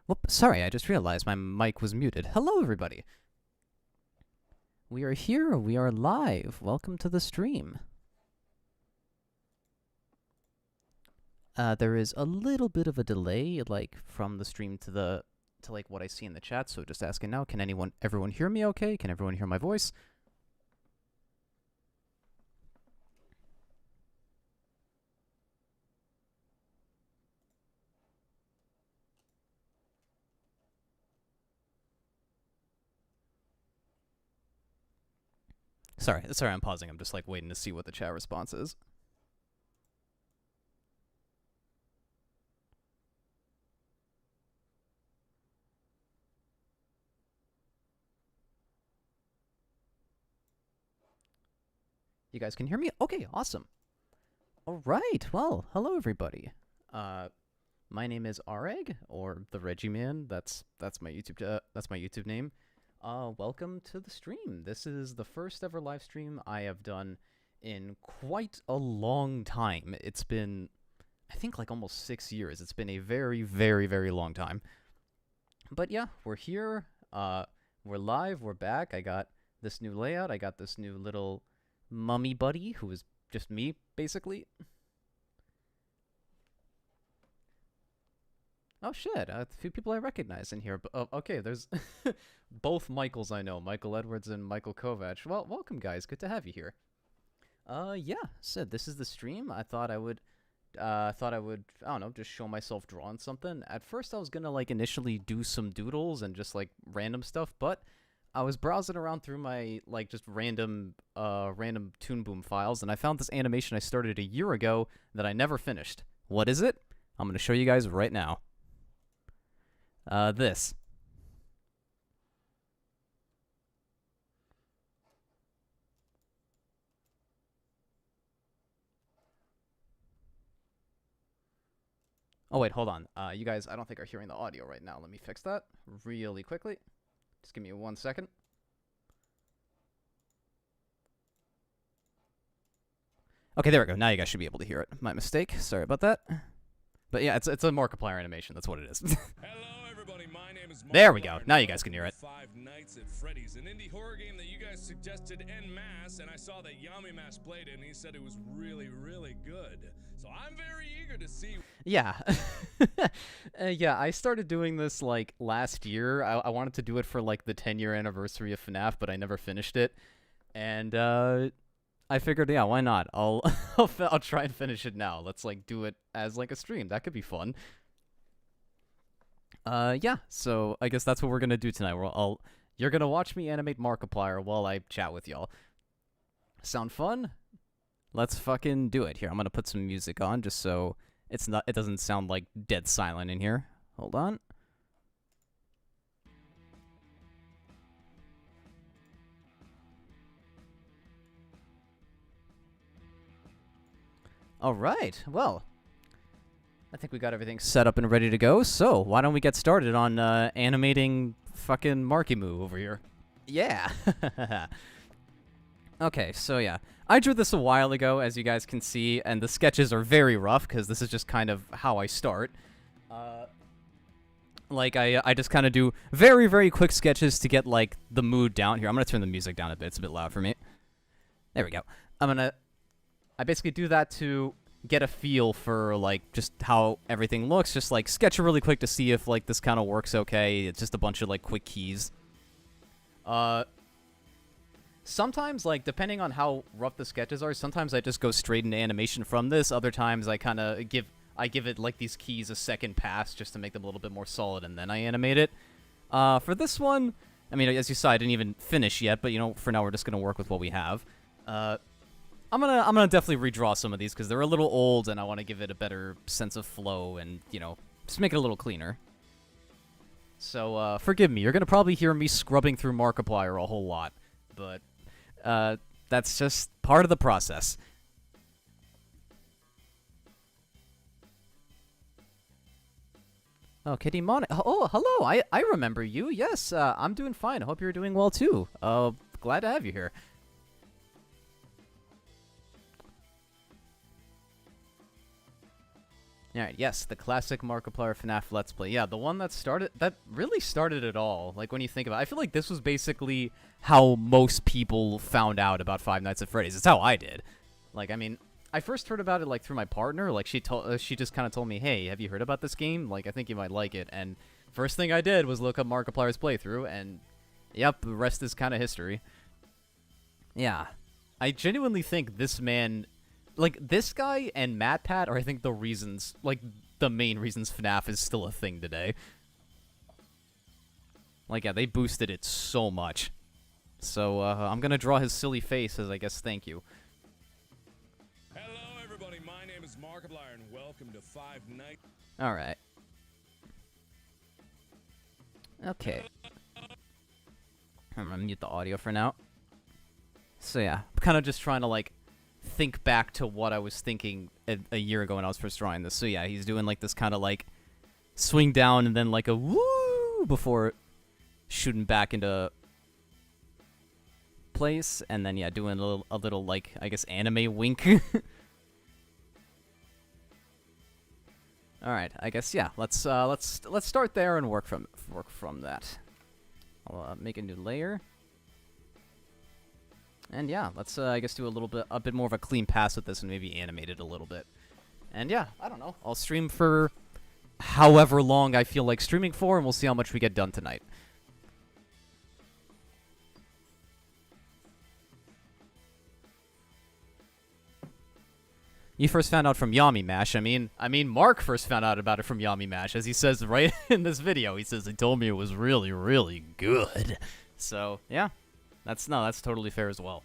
Whoop, sorry, I just realized my mic was muted. Hello, everybody. We are here. We are live. Welcome to the stream. There is a little bit of a delay, like, from the stream to like, what I see in the chat, so just asking now, can everyone hear me okay? Can everyone hear my voice? Sorry, I'm pausing. I'm just, like, waiting to see what the chat response is. You guys can hear me? Okay, awesome. All right. Well, hello everybody. My name is Areg, or the Reggie Man. That's my YouTube name. Welcome to the stream. This is the first ever live stream I have done in quite a long time. It's been, I think, like almost 6 years. It's been a very, very, very long time. But yeah, we're here. We're live. We're back. I got this new layout. I got this new little mummy buddy who is just me, basically. Oh shit, a few people I recognize in here. But okay, there's both Michaels I know, Michael Edwards and Michael Kovac. Well, welcome guys, good to have you here. Yeah, so this is the stream. I thought I would, I don't know, just show myself drawing something. At first I was gonna, like, initially do some doodles and just, like, random stuff, but I was browsing around through my, like, just random Toon Boom files, and I found this animation I started a year ago that I never finished. What is it? I'm gonna show you guys right now. This. Oh, wait, hold on. You guys, I don't think are hearing the audio right now. Let me fix that really quickly. Just give me 1 second. Okay, there we go. Now you guys should be able to hear it. My mistake. Sorry about that. But yeah, it's a Markiplier animation. That's what it is. Hello, everybody. My name is Markiplier. There we go. Now you guys can hear it. Five Nights at Freddy's, an indie horror game that you guys suggested en masse, and I saw that Yamimash played it, and he said it was really, really good. So I'm very eager to see. Yeah. Yeah, I started doing this, like, last year. I wanted to do it for, like, the 10-year anniversary of FNAF, but I never finished it. And, I figured, yeah, why not? I'll try and finish it now. Let's, like, do it as, like, a stream. That could be fun. Yeah, so I guess that's what we're gonna do tonight. You're gonna watch me animate Markiplier while I chat with y'all. Sound fun? Let's fucking do it. Here, I'm gonna put some music on just so it doesn't sound, like, dead silent in here. Hold on. Alright, well, I think we got everything set up and ready to go, so why don't we get started on animating fucking Markimoo over here. Yeah! Okay, so yeah. I drew this a while ago, as you guys can see, and the sketches are very rough, because this is just kind of how I start. Like, I just kind of do very, very quick sketches to get, like, the mood down. Here, I'm gonna turn the music down a bit. It's a bit loud for me. There we go. I basically do that to get a feel for, like, just how everything looks. Just, like, sketch it really quick to see if, like, this kind of works okay. It's just a bunch of, like, quick keys. Sometimes, like, depending on how rough the sketches are, sometimes I just go straight into animation from this. Other times I kind of give it, like, these keys a second pass just to make them a little bit more solid, and then I animate it. For this one, I mean, as you saw, I didn't even finish yet, but, you know, for now we're just going to work with what we have. I'm gonna definitely redraw some of these because they're a little old, and I want to give it a better sense of flow and, you know, just make it a little cleaner. So, forgive me. You're gonna probably hear me scrubbing through Markiplier a whole lot, but that's just part of the process. Oh, Kitty Mon. Oh, hello. I remember you. Yes, I'm doing fine. I hope you're doing well too. Glad to have you here. Alright, yes, the classic Markiplier FNAF Let's Play. Yeah, the one that really started it all. Like, when you think about it, I feel like this was basically how most people found out about Five Nights at Freddy's. It's how I did. Like, I mean, I first heard about it, like, through my partner. Like, she just kind of told me, hey, have you heard about this game? Like, I think you might like it. And first thing I did was look up Markiplier's playthrough, and yep, the rest is kind of history. Yeah. I genuinely think this man... Like, this guy and MatPat are, I think, the reasons, like, the main reasons FNAF is still a thing today. Like, yeah, they boosted it so much. So, I'm gonna draw his silly face as, I guess, thank you. Hello, everybody. My name is Markiplier, and welcome to Five Nights. Alright. Okay. I'm gonna mute the audio for now. So, yeah, I'm kind of just trying to, like, think back to what I was thinking a year ago when I was first drawing this. So yeah, he's doing like this kind of like swing down and then like a woo before shooting back into place, and then yeah, doing a little like, I guess, anime wink. All right, I guess yeah. Let's start there and work from that. I'll make a new layer. And yeah, let's, I guess, do a bit more of a clean pass with this and maybe animate it a little bit. And yeah, I don't know. I'll stream for however long I feel like streaming for, and we'll see how much we get done tonight. You first found out from Yami Mash. I mean, Mark first found out about it from Yami Mash, as he says right in this video. He says he told me it was really, really good. So, yeah. That's totally fair as well.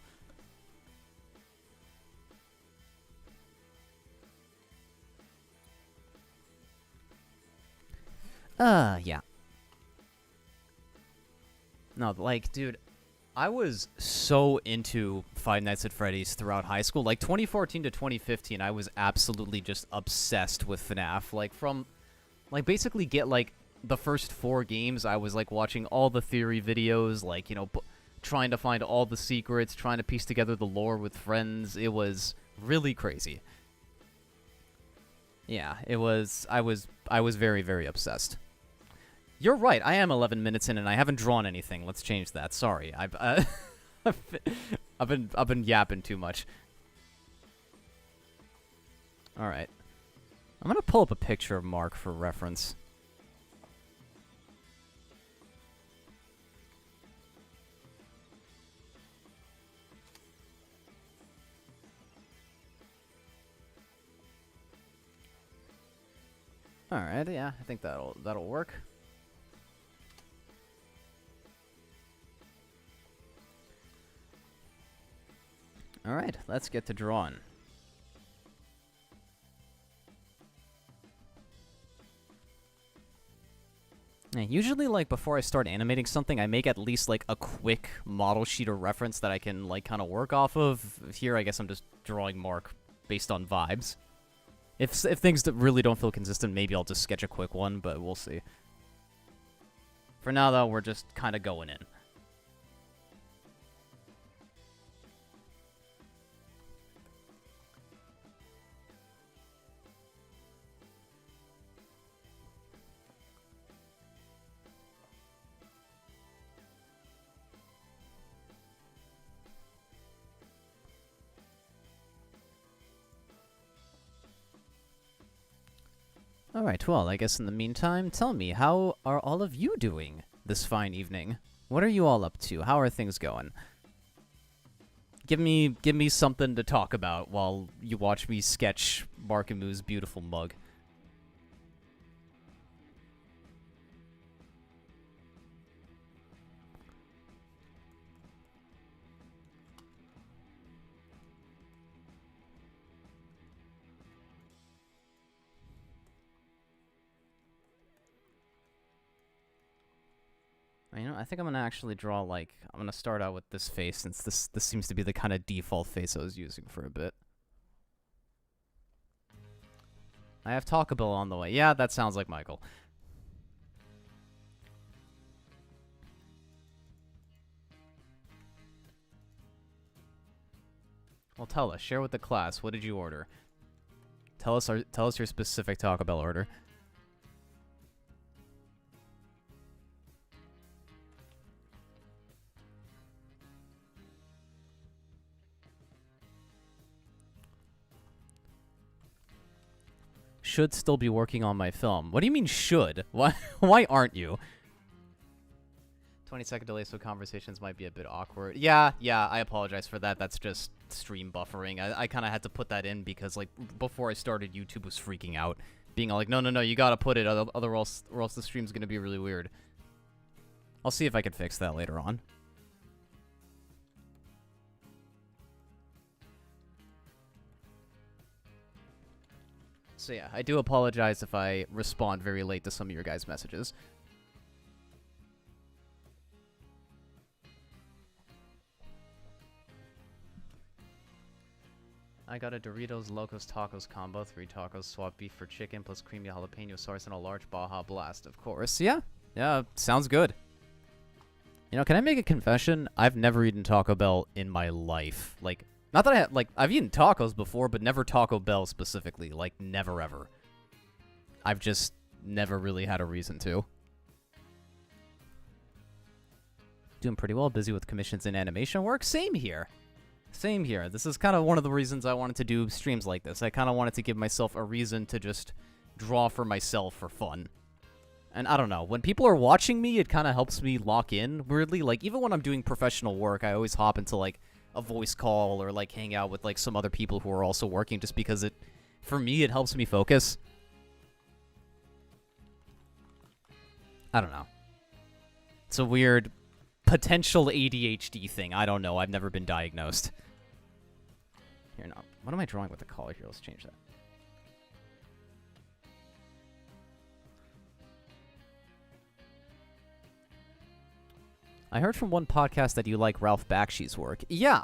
Yeah. No, like, dude, I was so into Five Nights at Freddy's throughout high school. Like, 2014 to 2015, I was absolutely just obsessed with FNAF. Like, from, like, basically get, like, the first 4 games, I was, like, watching all the theory videos, like, you know, trying to find all the secrets, trying to piece together the lore with friends. It was really crazy. Yeah, it was. I was very, very obsessed. You're right. I am 11 minutes in, and I haven't drawn anything. Let's change that. Sorry, I've been yapping too much. All right, I'm gonna pull up a picture of Mark for reference. Alright, yeah, I think that'll work. Alright, let's get to drawing. Yeah, usually, like, before I start animating something, I make at least, like, a quick model sheet or reference that I can, like, kind of work off of. Here, I guess I'm just drawing Mark based on vibes. If things that really don't feel consistent, maybe I'll just sketch a quick one, but we'll see. For now, though, we're just kind of going in. Alright, well, I guess in the meantime, tell me, how are all of you doing this fine evening? What are you all up to? How are things going? Give me something to talk about while you watch me sketch Markimu's beautiful mug. You know, I think I'm gonna actually draw, like, I'm gonna start out with this face, since this seems to be the kind of default face I was using for a bit. I have Taco Bell on the way. Yeah, that sounds like Michael. Well, tell us. Share with the class. What did you order? Tell us your specific Taco Bell order. Should still be working on my film. What do you mean should? Why aren't you? 20-second delay, so conversations might be a bit awkward. Yeah, I apologize for that. That's just stream buffering. I kind of had to put that in because, like, before I started, YouTube was freaking out. Being all like, no, you gotta put it, or else the stream's gonna be really weird. I'll see if I can fix that later on. So yeah, I do apologize if I respond very late to some of your guys' messages. I got a Doritos Locos Tacos combo, 3 tacos, swap beef for chicken, plus creamy jalapeno sauce, and a large Baja Blast, of course. Yeah, sounds good. You know, can I make a confession? I've never eaten Taco Bell in my life. Like, not that I have, like, I've eaten tacos before, but never Taco Bell specifically. Like, never ever. I've just never really had a reason to. Doing pretty well, busy with commissions and animation work. Same here. Same here. This is kind of one of the reasons I wanted to do streams like this. I kind of wanted to give myself a reason to just draw for myself for fun. And I don't know, when people are watching me, it kind of helps me lock in, weirdly. Like, even when I'm doing professional work, I always hop into, like, a voice call or, like, hang out with, like, some other people who are also working just because it, for me, it helps me focus. I don't know. It's a weird potential ADHD thing. I don't know. I've never been diagnosed. Here, no. What am I drawing with the color here? Let's change that. I heard from one podcast that you like Ralph Bakshi's work. Yeah,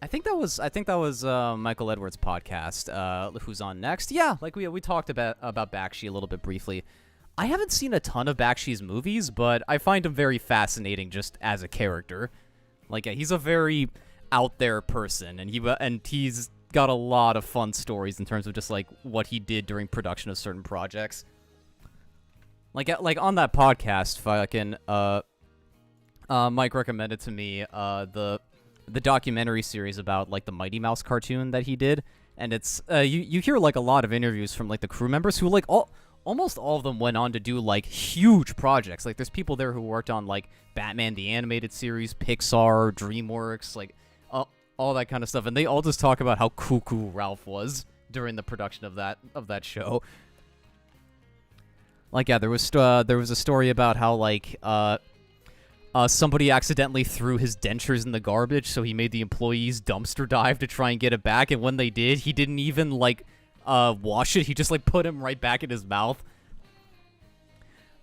I think that was Michael Edwards' podcast, who's on next. Yeah, like we talked about Bakshi a little bit briefly. I haven't seen a ton of Bakshi's movies, but I find him very fascinating just as a character. Like, he's a very out there person, and he's got a lot of fun stories in terms of just like what he did during production of certain projects. Like on that podcast, fucking Mike recommended to me the documentary series about like the Mighty Mouse cartoon that he did, and it's you hear like a lot of interviews from like the crew members who like almost all of them went on to do like huge projects. Like there's people there who worked on like Batman the Animated Series, Pixar, DreamWorks, like all that kind of stuff, and they all just talk about how cuckoo Ralph was during the production of that show. Like, yeah, there was a story about how like somebody accidentally threw his dentures in the garbage, so he made the employees dumpster dive to try and get it back, and when they did, he didn't even like wash it. He just like put him right back in his mouth.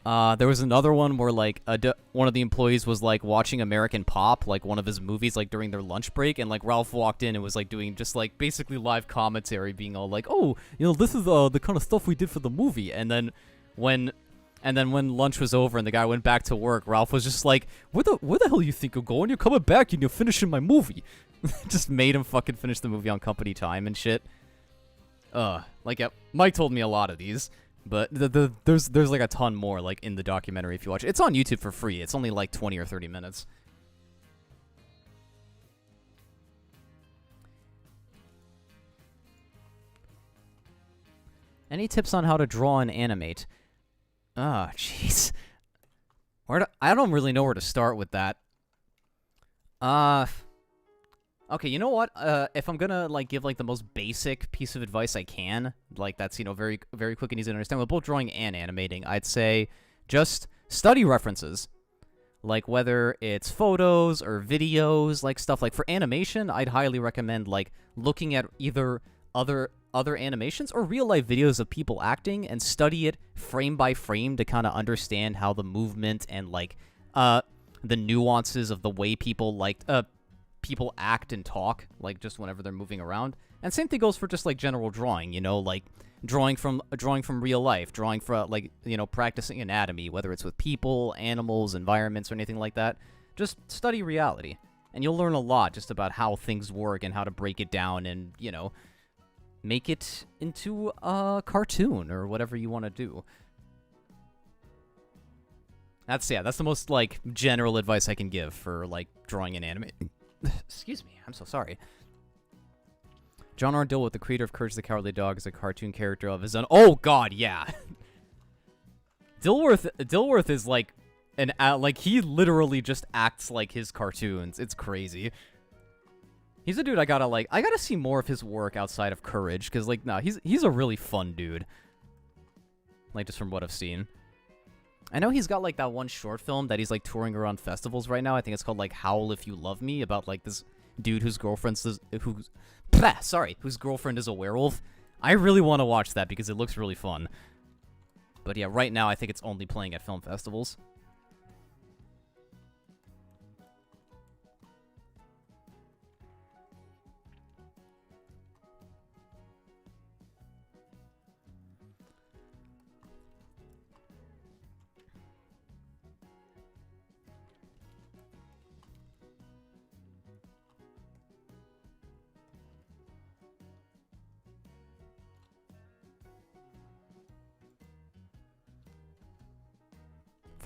There was another one where like one of the employees was like watching American Pop, like one of his movies, like during their lunch break, and like Ralph walked in and was like doing just like basically live commentary, being all like, "Oh, you know, this is the kind of stuff we did for the movie." And then when lunch was over and the guy went back to work, Ralph was just like, where the hell you think you're going? You're coming back and you're finishing my movie." Just made him fucking finish the movie on company time and shit. Like, yeah, Mike told me a lot of these, but there's like a ton more, like, in the documentary if you watch it. It's on YouTube for free. It's only like 20 or 30 minutes. Any tips on how to draw and animate? Ah, jeez. I don't really know where to start with that. Okay, you know what? If I'm gonna like give like the most basic piece of advice I can, like that's, you know, very very quick and easy to understand with both drawing and animating, I'd say just study references. Like whether it's photos or videos, like stuff like for animation, I'd highly recommend like looking at either other animations or real life videos of people acting and study it frame by frame to kind of understand how the movement and like the nuances of the way people people act and talk, like just whenever they're moving around. And same thing goes for just like general drawing, you know, like drawing from real life, drawing for like, you know, practicing anatomy, whether it's with people, animals, environments, or anything like that. Just study reality, and you'll learn a lot just about how things work and how to break it down and, you know, make it into a cartoon or whatever you want to do. That's the most, like, general advice I can give for, like, drawing an anime. Excuse me, I'm so sorry. John R. Dilworth, the creator of Courage the Cowardly Dog, is a cartoon character of his own. Oh God, yeah. Dilworth is like like he literally just acts like his cartoons. It's crazy. He's a dude I gotta see more of his work outside of Courage, because like no, he's a really fun dude. Like just from what I've seen. I know he's got like that one short film that he's like touring around festivals right now. I think it's called like Howl If You Love Me, about like this dude whose girlfriend is a werewolf. I really want to watch that because it looks really fun. But yeah, right now I think it's only playing at film festivals.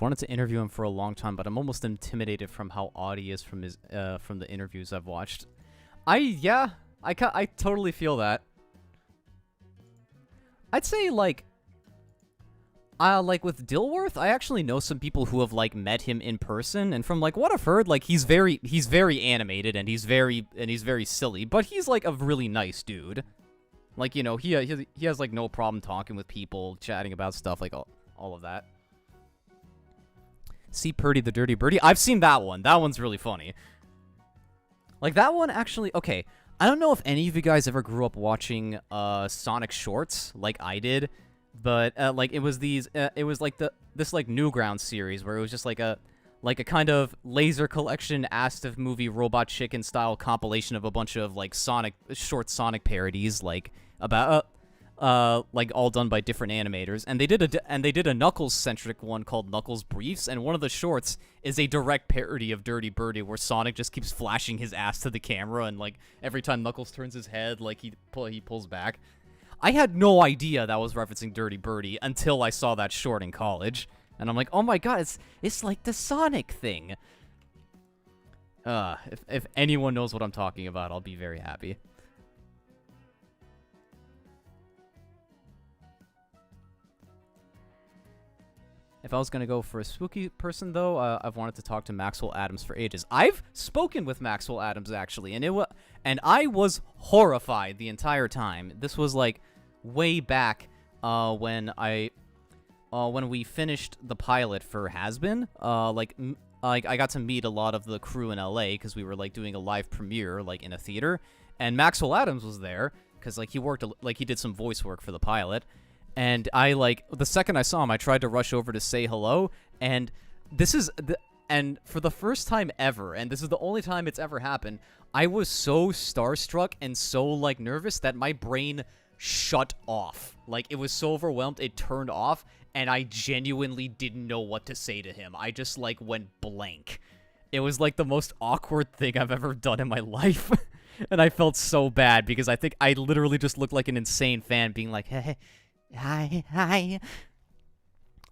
Wanted to interview him for a long time, but I'm almost intimidated from how odd he is from his from the interviews I've watched. I totally feel that. I'd say like with Dilworth, I actually know some people who have like met him in person, and from like what I've heard, like he's very animated and he's very silly, but he's like a really nice dude. Like, you know, he has like no problem talking with people, chatting about stuff, like all of that. See Purdy the Dirty Birdie? I've seen that one. That one's really funny. Like, that one actually... Okay, I don't know if any of you guys ever grew up watching Sonic shorts like I did, but, like, it was these... it was, like, this, like, Newgrounds series where it was just, like a kind of laser collection Astive movie Robot Chicken style compilation of a bunch of, like, short Sonic parodies, like, about... like all done by different animators, and they did a Knuckles-centric one called Knuckles Briefs, and one of the shorts is a direct parody of Dirty Birdie, where Sonic just keeps flashing his ass to the camera, and like every time Knuckles turns his head, like he pulls back. I had no idea that was referencing Dirty Birdie until I saw that short in college, and I'm like, oh my god, it's like the Sonic thing. If anyone knows what I'm talking about, I'll be very happy. If I was going to go for a spooky person, though, I've wanted to talk to Maxwell Adams for ages. I've spoken with Maxwell Adams, actually, and I was horrified the entire time. This was, like, way back when we finished the pilot for Has-Been. I got to meet a lot of the crew in LA because we were, like, doing a live premiere, like, in a theater. And Maxwell Adams was there because, like, he did some voice work for the pilot. And the second I saw him, I tried to rush over to say hello, and and for the first time ever, and this is the only time it's ever happened, I was so starstruck and so, like, nervous that my brain shut off. Like, it was so overwhelmed, it turned off, and I genuinely didn't know what to say to him. I just, like, went blank. It was, like, the most awkward thing I've ever done in my life, and I felt so bad, because I think I literally just looked like an insane fan being like, hey, hi.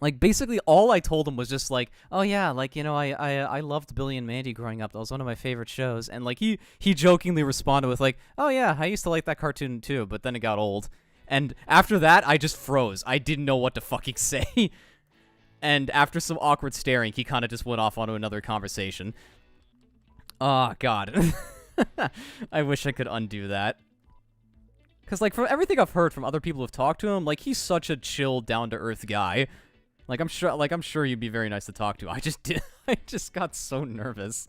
Like, basically, all I told him was just like, oh yeah, like, you know, I loved Billy and Mandy growing up. That was one of my favorite shows. And, like, he jokingly responded with, like, oh yeah, I used to like that cartoon too, but then it got old. And after that, I just froze. I didn't know what to fucking say. And after some awkward staring, he kind of just went off onto another conversation. Oh, God. I wish I could undo that. Because, like, from everything I've heard from other people who've talked to him, like, he's such a chill, down-to-earth guy. Like, I'm sure he'd be very nice to talk to. I just got so nervous.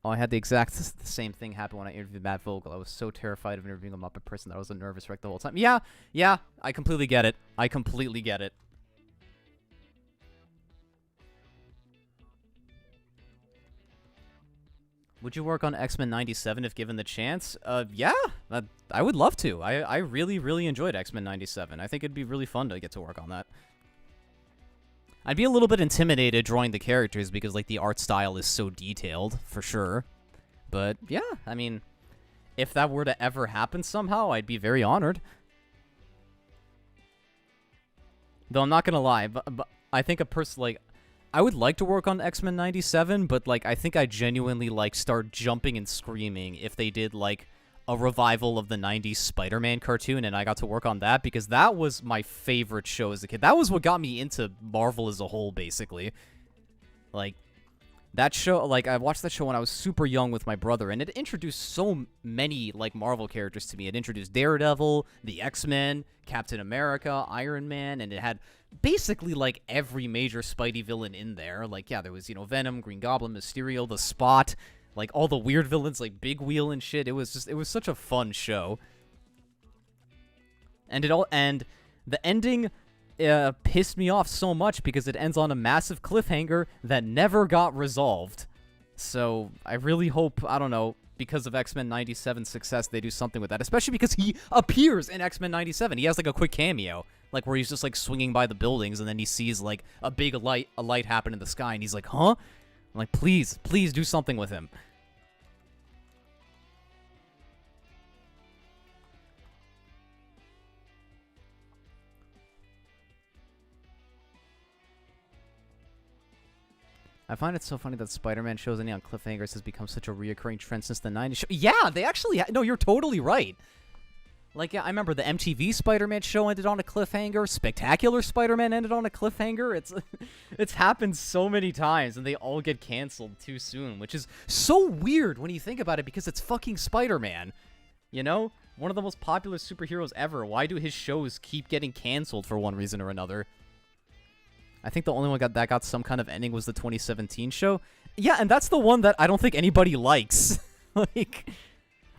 Oh, I had the exact same thing happen when I interviewed Matt Vogel. I was so terrified of interviewing him up in person that I was a nervous wreck the whole time. Yeah, I completely get it. Would you work on X-Men 97 if given the chance? Yeah, I would love to. I really, really enjoyed X-Men 97. I think it'd be really fun to get to work on that. I'd be a little bit intimidated drawing the characters because, like, the art style is so detailed, for sure. But yeah, I mean, if that were to ever happen somehow, I'd be very honored. Though I'm not gonna lie, but I think a person like I would like to work on X-Men 97, but like I think I genuinely like start jumping and screaming if they did like a revival of the 90s Spider-Man cartoon and I got to work on that, because that was my favorite show as a kid. That was what got me into Marvel as a whole, basically. Like, that show, like, I watched that show when I was super young with my brother, and it introduced so many, like, Marvel characters to me. It introduced Daredevil, the X-Men, Captain America, Iron Man, and it had basically, like, every major Spidey villain in there. Like, yeah, there was, you know, Venom, Green Goblin, Mysterio, the Spot, like, all the weird villains, like Big Wheel and shit. It was such a fun show. And the ending pissed me off so much because it ends on a massive cliffhanger that never got resolved. So I really hope, I don't know, because of X-Men 97's success, they do something with that. Especially because he appears in X-Men 97. He has, like, a quick cameo, like, where he's just, like, swinging by the buildings, and then he sees, like, a light happen in the sky, and he's like, huh? I'm like, please do something with him. I find it so funny that Spider-Man shows ending on cliffhangers has become such a reoccurring trend since the 90s show. Yeah, they actually... No, you're totally right. Like, yeah, I remember the MTV Spider-Man show ended on a cliffhanger. Spectacular Spider-Man ended on a cliffhanger. It's happened so many times, and they all get canceled too soon, which is so weird when you think about it, because it's fucking Spider-Man. You know? One of the most popular superheroes ever. Why do his shows keep getting canceled for one reason or another? I think the only one that got some kind of ending was the 2017 show. Yeah, and that's the one that I don't think anybody likes. Like,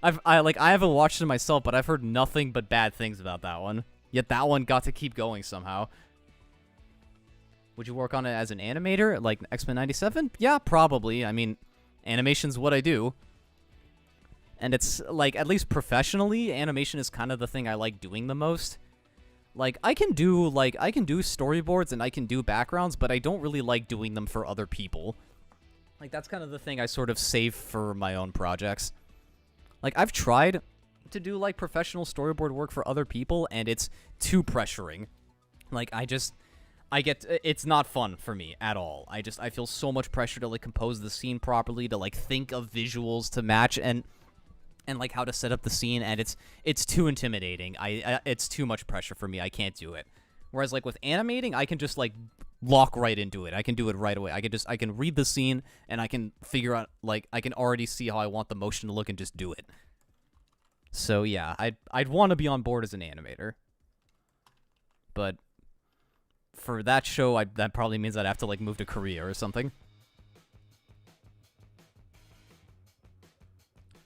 I haven't watched it myself, but I've heard nothing but bad things about that one. Yet that one got to keep going somehow. Would you work on it as an animator, like X-Men 97? Yeah, probably. I mean, animation's what I do. And it's, like, at least professionally, animation is kind of the thing I like doing the most. Like, I can do storyboards and I can do backgrounds, but I don't really like doing them for other people. Like, that's kind of the thing I sort of save for my own projects. Like, I've tried to do, like, professional storyboard work for other people, and it's too pressuring. Like, it's not fun for me at all. I feel so much pressure to, like, compose the scene properly, to, like, think of visuals to match, and like how to set up the scene, and it's too intimidating. It's too much pressure for me. I can't do it. Whereas, like, with animating, I can just, like, lock right into it. I can do it right away. I can read the scene, and I can figure out, like, I can already see how I want the motion to look and just do it. So yeah, I'd want to be on board as an animator. But for that show, that probably means I'd have to, like, move to Korea or something.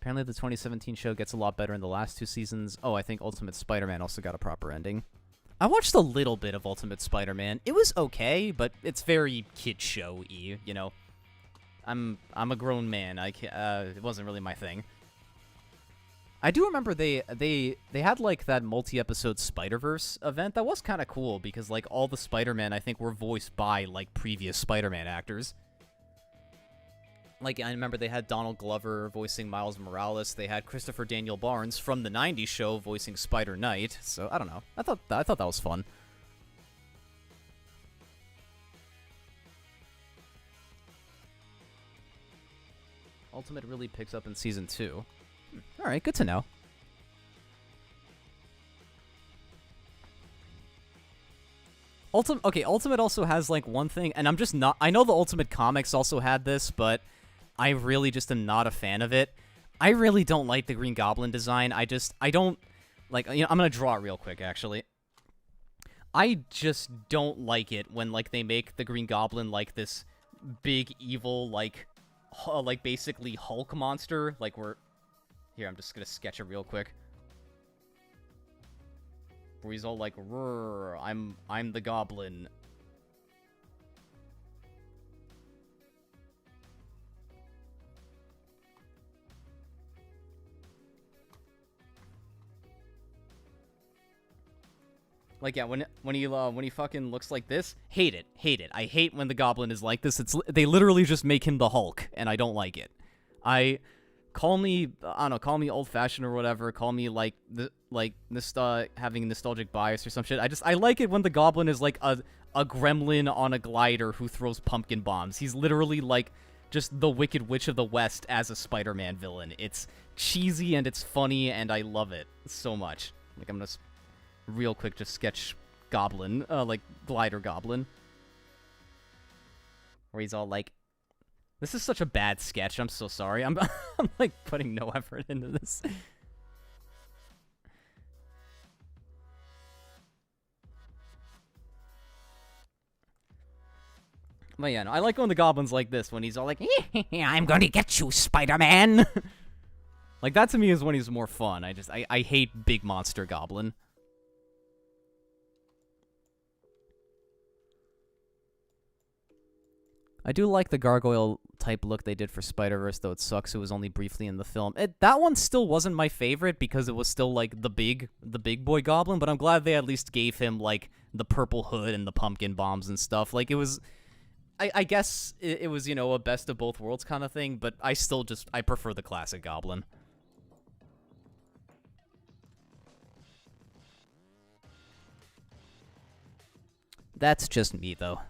Apparently the 2017 show gets a lot better in the last 2 seasons. Oh, I think Ultimate Spider-Man also got a proper ending. I watched a little bit of Ultimate Spider-Man. It was okay, but it's very kid show-y, you know. I'm a grown man. It wasn't really my thing. I do remember they had, like, that multi-episode Spider-Verse event. That was kind of cool because, like, all the Spider-Man I think were voiced by, like, previous Spider-Man actors. Like, I remember they had Donald Glover voicing Miles Morales. They had Christopher Daniel Barnes from the 90s show voicing Spider-Knight. So, I don't know. I thought that was fun. Ultimate really picks up in Season 2. Alright, good to know. Ultimate also has, like, one thing, and I'm just not... I know the Ultimate Comics also had this, but I really just am not a fan of it. I really don't like the Green Goblin design. I don't... Like, you know, I'm gonna draw it real quick, actually. I just don't like it when, like, they make the Green Goblin, like, this big, evil, like basically Hulk monster. Like, Here, I'm just gonna sketch it real quick. Where he's all like, "Rrr, I'm the Goblin." Like, yeah, when he fucking looks like this, hate it. I hate when the Goblin is like this. They literally just make him the Hulk, and I don't like it. call me, I don't know, call me old-fashioned or whatever, call me, like, having nostalgic bias or some shit. I like it when the goblin is, like, a gremlin on a glider who throws pumpkin bombs. He's literally, like, just the Wicked Witch of the West as a Spider-Man villain. It's cheesy and it's funny, and I love it so much. Like, I'm gonna real quick just sketch goblin, like, glider goblin. Where he's all like, this is such a bad sketch, I'm so sorry. I'm like, putting no effort into this. But yeah, no, I like when the goblin's like this, when he's all like, I'm going to get you, Spider-Man! Like, that to me is when he's more fun. I hate big monster goblin. I do like the gargoyle-type look they did for Spider-Verse, though it sucks it was only briefly in the film. That one still wasn't my favorite, because it was still, like, the big boy goblin, but I'm glad they at least gave him, like, the purple hood and the pumpkin bombs and stuff. Like, it was... I guess it was, you know, a best of both worlds kind of thing, but I prefer the classic goblin. That's just me, though.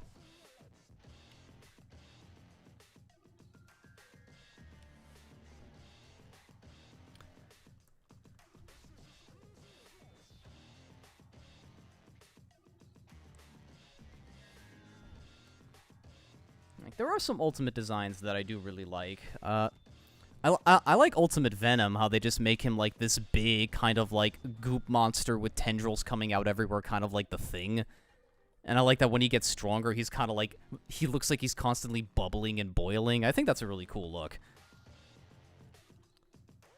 Like, there are some Ultimate designs that I do really like. I like Ultimate Venom, how they just make him, like, this big kind of, like, goop monster with tendrils coming out everywhere, kind of like the Thing. And I like that when he gets stronger, he's kind of like, he looks like he's constantly bubbling and boiling. I think that's a really cool look.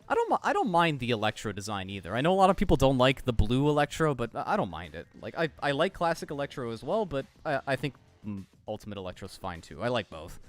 I don't mind the Electro design either. I know a lot of people don't like the blue Electro, but I don't mind it. Like, I like classic Electro as well, but I think Ultimate Electro's fine too. I like both.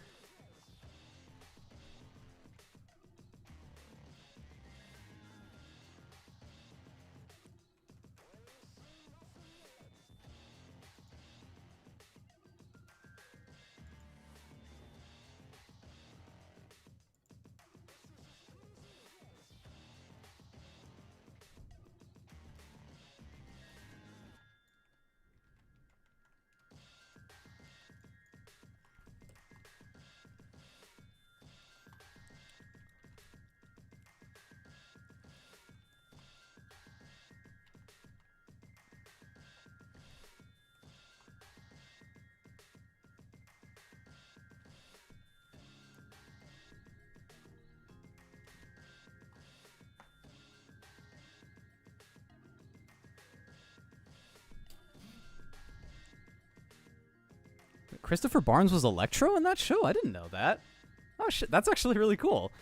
Christopher Barnes was Electro in that show? I didn't know that. Oh shit, that's actually really cool.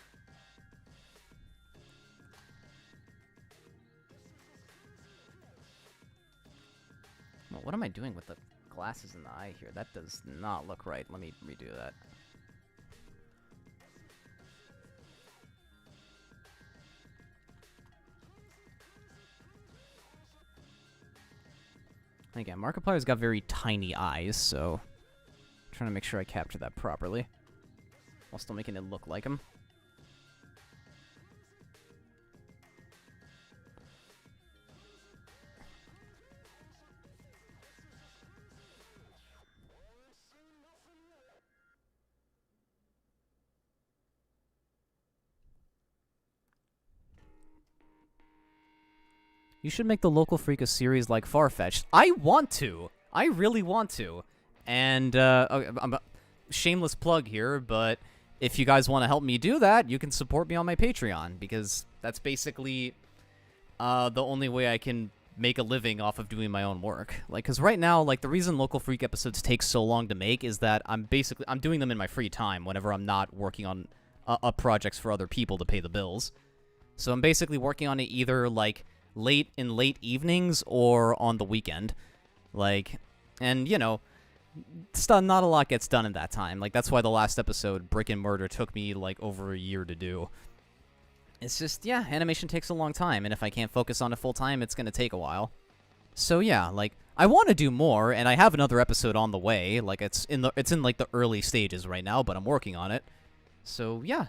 Well, what am I doing with the glasses in the eye here? That does not look right. Let me redo that. Again, Markiplier's got very tiny eyes, so... trying to make sure I capture that properly, while still making it look like him. You should make the Local Freak a series like Farfetch'd. I want to! I really want to. And, I'm a shameless plug here, but if you guys want to help me do that, you can support me on my Patreon, because that's basically, the only way I can make a living off of doing my own work. Like, because right now, like, the reason Local Freak episodes take so long to make is that I'm doing them in my free time whenever I'm not working on, projects for other people to pay the bills. So I'm basically working on it either, like, late evenings or on the weekend. Like, and, you know... not a lot gets done in that time. Like, that's why the last episode, Brick and Murder, took me, like, over a year to do. It's just, yeah, animation takes a long time, and if I can't focus on it full time, it's gonna take a while. So, yeah, like, I want to do more, and I have another episode on the way. Like, it's in, like, the early stages right now, but I'm working on it. So, yeah,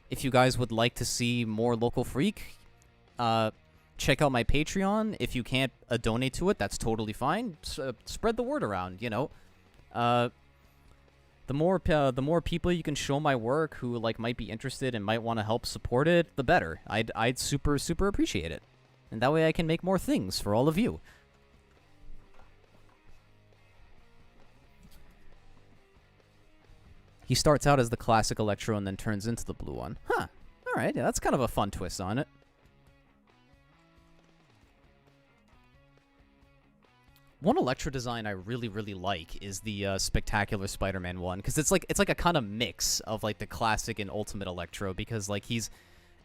if you guys would like to see more Local Freak, check out my Patreon. If you can't donate to it, that's totally fine. Spread the word around, you know. The more people you can show my work who like might be interested and might want to help support it, the better. I'd super appreciate it, and that way I can make more things for all of you. He starts out as the classic Electro and then turns into the blue one. Huh. Alright, yeah, that's kind of a fun twist on it. One Electro design I really like is the Spectacular Spider-Man one, because it's like a kind of mix of like the classic and Ultimate Electro, because like he's,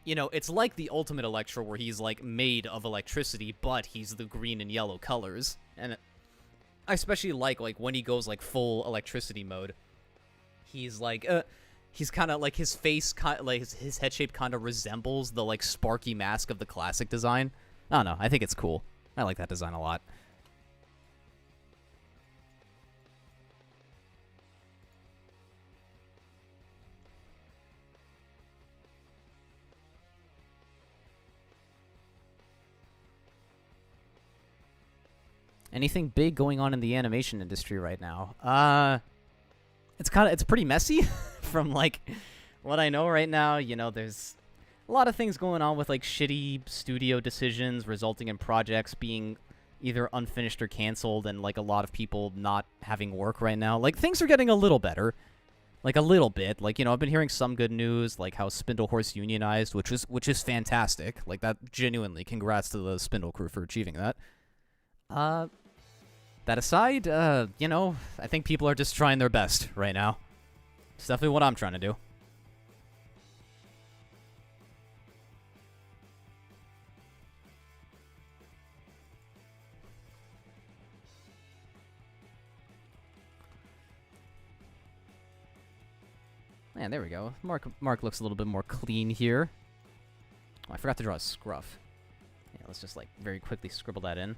you know, it's like the Ultimate Electro where he's like made of electricity, but he's the green and yellow colors. And I especially like when he goes like full electricity mode. He's like, he's kind of like his face, like his head shape kind of resembles the like sparky mask of the classic design. I don't know. I think it's cool. I like that design a lot. Anything big going on in the animation industry right now? It's pretty messy from like what I know right now. You know, there's a lot of things going on with like shitty studio decisions resulting in projects being either unfinished or canceled, and like a lot of people not having work right now. Like things are getting a little better, like a little bit. Like, you know, I've been hearing some good news, like how Spindle Horse unionized, which is fantastic. Like that, genuinely, congrats to the Spindle crew for achieving that. That aside, you know, I think people are just trying their best right now. It's definitely what I'm trying to do. Man, there we go. Mark looks a little bit more clean here. Oh, I forgot to draw a scruff. Yeah, let's just, like, very quickly scribble that in.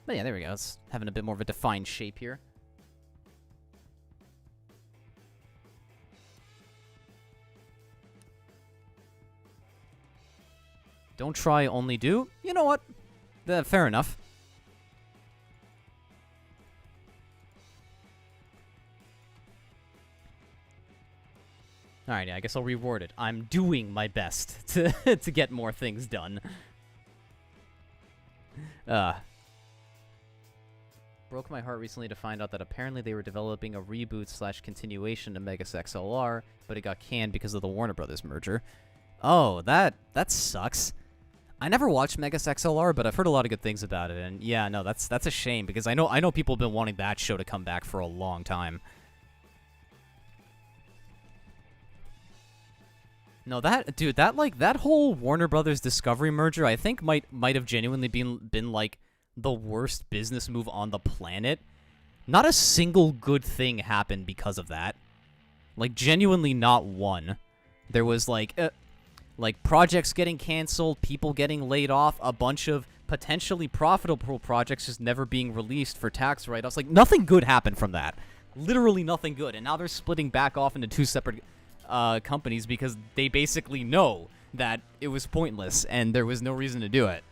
But yeah, there we go. It's having a bit more of a defined shape here. Don't try, only do. You know what? Fair enough. Alright, yeah, I guess I'll reword it. I'm doing my best to to get more things done. Broke my heart recently to find out that apparently they were developing a reboot/continuation to Megas XLR, but it got canned because of the Warner Brothers merger. Oh, that sucks. I never watched Megas XLR, but I've heard a lot of good things about it, and yeah, no, that's a shame, because I know people have been wanting that show to come back for a long time. No, that whole Warner Brothers Discovery merger, I think might have genuinely been like the worst business move on the planet. Not a single good thing happened because of that. Like, genuinely not one. There was like projects getting canceled, people getting laid off, a bunch of potentially profitable projects just never being released for tax write-offs. Like, nothing good happened from that. Literally nothing good. And now they're splitting back off into two separate companies because they basically know that it was pointless and there was no reason to do it.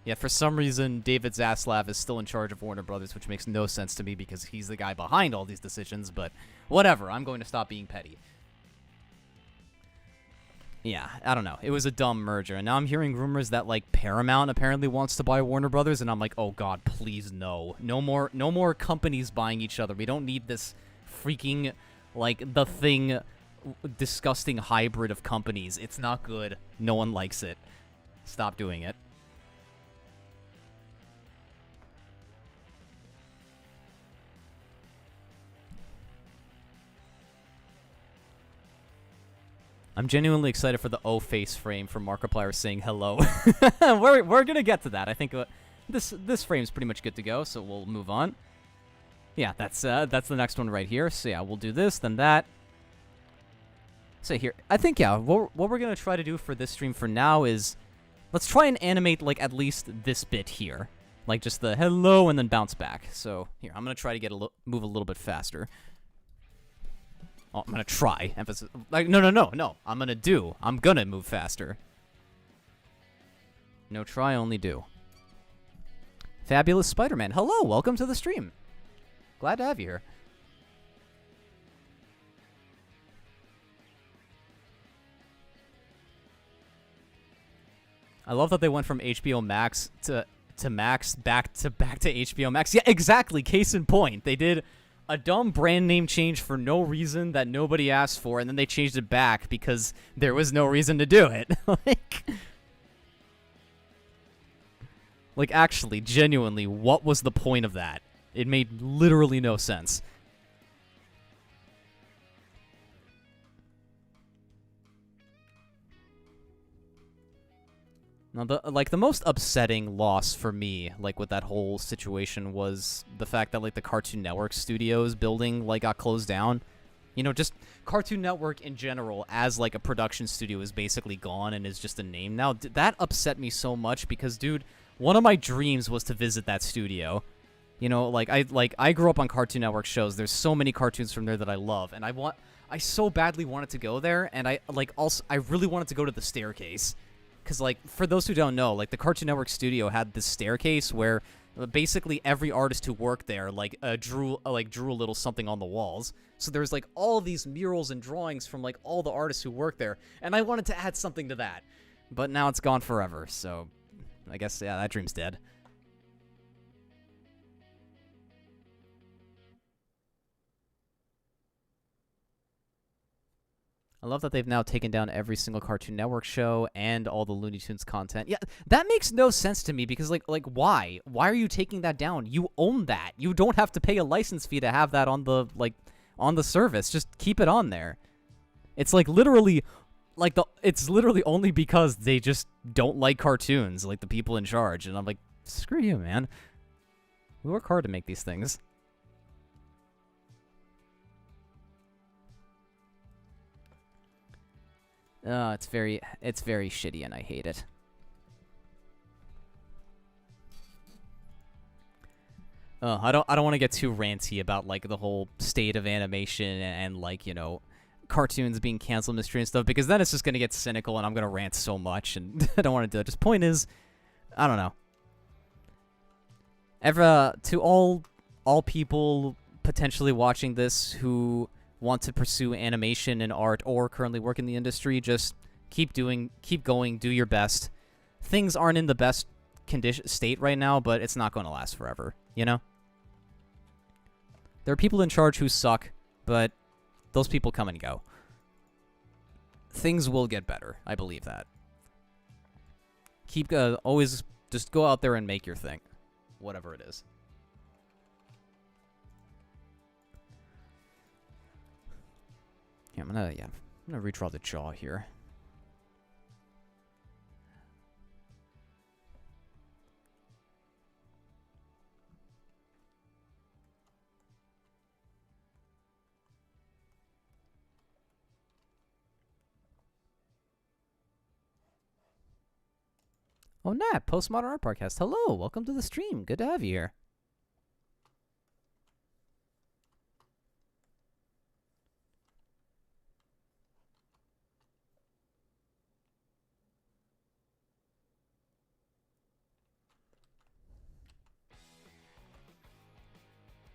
Yeah, for some reason, David Zaslav is still in charge of Warner Brothers, which makes no sense to me because he's the guy behind all these decisions, but whatever, I'm going to stop being petty. Yeah, I don't know. It was a dumb merger, and now I'm hearing rumors that, like, Paramount apparently wants to buy Warner Brothers, and I'm like, oh god, please no. No more companies buying each other. We don't need this freaking, like, The Thing disgusting hybrid of companies. It's not good. No one likes it. Stop doing it. I'm genuinely excited for the O-face frame from Markiplier saying hello. We're gonna get to that. I think this frame's pretty much good to go, so we'll move on. Yeah, that's the next one right here. So yeah, we'll do this, then that. So here, I think, yeah, what we're gonna try to do for this stream for now is, let's try and animate, like, at least this bit here. Like, just the hello and then bounce back. So here, I'm gonna try to move a little bit faster. Oh, I'm gonna try. Emphasis. Like, no. I'm gonna move faster. No try, only do. Fabulous Spider-Man. Hello, welcome to the stream. Glad to have you here. I love that they went from HBO Max to Max back to HBO Max. Yeah, exactly. Case in point. They did a dumb brand name change for no reason that nobody asked for, and then they changed it back because there was no reason to do it. Like, actually, genuinely, what was the point of that? It made literally no sense. Now, the most upsetting loss for me, like, with that whole situation was the fact that, like, the Cartoon Network Studios building, like, got closed down. You know, just Cartoon Network in general as, like, a production studio is basically gone and is just a name now. That upset me so much because, dude, one of my dreams was to visit that studio. You know, I grew up on Cartoon Network shows. There's so many cartoons from there that I love, and I so badly wanted to go there, and I really wanted to go to the staircase. Because, like, for those who don't know, like, the Cartoon Network studio had this staircase where basically every artist who worked there, like, drew a little something on the walls. So there's, like, all these murals and drawings from, like, all the artists who worked there. And I wanted to add something to that. But now it's gone forever, so I guess, yeah, that dream's dead. I love that they've now taken down every single Cartoon Network show and all the Looney Tunes content. Yeah, that makes no sense to me because, like, why? Why are you taking that down? You own that. You don't have to pay a license fee to have that on the, like, on the service. Just keep it on there. It's, like, literally, like, it's literally only because they just don't like cartoons, like, the people in charge. And I'm like, screw you, man. We work hard to make these things. It's very shitty and I hate it. I don't want to get too ranty about, like, the whole state of animation and like, you know, cartoons being canceled in the stream and stuff, because then it's just gonna get cynical and I'm gonna rant so much, and I don't want to do it. Just point is, I don't know. To all people potentially watching this who want to pursue animation and art or currently work in the industry, just keep going, do your best. Things aren't in the best state right now, but it's not going to last forever, you know? There are people in charge who suck, but those people come and go. Things will get better. I believe that. Always just go out there and make your thing. Whatever it is. Yeah, I'm gonna redraw the jaw here. Oh, Nat, Postmodern Art Podcast. Hello, welcome to the stream. Good to have you here.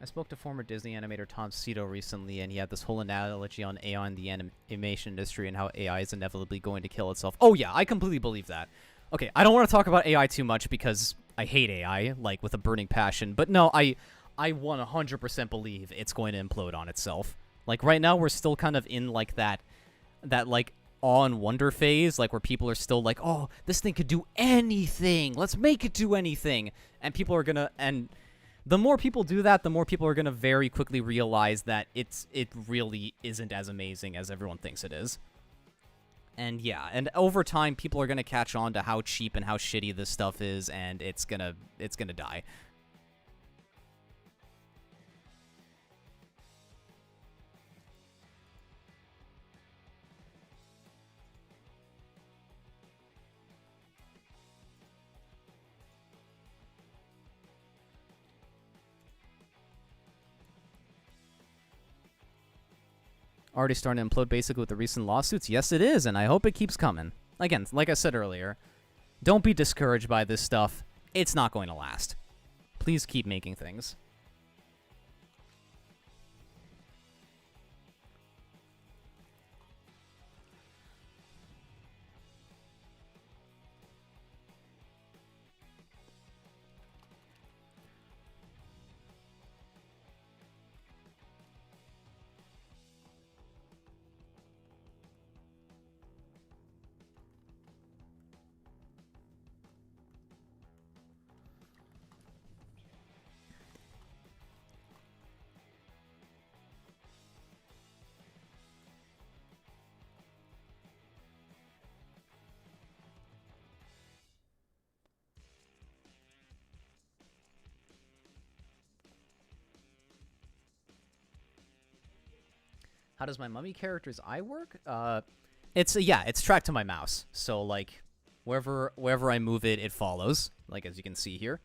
I spoke to former Disney animator Tom Cito recently, and he had this whole analogy on AI in the animation industry and how AI is inevitably going to kill itself. Oh yeah, I completely believe that. Okay, I don't want to talk about AI too much because I hate AI, like, with a burning passion. But no, I 100% believe it's going to implode on itself. Like, right now, we're still kind of in, like, that like, awe and wonder phase, like, where people are still like, oh, this thing could do anything. Let's make it do anything. And people are gonna... And the more people do that, the more people are going to very quickly realize that it really isn't as amazing as everyone thinks it is. And yeah, and over time, people are going to catch on to how cheap and how shitty this stuff is, and it's gonna die. Already starting to implode basically with the recent lawsuits? Yes, it is, and I hope it keeps coming. Again, like I said earlier, don't be discouraged by this stuff. It's not going to last. Please keep making things. How does my mummy character's eye work? It's tracked to my mouse. So like wherever I move it, it follows. Like as you can see here.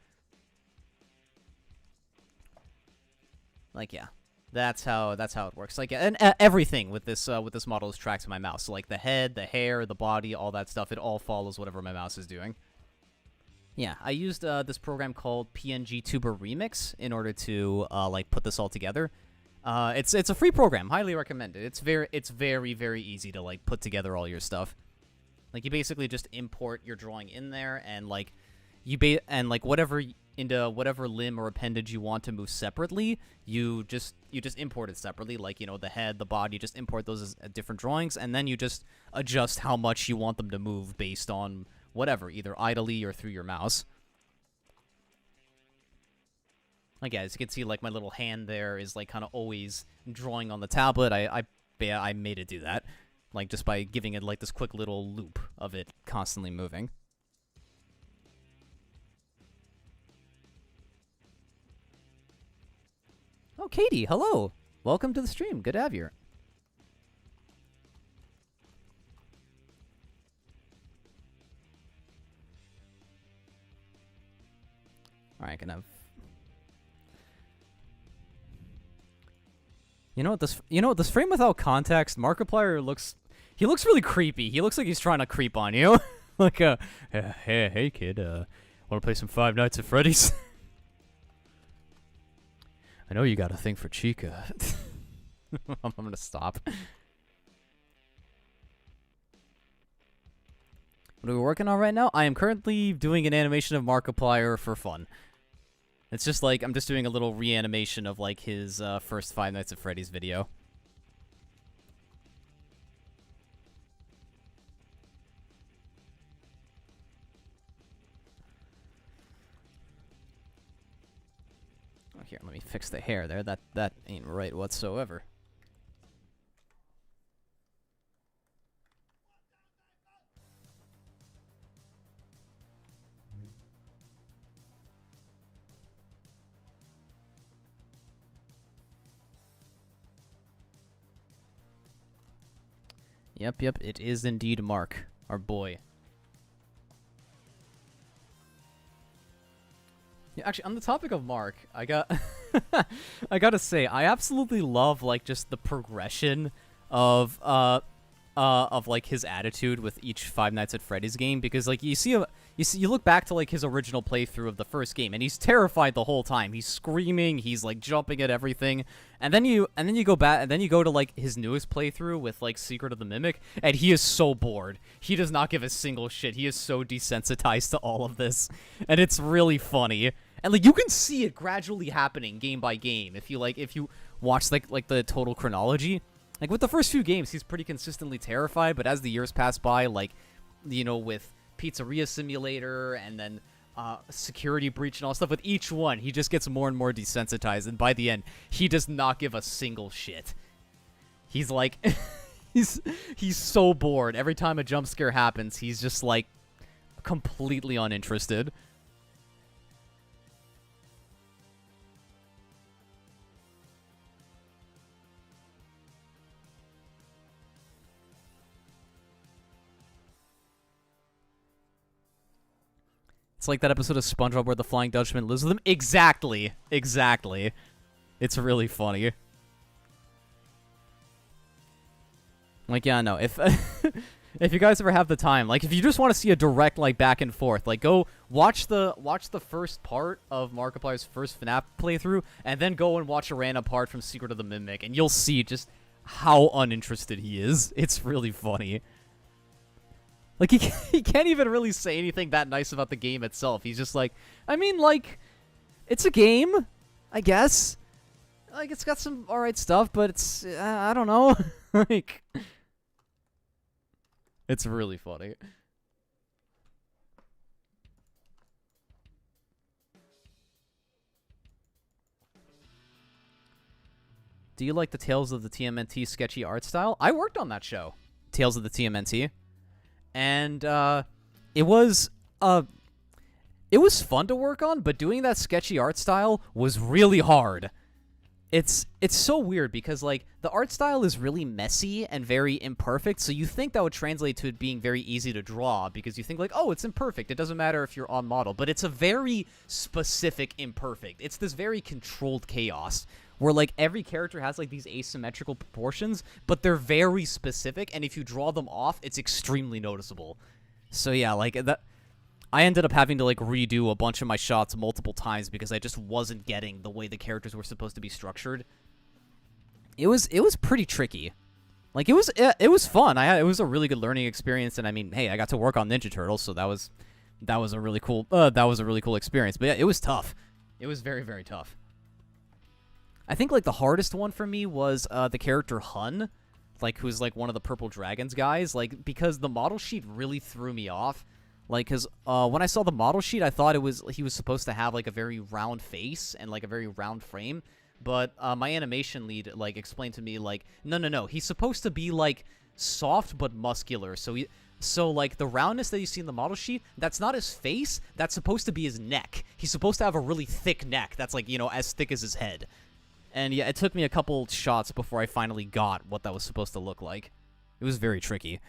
Like yeah, that's how it works. Like and everything with this model is tracked to my mouse. So like the head, the hair, the body, all that stuff, it all follows whatever my mouse is doing. Yeah, I used this program called PNG Tuber Remix in order to like put this all together. It's a free program, highly recommended. It's very easy to like put together all your stuff. Like you basically just import your drawing in there, and like whatever into whatever limb or appendage you want to move separately, you just import it separately. Like the head, the body, just import those as different drawings, and then you just adjust how much you want them to move based on whatever, either idly or through your mouse. Like, yeah, as you can see, like, my little hand there is, like, kind of always drawing on the tablet. I made it do that. Like, just by giving it, like, this quick little loop of it constantly moving. Oh, Katie, hello! Welcome to the stream. Good to have you here. Alright, gonna have... You know what this frame without context, Markiplier looks really creepy. He looks like he's trying to creep on you. Like hey kid, wanna play some Five Nights at Freddy's? I know you got a thing for Chica. I'm gonna stop. What are we working on right now? I am currently doing an animation of Markiplier for fun. It's just like, I'm just doing a little reanimation of, like, his first Five Nights at Freddy's video. Oh, here, let me fix the hair there. That ain't right whatsoever. Yep, it is indeed Mark, our boy. Yeah, actually, on the topic of Mark, I gotta say, I absolutely love, like, just the progression of like his attitude with each Five Nights at Freddy's game, because like you look back to like his original playthrough of the first game, and he's terrified the whole time. He's screaming, he's like jumping at everything, and then you go back, and then you go to like his newest playthrough with like Secret of the Mimic, and he is so bored. He does not give a single shit. He is so desensitized to all of this, and it's really funny. And like you can see it gradually happening game by game if you watch like the total chronology. Like, with the first few games, he's pretty consistently terrified, but as the years pass by, like, with Pizzeria Simulator and then Security Breach and all stuff, with each one, he just gets more and more desensitized, and by the end, he does not give a single shit. He's like, he's so bored. Every time a jump scare happens, he's just, like, completely uninterested. It's like that episode of SpongeBob where the Flying Dutchman lives with him. Exactly. It's really funny. Like, yeah, no, if if you guys ever have the time, like, if you just want to see a direct, like, back and forth, like, go watch the first part of Markiplier's first FNAF playthrough, and then go and watch a random part from Secret of the Mimic, and you'll see just how uninterested he is. It's really funny. Like, he can't even really say anything that nice about the game itself. He's just like, I mean, like, it's a game, I guess. Like, it's got some alright stuff, but it's, I don't know. Like, it's really funny. Do you like the Tales of the TMNT sketchy art style? I worked on that show, Tales of the TMNT. And it was fun to work on, but doing that sketchy art style was really hard. It's so weird because, like, the art style is really messy and very imperfect, so you think that would translate to it being very easy to draw because you think, like, oh, it's imperfect. It doesn't matter if you're on model, but it's a very specific imperfect. It's this very controlled chaos where, like, every character has, like, these asymmetrical proportions, but they're very specific, and if you draw them off, it's extremely noticeable. So, yeah, like, that... I ended up having to, like, redo a bunch of my shots multiple times because I just wasn't getting the way the characters were supposed to be structured. It was pretty tricky. Like, it was fun. It was a really good learning experience, and I mean, hey, I got to work on Ninja Turtles, so that was a really cool experience. But yeah, it was tough. It was very, very tough. I think, like, the hardest one for me was the character Hun, like, who's, like, one of the Purple Dragons guys, like, because the model sheet really threw me off. Like, because when I saw the model sheet, I thought he was supposed to have, like, a very round face and, like, a very round frame. But my animation lead, like, explained to me, like, no, he's supposed to be, like, soft but muscular. So, like, the roundness that you see in the model sheet, that's not his face. That's supposed to be his neck. He's supposed to have a really thick neck that's, like, you know, as thick as his head. And, yeah, it took me a couple shots before I finally got what that was supposed to look like. It was very tricky.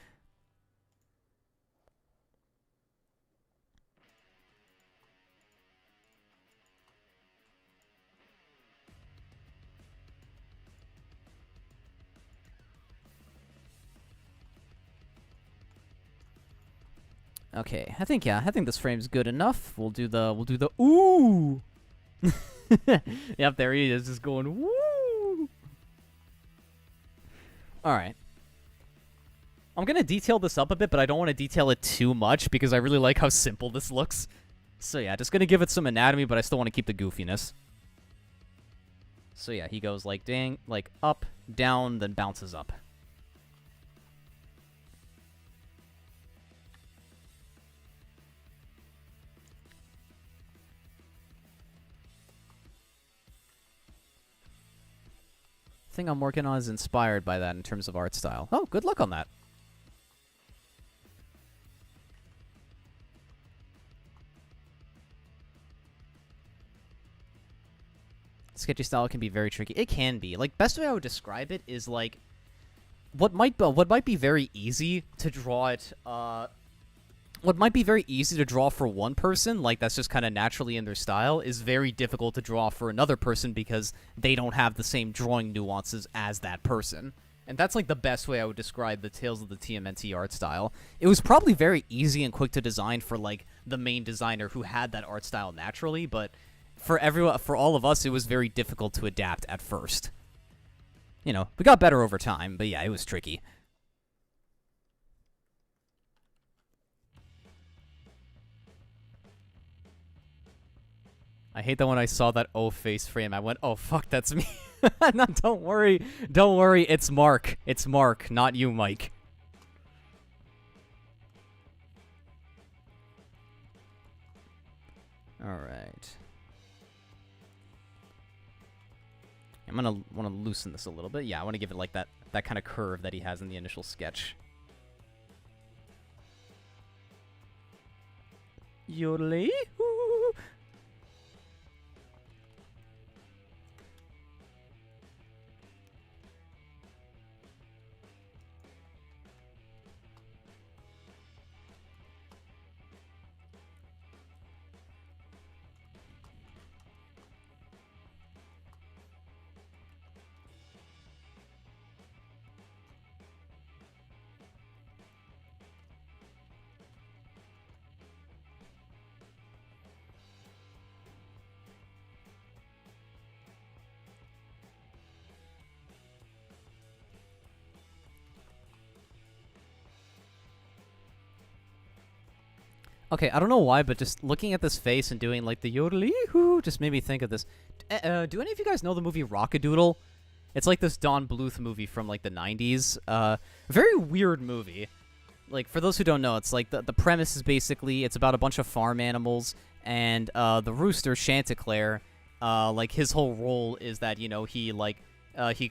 Okay, I think this frame's good enough. We'll do the ooh. Yep, there he is, just going woo. All right. I'm gonna detail this up a bit, but I don't want to detail it too much because I really like how simple this looks. So yeah, just gonna give it some anatomy, but I still want to keep the goofiness. So yeah, he goes like dang, like up, down, then bounces up. Thing I'm working on is inspired by that in terms of art style. Oh, good luck on that. Sketchy style can be very tricky. It can be. Like, best way I would describe it is like what might be very easy to draw it what might be very easy to draw for one person, like that's just kind of naturally in their style, is very difficult to draw for another person because they don't have the same drawing nuances as that person. And that's like the best way I would describe the Tales of the TMNT art style. It was probably very easy and quick to design for like the main designer who had that art style naturally, but for all of us, it was very difficult to adapt at first. You know, we got better over time, but yeah, it was tricky. I hate that when I saw that O face frame, I went, oh, fuck, that's me. No, don't worry. Don't worry, it's Mark. It's Mark, not you, Mike. Alright. I'm gonna want to loosen this a little bit. Yeah, I want to give it like that kind of curve that he has in the initial sketch. Yodelee? Okay, I don't know why, but just looking at this face and doing like the yodel-ee-hoo just made me think of this. Do any of you guys know the movie Rock-A-Doodle? It's like this Don Bluth movie from like the 90s. Very weird movie. Like, for those who don't know, it's like the premise is basically it's about a bunch of farm animals, and the rooster, Chanticleer, like his whole role is that, you know, he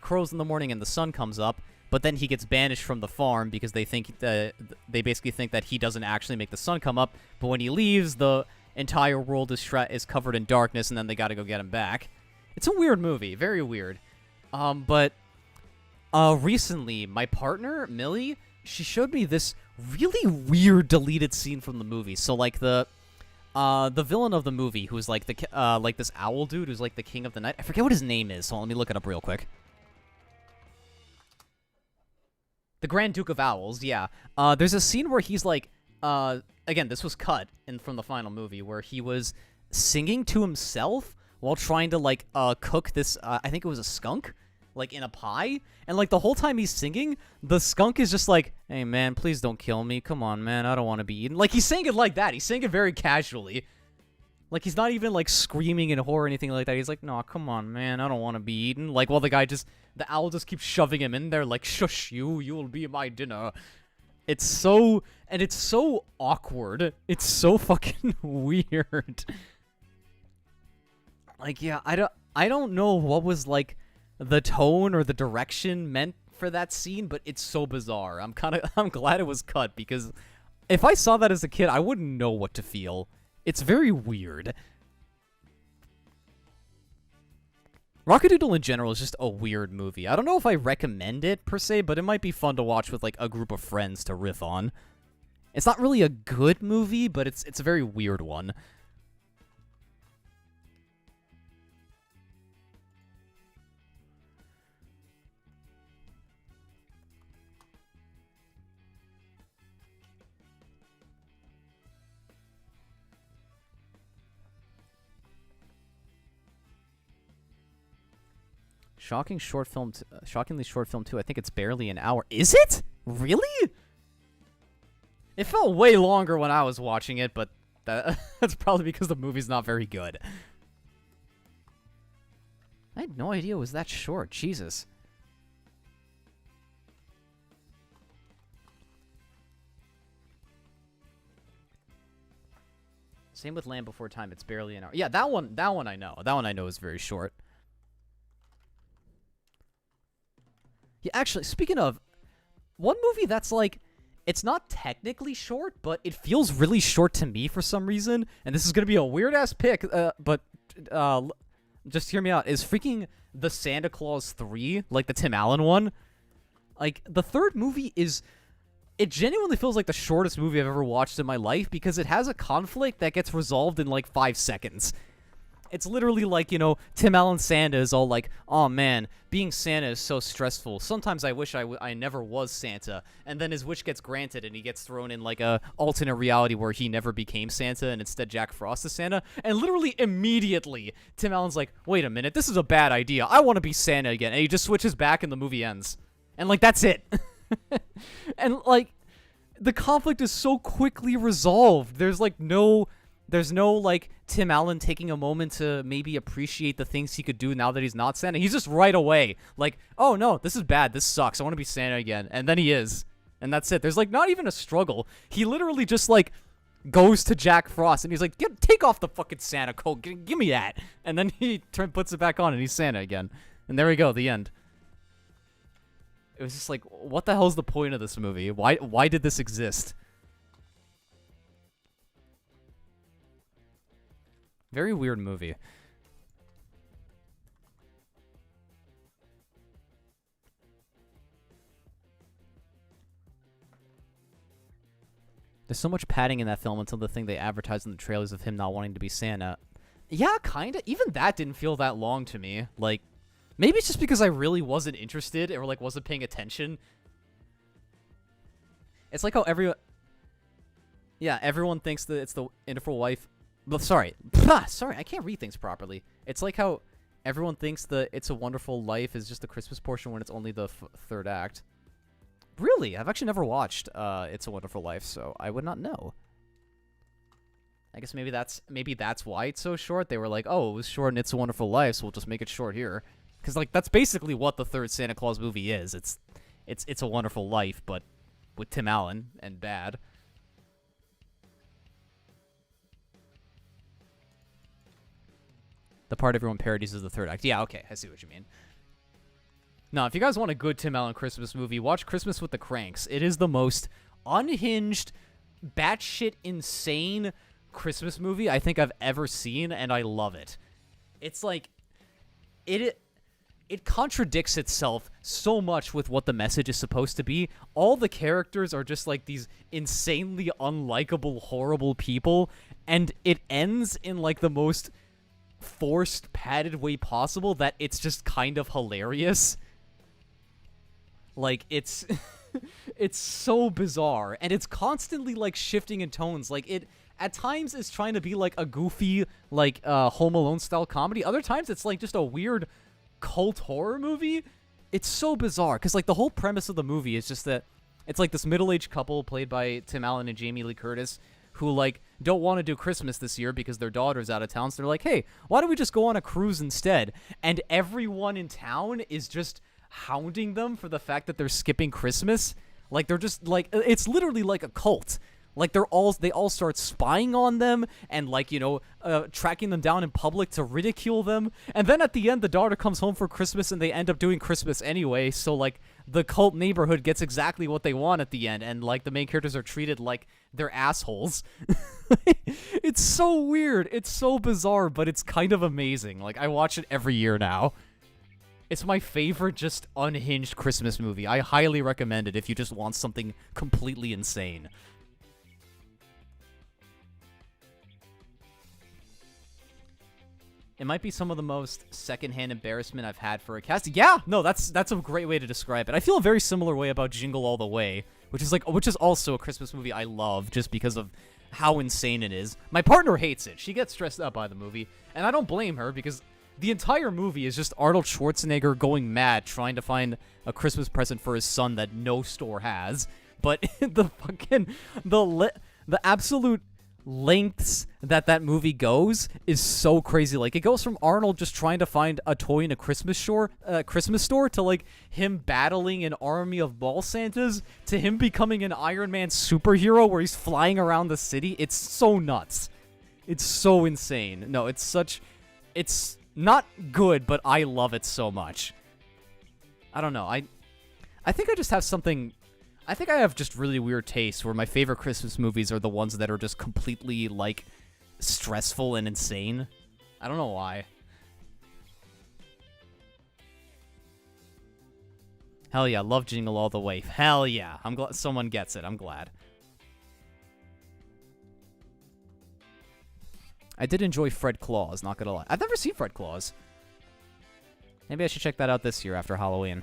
crows in the morning and the sun comes up, but then he gets banished from the farm because they basically think that he doesn't actually make the sun come up, but when he leaves, the entire world is covered in darkness, and then they gotta go get him back. It's a weird movie, very weird. But recently, my partner, Millie, she showed me this really weird deleted scene from the movie. So, like, the villain of the movie, who's like like this owl dude who's like the king of the night. I forget what his name is, so let me look it up real quick. The Grand Duke of Owls, yeah. There's a scene where he's like, again, this was cut from the final movie, where he was singing to himself while trying to, like, cook this, I think it was a skunk, like, in a pie. And, like, the whole time he's singing, the skunk is just like, hey, man, please don't kill me. Come on, man, I don't want to be eaten. Like, he's saying it like that. He's saying it very casually. Like, he's not even, like, screaming in horror or anything like that. He's like, no, come on, man, I don't want to be eaten. Like, while the owl just keeps shoving him in there, like, shush you'll be my dinner. It's so awkward. It's so fucking weird. Like, yeah, I don't know what was, like, the tone or the direction meant for that scene, but it's so bizarre. I'm glad it was cut, because if I saw that as a kid, I wouldn't know what to feel. It's very weird. Rock-A-Doodle in general is just a weird movie. I don't know if I recommend it, per se, but it might be fun to watch with, like, a group of friends to riff on. It's not really a good movie, but it's a very weird one. Shockingly short film too. I think it's barely an hour. Is it? Really? It felt way longer when I was watching it, but that's probably because the movie's not very good. I had no idea it was that short. Jesus. Same with Land Before Time. It's barely an hour. Yeah, that one I know. That one I know is very short. Yeah, actually, speaking of, one movie that's, like, it's not technically short, but it feels really short to me for some reason, and this is gonna be a weird-ass pick, but just hear me out, is freaking The Santa Claus 3, like the Tim Allen one. Like, the third movie it genuinely feels like the shortest movie I've ever watched in my life, because it has a conflict that gets resolved in, like, 5 seconds. It's literally like, you know, Tim Allen Santa is all like, oh man, being Santa is so stressful. Sometimes I wish I never was Santa. And then his wish gets granted and he gets thrown in like a alternate reality where he never became Santa and instead Jack Frost is Santa. And literally immediately, Tim Allen's like, wait a minute, this is a bad idea. I want to be Santa again. And he just switches back and the movie ends. And like, that's it. And like, the conflict is so quickly resolved. There's no like Tim Allen taking a moment to maybe appreciate the things he could do now that he's not Santa. He's just right away like, oh no, this is bad, this sucks, I want to be Santa again. And then he is. And that's it. There's like not even a struggle. He literally just like goes to Jack Frost and he's like, take off the fucking Santa coat, give me that. And then he puts it back on and he's Santa again. And there we go, the end. It was just like, what the hell's the point of this movie? Why did this exist? Very weird movie. There's so much padding in that film until the thing they advertised in the trailers of him not wanting to be Santa. Yeah, kinda. Even that didn't feel that long to me. Like, maybe it's just because I really wasn't interested or, like, wasn't paying attention. It's like how everyone thinks that it's the wonderful wife. Well, sorry, I can't read things properly. It's like how everyone thinks that It's a Wonderful Life is just the Christmas portion when it's only the third act. Really? I've actually never watched It's a Wonderful Life, so I would not know. I guess maybe that's why it's so short. They were like, oh, it was short in It's a Wonderful Life, so we'll just make it short here. Because like that's basically what the third Santa Claus movie is. It's a Wonderful Life, but with Tim Allen and bad. The part everyone parodies is the third act. Yeah, okay, I see what you mean. Now, if you guys want a good Tim Allen Christmas movie, watch Christmas with the Cranks. It is the most unhinged, batshit insane Christmas movie I think I've ever seen, and I love it. It's like it contradicts itself so much with what the message is supposed to be. All the characters are just like these insanely unlikable, horrible people, and it ends in like the most forced, padded way possible that it's just kind of hilarious. Like, it's it's so bizarre, and it's constantly like shifting in tones. Like, it at times is trying to be like a goofy, like Home Alone style comedy. Other times it's like just a weird cult horror movie. It's so bizarre because like the whole premise of the movie is just that it's like this middle-aged couple played by Tim Allen and Jamie Lee Curtis who like don't want to do Christmas this year because their daughter's out of town. So they're like, hey, why don't we just go on a cruise instead? And everyone in town is just hounding them for the fact that they're skipping Christmas. Like they're just like, it's literally like a cult. Like they all start spying on them and like, you know, tracking them down in public to ridicule them. And then at the end, the daughter comes home for Christmas and they end up doing Christmas anyway. So like the cult neighborhood gets exactly what they want at the end. And like the main characters are treated like they're assholes. It's so weird. It's so bizarre, but it's kind of amazing. Like I watch it every year now. It's my favorite just unhinged Christmas movie. I highly recommend it if you just want something completely insane. It might be some of the most secondhand embarrassment I've had for a cast. Yeah, no, that's a great way to describe it. I feel a very similar way about Jingle All the Way, which is also a Christmas movie I love just because of how insane it is. My partner hates it. She gets stressed out by the movie, and I don't blame her because the entire movie is just Arnold Schwarzenegger going mad trying to find a Christmas present for his son that no store has. But the absolute lengths that movie goes is so crazy. Like it goes from Arnold just trying to find a toy in a Christmas store to like him battling an army of ball Santas to him becoming an Iron Man superhero where he's flying around the city. It's so nuts. It's so insane. No, it's not good, but I love it so much. I don't know. I think I just have something. I think I have just really weird tastes where my favorite Christmas movies are the ones that are just completely, like, stressful and insane. I don't know why. Hell yeah, love Jingle All the Way. Hell yeah. I'm glad someone gets it. I'm glad. I did enjoy Fred Claus, not gonna lie. I've never seen Fred Claus. Maybe I should check that out this year after Halloween.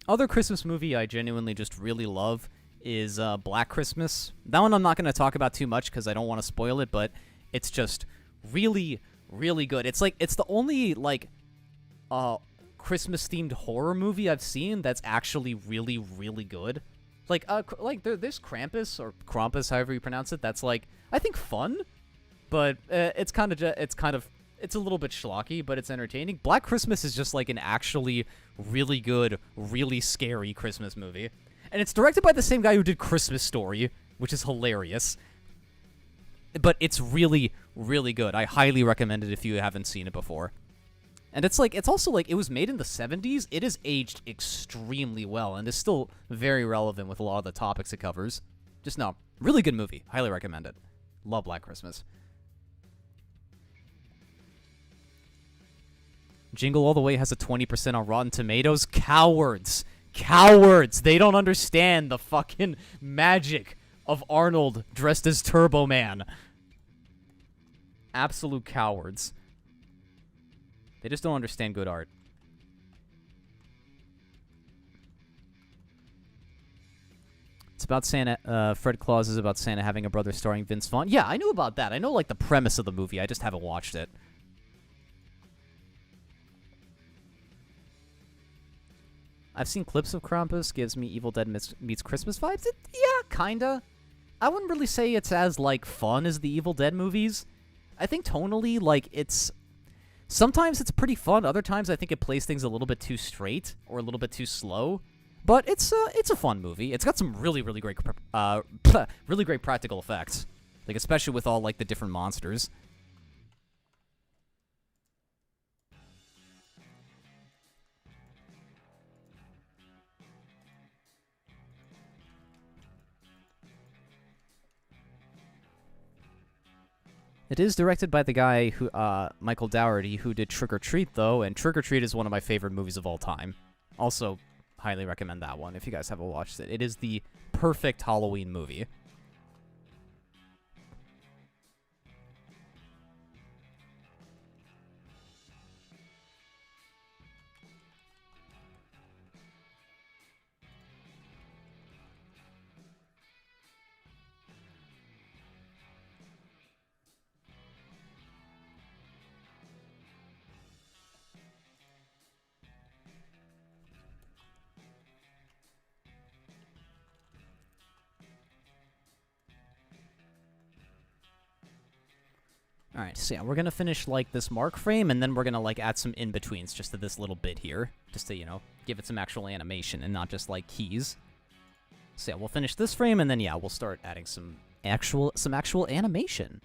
Other Christmas movie I genuinely just really love is Black Christmas. That one I'm not going to talk about too much because I don't want to spoil it, but it's just really, really good. It's the only like Christmas-themed horror movie I've seen that's actually really, really good. Like there's Krampus or Krampus, however you pronounce it. That's like I think fun, but it's a little bit schlocky, but it's entertaining. Black Christmas is just like an actually really good, really scary Christmas movie. And it's directed by the same guy who did Christmas Story, which is hilarious. But it's really, really good. I highly recommend it if you haven't seen it before. And it's also like, it was made in the 70s. It is aged extremely well and is still very relevant with a lot of the topics it covers. Just no, really good movie. Highly recommend it. Love Black Christmas. Jingle All the Way has a 20% on Rotten Tomatoes. Cowards. Cowards. They don't understand the fucking magic of Arnold dressed as Turbo Man. Absolute cowards. They just don't understand good art. It's about Santa. Fred Claus is about Santa having a brother starring Vince Vaughn. Yeah, I knew about that. I know, like, the premise of the movie. I just haven't watched it. I've seen clips of Krampus. Gives me Evil Dead meets Christmas vibes. Yeah, kinda. I wouldn't really say it's as, like, fun as the Evil Dead movies. I think tonally, like, it's... Sometimes it's pretty fun. Other times I think it plays things a little bit too straight or a little bit too slow. But it's a fun movie. It's got some really great really great practical effects. Like, especially with all, like, the different monsters. It is directed by the guy who, Michael Dougherty, who did Trick or Treat, though, and Trick or Treat is one of my favorite movies of all time. Also, highly recommend that one if you guys haven't watched it. It is the perfect Halloween movie. Alright, so yeah, we're gonna finish, like, this mark frame, and then we're gonna, like, add some in-betweens just to this little bit here. Just to, you know, give it some actual animation and not just, like, keys. So yeah, we'll finish this frame, and then, yeah, we'll start adding some actual animation.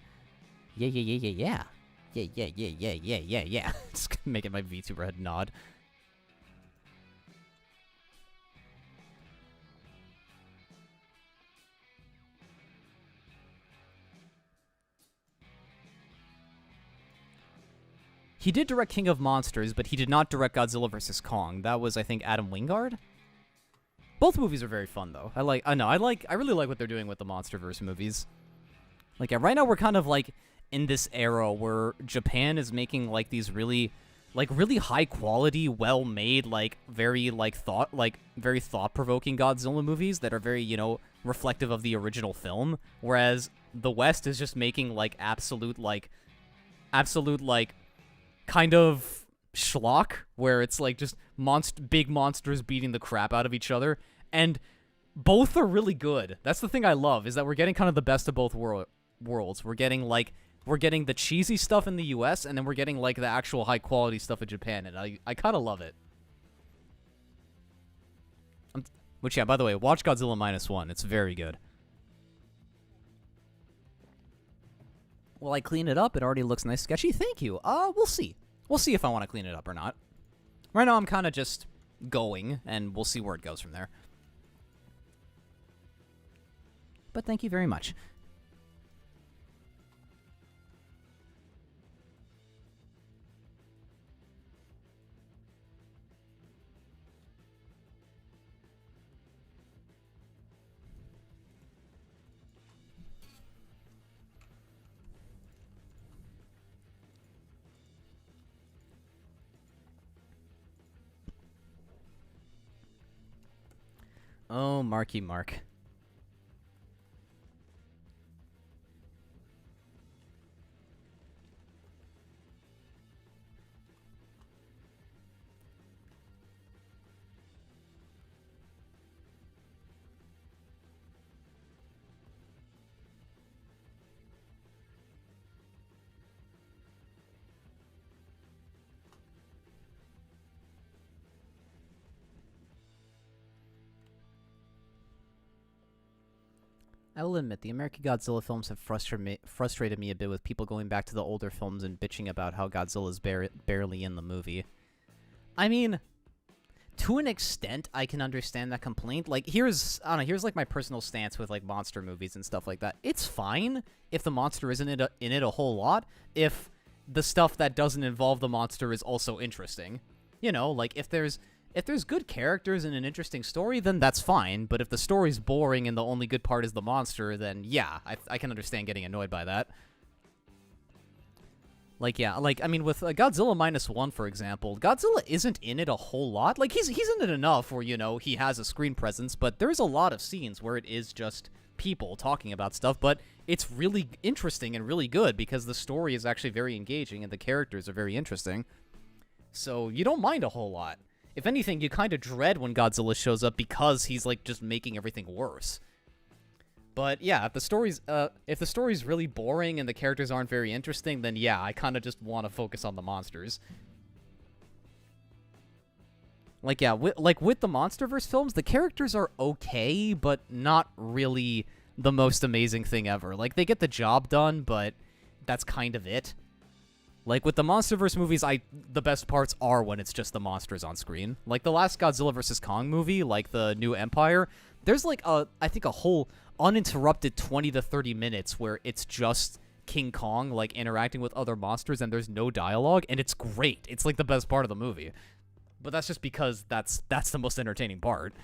Yeah. Yeah. Just making my VTuber head nod. He did direct King of Monsters, but he did not direct Godzilla vs. Kong. That was, I think, Adam Wingard? Both movies are very fun, though. I really like what they're doing with the MonsterVerse movies. Like, yeah, right now we're kind of, like, in this era where Japan is making, like, these really high-quality, well-made, like, very thought-provoking Godzilla movies that are very, you know, reflective of the original film, whereas the West is just making, like, absolute, kind of schlock, where it's like just big monsters beating the crap out of each other, and both are really good. That's the thing I love, is that we're getting kind of the best of both worlds. We're getting the cheesy stuff in the US, and then we're getting, like, the actual high-quality stuff in Japan, and I kind of love it. Which, yeah, by the way, watch Godzilla -1. It's very good. Will I clean it up? It already looks nice, sketchy. Thank you. We'll see. We'll see if I want to clean it up or not. Right now, I'm kind of just going, and we'll see where it goes from there. But thank you very much. Oh, Mark. I will admit, the American Godzilla films have frustrated me a bit, with people going back to the older films and bitching about how Godzilla's barely in the movie. I mean, to an extent, I can understand that complaint. Like, here's like my personal stance with, like, monster movies and stuff like that. It's fine if the monster isn't in it a whole lot, if the stuff that doesn't involve the monster is also interesting. You know, like, if there's good characters and an interesting story, then that's fine. But if the story's boring and the only good part is the monster, then yeah, I can understand getting annoyed by that. Like, yeah, like, I mean, with Godzilla -1, for example, Godzilla isn't in it a whole lot. Like, he's in it enough where, you know, he has a screen presence, but there's a lot of scenes where it is just people talking about stuff, but it's really interesting and really good because the story is actually very engaging and the characters are very interesting. So you don't mind a whole lot. If anything, you kind of dread when Godzilla shows up because he's, like, just making everything worse. But yeah, if the story's really boring and the characters aren't very interesting, then yeah, I kind of just want to focus on the monsters. Like, yeah, with the MonsterVerse films, the characters are okay, but not really the most amazing thing ever. Like, they get the job done, but that's kind of it. Like, with the MonsterVerse movies, the best parts are when it's just the monsters on screen. Like, the last Godzilla vs. Kong movie, like the New Empire, there's, like, I think a whole uninterrupted 20 to 30 minutes where it's just King Kong, like, interacting with other monsters and there's no dialogue, and it's great. It's, like, the best part of the movie. But that's just because that's the most entertaining part.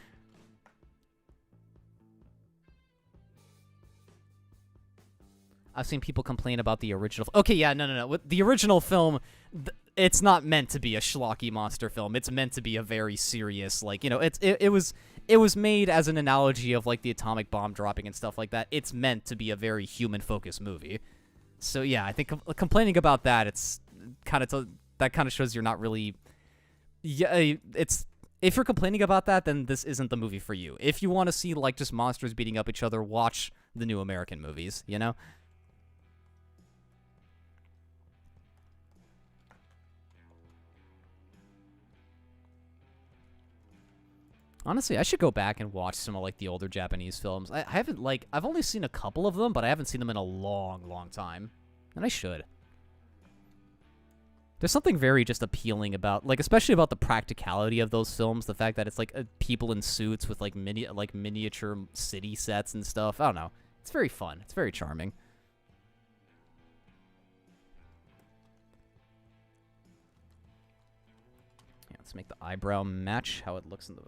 I've seen people complain about the original. Okay, yeah, no. With the original film, it's not meant to be a schlocky monster film. It's meant to be a very serious, like, you know, it was made as an analogy of, like, the atomic bomb dropping and stuff like that. It's meant to be a very human-focused movie. So yeah, I think complaining about that, it's kind of that kind of shows you're not really. Yeah, if you're complaining about that, then this isn't the movie for you. If you want to see, like, just monsters beating up each other, watch the new American movies, you know? Honestly, I should go back and watch some of, like, the older Japanese films. I haven't, like, I've only seen a couple of them, but I haven't seen them in a long, long time. And I should. There's something very just appealing about, like, especially about the practicality of those films. The fact that it's, like, people in suits with, like, miniature city sets and stuff. I don't know. It's very fun. It's very charming. Yeah, let's make the eyebrow match how it looks in the.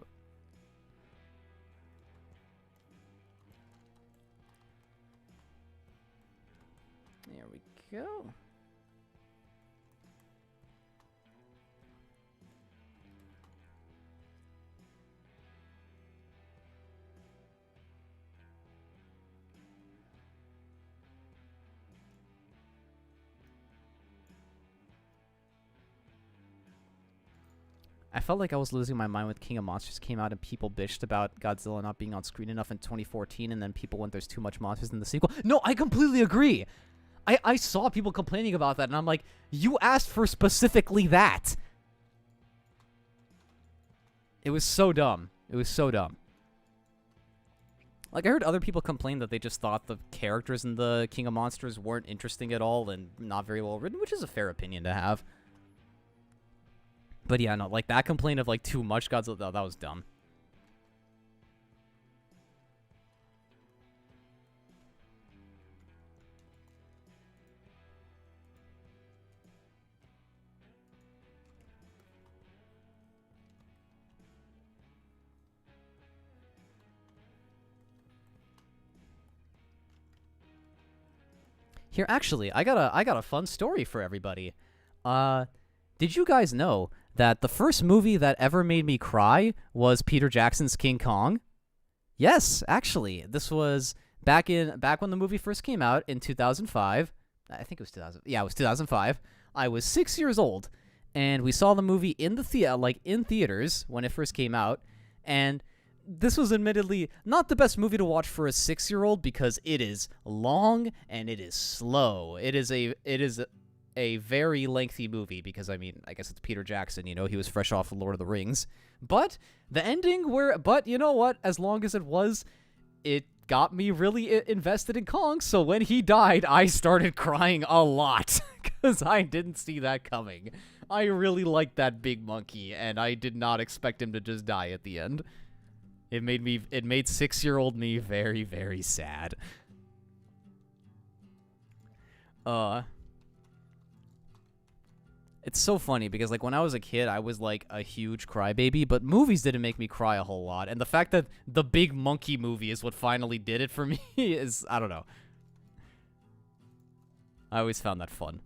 There we go. I felt like I was losing my mind when King of Monsters came out and people bitched about Godzilla not being on screen enough in 2014, and then people went, there's too much monsters in the sequel. No, I completely agree. I saw people complaining about that, and I'm like, you asked for specifically that. It was so dumb. It was so dumb. Like, I heard other people complain that they just thought the characters in the King of Monsters weren't interesting at all and not very well written, which is a fair opinion to have. But yeah, no, like, that complaint of, like, too much Godzilla, that was dumb. Here, actually, I got a fun story for everybody. Did you guys know that the first movie that ever made me cry was Peter Jackson's King Kong? Yes, actually, this was back when the movie first came out in 2005. I think it was 2000. Yeah, it was 2005. I was 6 years old, and we saw the movie in the in theaters when it first came out, and this was admittedly not the best movie to watch for a 6-year-old because it is long and it is slow. It is a very lengthy movie because, I mean, I guess it's Peter Jackson, you know, he was fresh off of Lord of the Rings. But the ending but you know what? As long as it got me really invested in Kong, so when he died, I started crying a lot because I didn't see that coming. I really liked that big monkey, and I did not expect him to just die at the end. It made 6-year-old me very, very sad. It's so funny because, like, when I was a kid, I was, like, a huge crybaby, but movies didn't make me cry a whole lot. And the fact that the big monkey movie is what finally did it for me is, I don't know. I always found that fun.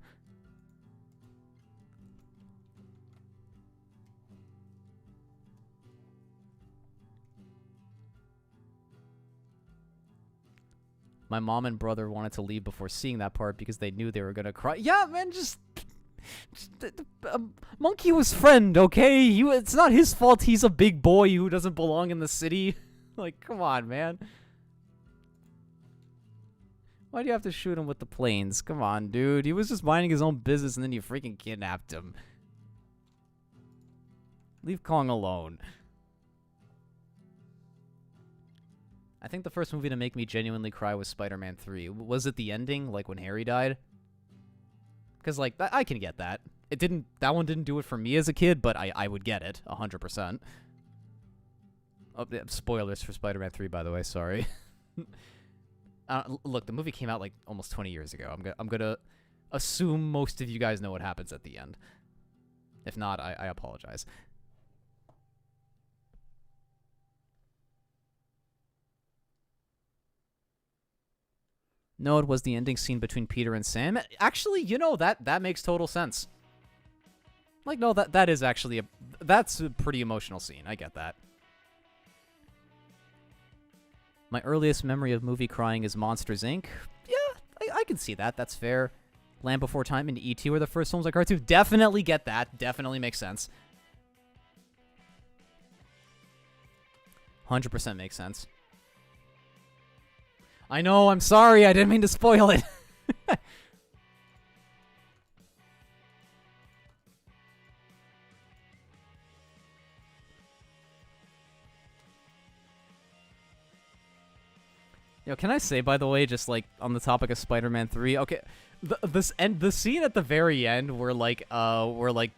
My mom and brother wanted to leave before seeing that part because they knew they were gonna cry. Yeah, man, Monkey was friend, okay? It's not his fault he's a big boy who doesn't belong in the city. Like, come on, man. Why do you have to shoot him with the planes? Come on, dude. He was just minding his own business and then you freaking kidnapped him. Leave Kong alone. I think the first movie to make me genuinely cry was Spider-Man 3. Was it the ending, like when Harry died? Because, like, I can get that. That one didn't do it for me as a kid, but I would get it, 100%. Oh, yeah, spoilers for Spider-Man 3, by the way, sorry. Look, the movie came out, like, almost 20 years ago. I'm gonna assume most of you guys know what happens at the end. If not, I apologize. No, it was the ending scene between Peter and Sam. Actually, you know, that makes total sense. Like, no, that is actually that's a pretty emotional scene. I get that. My earliest memory of movie crying is Monsters, Inc. Yeah, I can see that. That's fair. Land Before Time and E.T. were the first films I cried to. Definitely get that. Definitely makes sense. 100% makes sense. I know, I'm sorry, I didn't mean to spoil it. Yo, can I say, by the way, just like on the topic of Spider-Man 3, okay, the scene at the very end where like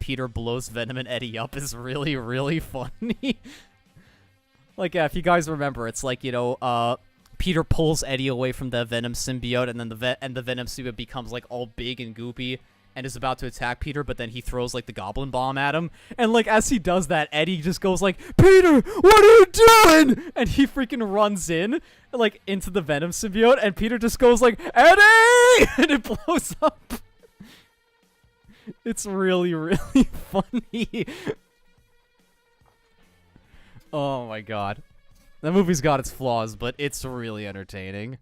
Peter blows Venom and Eddie up is really, really funny. Like, yeah, if you guys remember, it's like, you know, Peter pulls Eddie away from the Venom symbiote, and then the Venom symbiote becomes like all big and goopy and is about to attack Peter, but then he throws like the Goblin Bomb at him, and like as he does that, Eddie just goes like, "Peter, what are you doing?" And he freaking runs in like into the Venom symbiote, and Peter just goes like, "Eddie!" and it blows up. It's really, really funny. Oh my god. That movie's got its flaws, but it's really entertaining.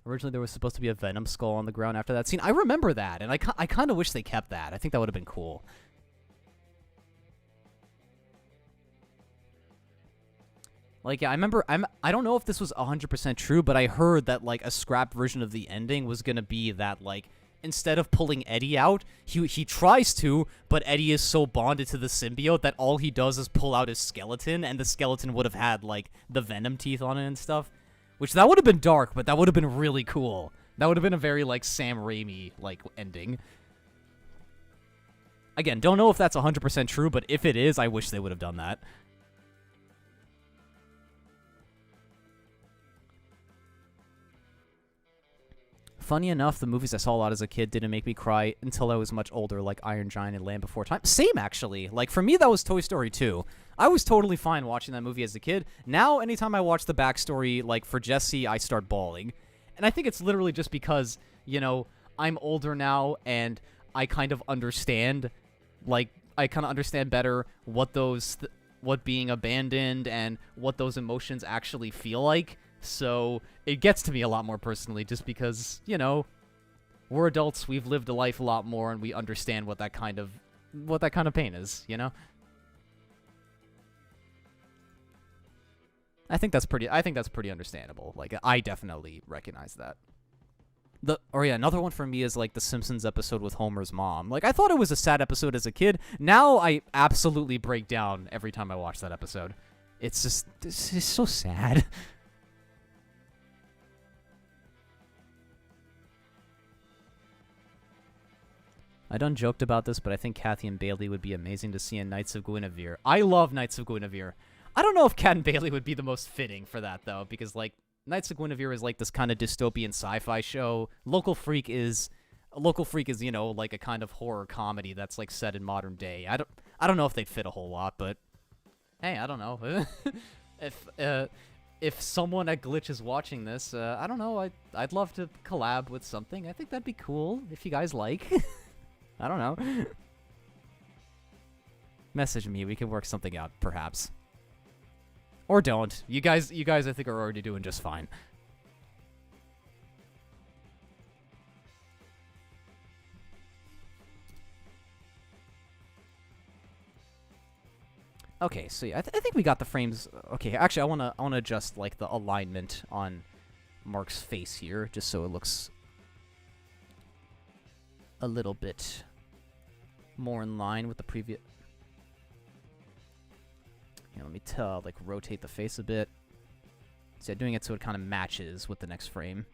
Originally, there was supposed to be a Venom skull on the ground after that scene. I remember that, and I kind of wish they kept that. I think that would have been cool. Like, yeah, I remember, I don't know if this was 100% true, but I heard that, like, a scrapped version of the ending was gonna be that, like, instead of pulling Eddie out, he tries to, but Eddie is so bonded to the symbiote that all he does is pull out his skeleton, and the skeleton would have had, like, the Venom teeth on it and stuff. Which, that would have been dark, but that would have been really cool. That would have been a very, like, Sam Raimi, like, ending. Again, don't know if that's 100% true, but if it is, I wish they would have done that. Funny enough, the movies I saw a lot as a kid didn't make me cry until I was much older, like Iron Giant and Land Before Time. Same, actually. Like, for me, that was Toy Story 2. I was totally fine watching that movie as a kid. Now, anytime I watch the backstory, like, for Jesse, I start bawling. And I think it's literally just because, you know, I'm older now, and I kind of understand, like, I kind of understand better what what being abandoned and what those emotions actually feel like. So it gets to me a lot more personally just because, you know, we're adults, we've lived a life a lot more, and we understand what that kind of pain is, you know? I think that's pretty understandable. Like, I definitely recognize that. Another one for me is like the Simpsons episode with Homer's mom. Like, I thought it was a sad episode as a kid. Now I absolutely break down every time I watch that episode. It's just so sad. I done joked about this, but I think Kathy and Bailey would be amazing to see in Knights of Guinevere. I love Knights of Guinevere. I don't know if Kat and Bailey would be the most fitting for that, though, because, like, Knights of Guinevere is, like, this kind of dystopian sci-fi show. Local Freak is, you know, like a kind of horror comedy that's, like, set in modern day. I don't know if they'd fit a whole lot, but hey, I don't know. If someone at Glitch is watching this, I don't know, I'd love to collab with something. I think that'd be cool, if you guys like. I don't know. Message me. We can work something out, perhaps. Or don't. You guys, I think, are already doing just fine. Okay, so yeah, I think we got the frames. Okay, actually, I wanna adjust like the alignment on Mark's face here, just so it looks a little bit more in line with the previous. Here, let me like rotate the face a bit. So doing it so it kind of matches with the next frame.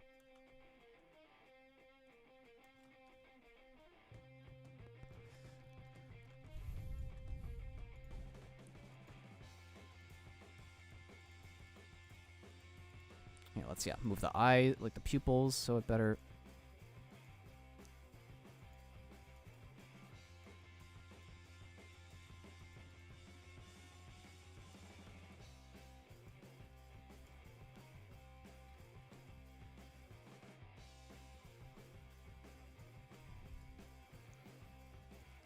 Here, let's move the eye, like the pupils, so it better.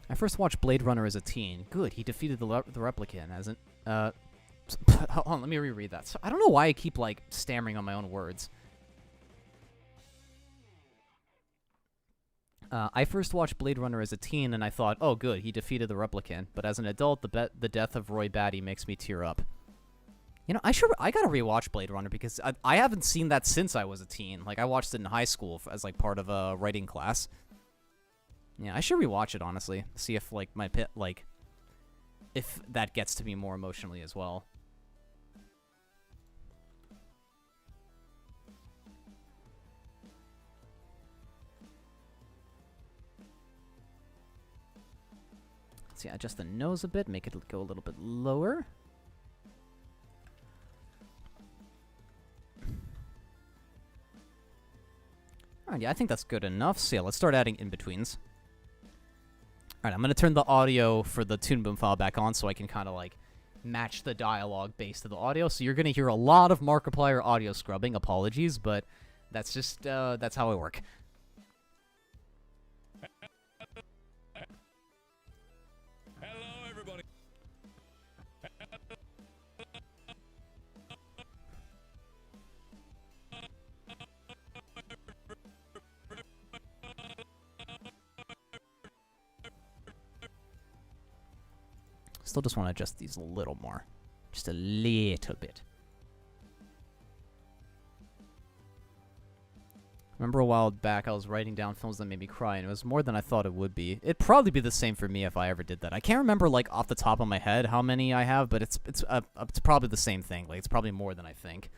I first watched Blade Runner as a teen. Good, he defeated the replicant, hasn't? Hold on, let me reread that. So, I don't know why I keep, like, stammering on my own words. I first watched Blade Runner as a teen, and I thought, oh, good, he defeated the replicant. But as an adult, the death of Roy Batty makes me tear up. You know, I gotta rewatch Blade Runner, because I haven't seen that since I was a teen. Like, I watched it in high school as, like, part of a writing class. Yeah, I should rewatch it, honestly. See if, like, if that gets to me more emotionally as well. Let's see, adjust the nose a bit, make it go a little bit lower. Alright, yeah, I think that's good enough. So yeah, let's start adding in-betweens. Alright, I'm going to turn the audio for the Toon Boom file back on so I can kind of, like, match the dialogue based to the audio. So you're going to hear a lot of Markiplier audio scrubbing. Apologies, but that's just, that's how I work. Hello, everybody. Still just want to adjust these a little more. Just a little bit. Remember a while back I was writing down films that made me cry, and it was more than I thought it would be. It'd probably be the same for me if I ever did that. I can't remember, like, off the top of my head how many I have, but it's probably the same thing. Like, it's probably more than I think.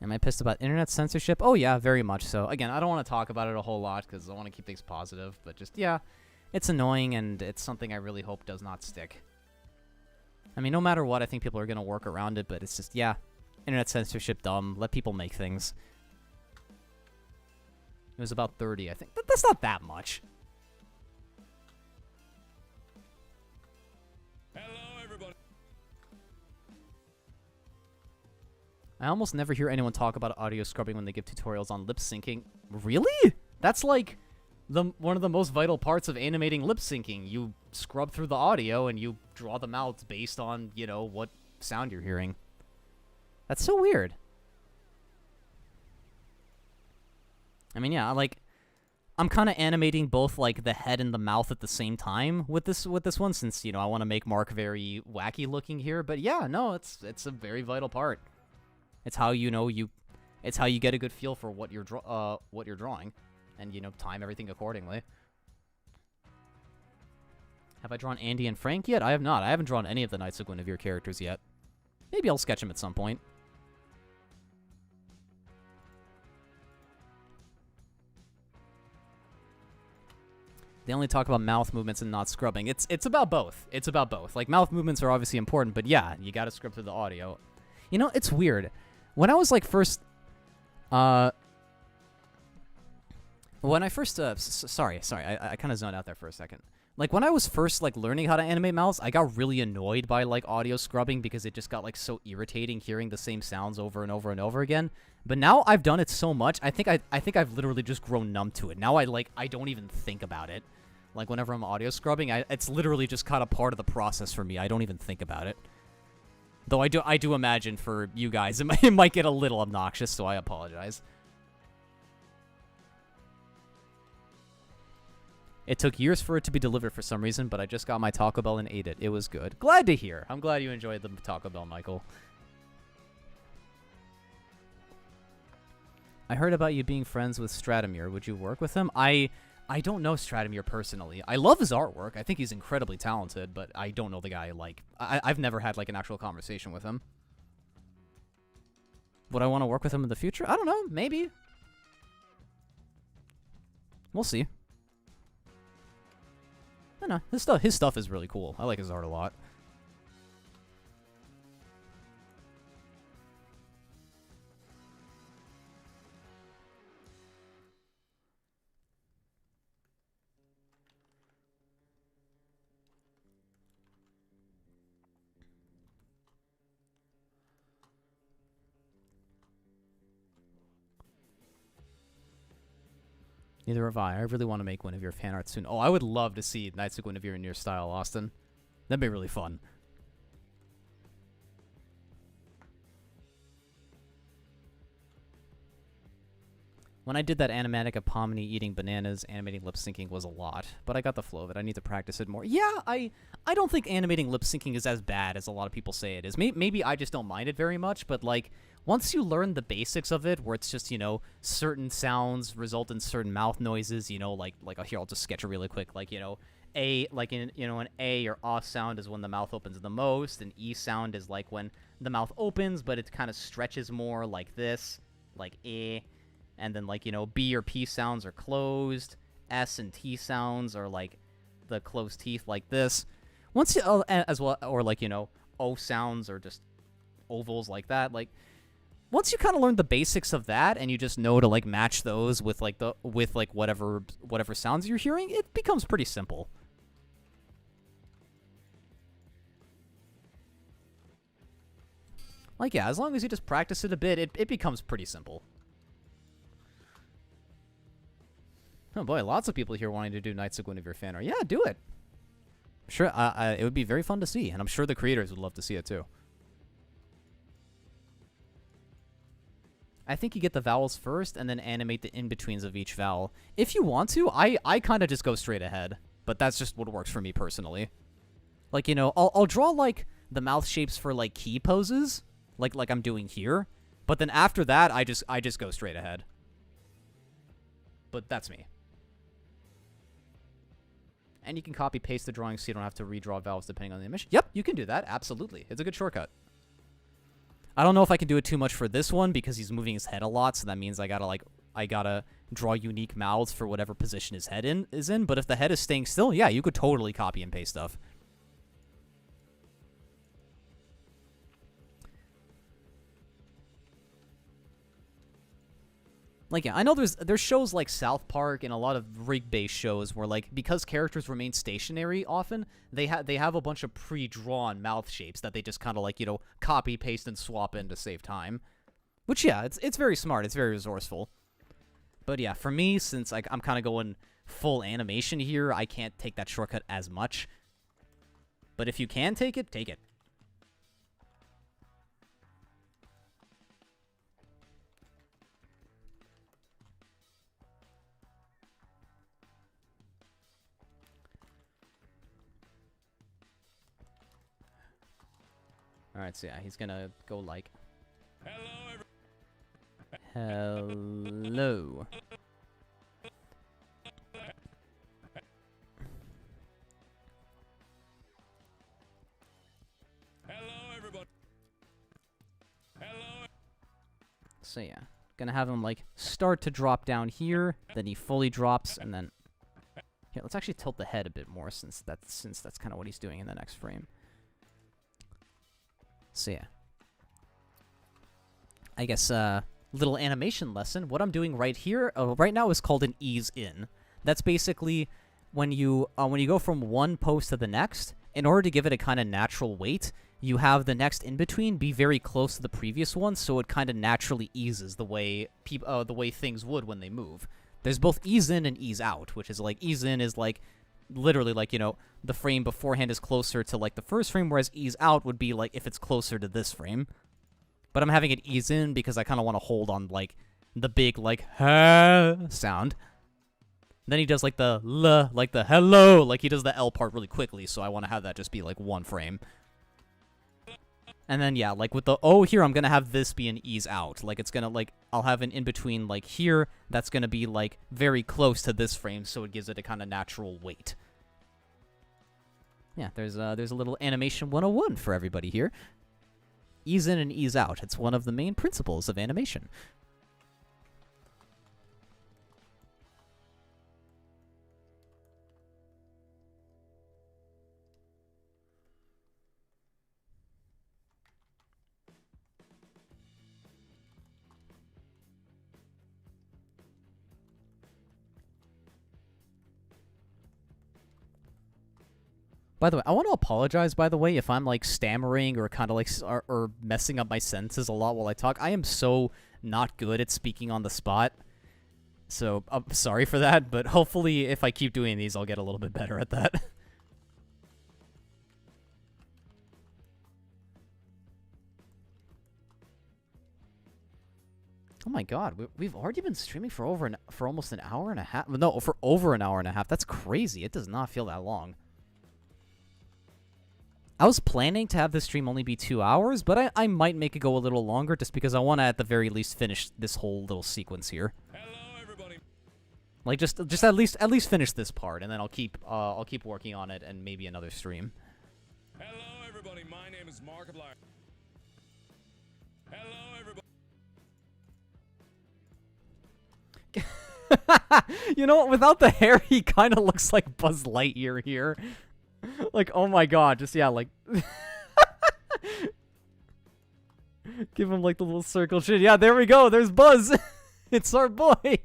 Am I pissed about internet censorship? Oh, yeah, very much so. Again, I don't want to talk about it a whole lot because I want to keep things positive. But just, yeah, it's annoying, and it's something I really hope does not stick. I mean, no matter what, I think people are going to work around it. But it's just, yeah, internet censorship, dumb. Let people make things. It was about 30, I think. That's not that much. I almost never hear anyone talk about audio scrubbing when they give tutorials on lip syncing. Really? That's like one of the most vital parts of animating lip syncing. You scrub through the audio and you draw them out based on, you know, what sound you're hearing. That's so weird. I mean, yeah, like, I'm kind of animating both, like, the head and the mouth at the same time with this one, since, you know, I want to make Mark very wacky looking here. But yeah, no, it's a very vital part. It's how it's how you get a good feel for what you're drawing, and, you know, time everything accordingly. Have I drawn Andy and Frank yet? I have not. I haven't drawn any of the Knights of Guinevere characters yet. Maybe I'll sketch them at some point. They only talk about mouth movements and not scrubbing. It's about both. It's about both. Like, mouth movements are obviously important, but yeah, you gotta scrub through the audio. You know, it's weird. When I was, like, first... When I first... sorry, I kind of zoned out there for a second. Like, when I was first, like, learning how to animate mouths, I got really annoyed by, like, audio scrubbing because it just got, like, so irritating hearing the same sounds over and over and over again. But now I've done it so much, I think I've literally just grown numb to it. Now I don't even think about it. Like whenever I'm audio scrubbing, it's literally just kind of part of the process for me. I don't even think about it. Though I do imagine for you guys it might get a little obnoxious, so I apologize. It took years for it to be delivered for some reason, but I just got my Taco Bell and ate it. It was good. Glad to hear. I'm glad you enjoyed the Taco Bell, Michael. I heard about you being friends with Stratomir. Would you work with him? I don't know Stratomir personally. I love his artwork. I think he's incredibly talented, but I don't know the guy. Like, I've never had like an actual conversation with him. Would I want to work with him in the future? I don't know. Maybe. We'll see. I don't know. His stuff is really cool. I like his art a lot. Neither have I. I really want to make one of your fan art soon. Oh, I would love to see Knights of Guinevere in your style, Austin. That'd be really fun. When I did that animatic of Pomni eating bananas, animating lip syncing was a lot, but I got the flow of it. I need to practice it more. Yeah, I don't think animating lip syncing is as bad as a lot of people say it is. Maybe I just don't mind it very much, but like once you learn the basics of it, where it's just, you know, certain sounds result in certain mouth noises, you know, like here I'll just sketch it really quick, like, you know, an A or ah sound is when the mouth opens the most, and E sound is like when the mouth opens, but it kind of stretches more, like this, like eh. And then, like, you know, B or P sounds are closed. S and T sounds are, like, the closed teeth, like this. Once you, as well, or, like, you know, O sounds are just ovals like that. Like, once you kind of learn the basics of that, and you just know to, like, match those with, like, whatever sounds you're hearing, it becomes pretty simple. Like, yeah, as long as you just practice it a bit, it becomes pretty simple. Oh boy, lots of people here wanting to do Knights of Guinevere fan art. Yeah, do it. Sure, it would be very fun to see, and I'm sure the creators would love to see it too. I think you get the vowels first, and then animate the in-betweens of each vowel. If you want to, I kind of just go straight ahead, but that's just what works for me personally. Like, you know, I'll draw, like, the mouth shapes for, like, key poses, like I'm doing here, but then after that, I just go straight ahead. But that's me. And you can copy-paste the drawing so you don't have to redraw vowels depending on the image. Yep, you can do that. Absolutely. It's a good shortcut. I don't know if I can do it too much for this one because he's moving his head a lot, so that means I gotta draw unique mouths for whatever position his head is in. But if the head is staying still, yeah, you could totally copy and paste stuff. Like, yeah, I know there's shows like South Park and a lot of rig-based shows where, like, because characters remain stationary often, they have a bunch of pre-drawn mouth shapes that they just kind of, like, you know, copy, paste, and swap in to save time. Which, yeah, it's very smart. It's very resourceful. But, yeah, for me, since I'm kind of going full animation here, I can't take that shortcut as much. But if you can take it, take it. Alright, so yeah, he's gonna go like... Hello. Hello, everybody. Hello. So yeah, gonna have him like start to drop down here, then he fully drops, and then... Here, let's actually tilt the head a bit more since that's kind of what he's doing in the next frame. So yeah, I guess little animation lesson. What I'm doing right here, right now, is called an ease in. That's basically when you go from one pose to the next. In order to give it a kind of natural weight, you have the next in-between be very close to the previous one, so it kind of naturally eases the way things would when they move. There's both ease in and ease out, which is like, ease in is like, literally like, you know, the frame beforehand is closer to like the first frame, whereas ease out would be like if it's closer to this frame. But I'm having it ease in because I kind of want to hold on like the big like ha sound. Then he does like the l, like the hello, like he does the L part really quickly, so I want to have that just be like one frame. And then, yeah, like with the O here, I'm going to have this be an ease out. Like, it's going to, like, I'll have an in-between, like, here that's going to be, like, very close to this frame, so it gives it a kind of natural weight. Yeah, there's a little animation 101 for everybody here. Ease in and ease out. It's one of the main principles of animation. By the way, I want to apologize, by the way, if I'm, like, stammering or kind of, like, or messing up my sentences a lot while I talk. I am so not good at speaking on the spot. So, I'm sorry for that, but hopefully if I keep doing these, I'll get a little bit better at that. Oh my god, we've already been streaming for almost an hour and a half. No, for over an hour and a half. That's crazy. It does not feel that long. I was planning to have this stream only be 2 hours, but I might make it go a little longer just because I want to, at the very least, finish this whole little sequence here. Hello, everybody. Like, just at least finish this part, and then I'll keep working on it and maybe another stream. Hello, everybody. My name is Markiplier. Hello, everybody. You know what? Without the hair, he kind of looks like Buzz Lightyear here. Like, oh my god, just, yeah, like... Give him, like, the little circle shit. Yeah, there we go, there's Buzz! It's our boy!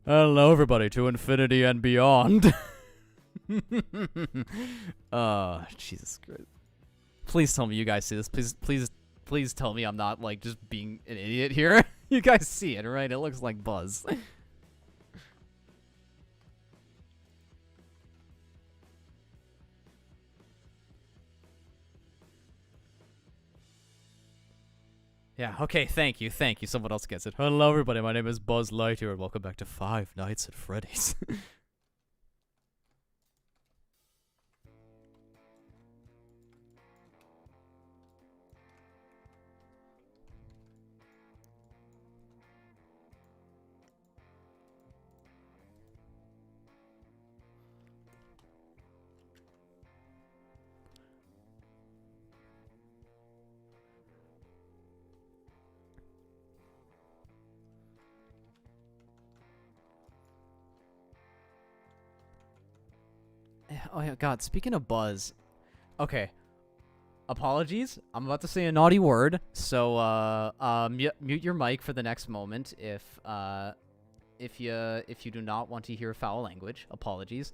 Hello, everybody, to infinity and beyond. Jesus Christ. Please tell me you guys see this. Please tell me I'm not, like, just being an idiot here. You guys see it, right? It looks like Buzz. Yeah, okay, thank you. Someone else gets it. Hello, everybody. My name is Buzz Lightyear, and welcome back to Five Nights at Freddy's. Oh, yeah, God, speaking of Buzz. Okay. Apologies. I'm about to say a naughty word, so, mute your mic for the next moment if you do not want to hear foul language. Apologies.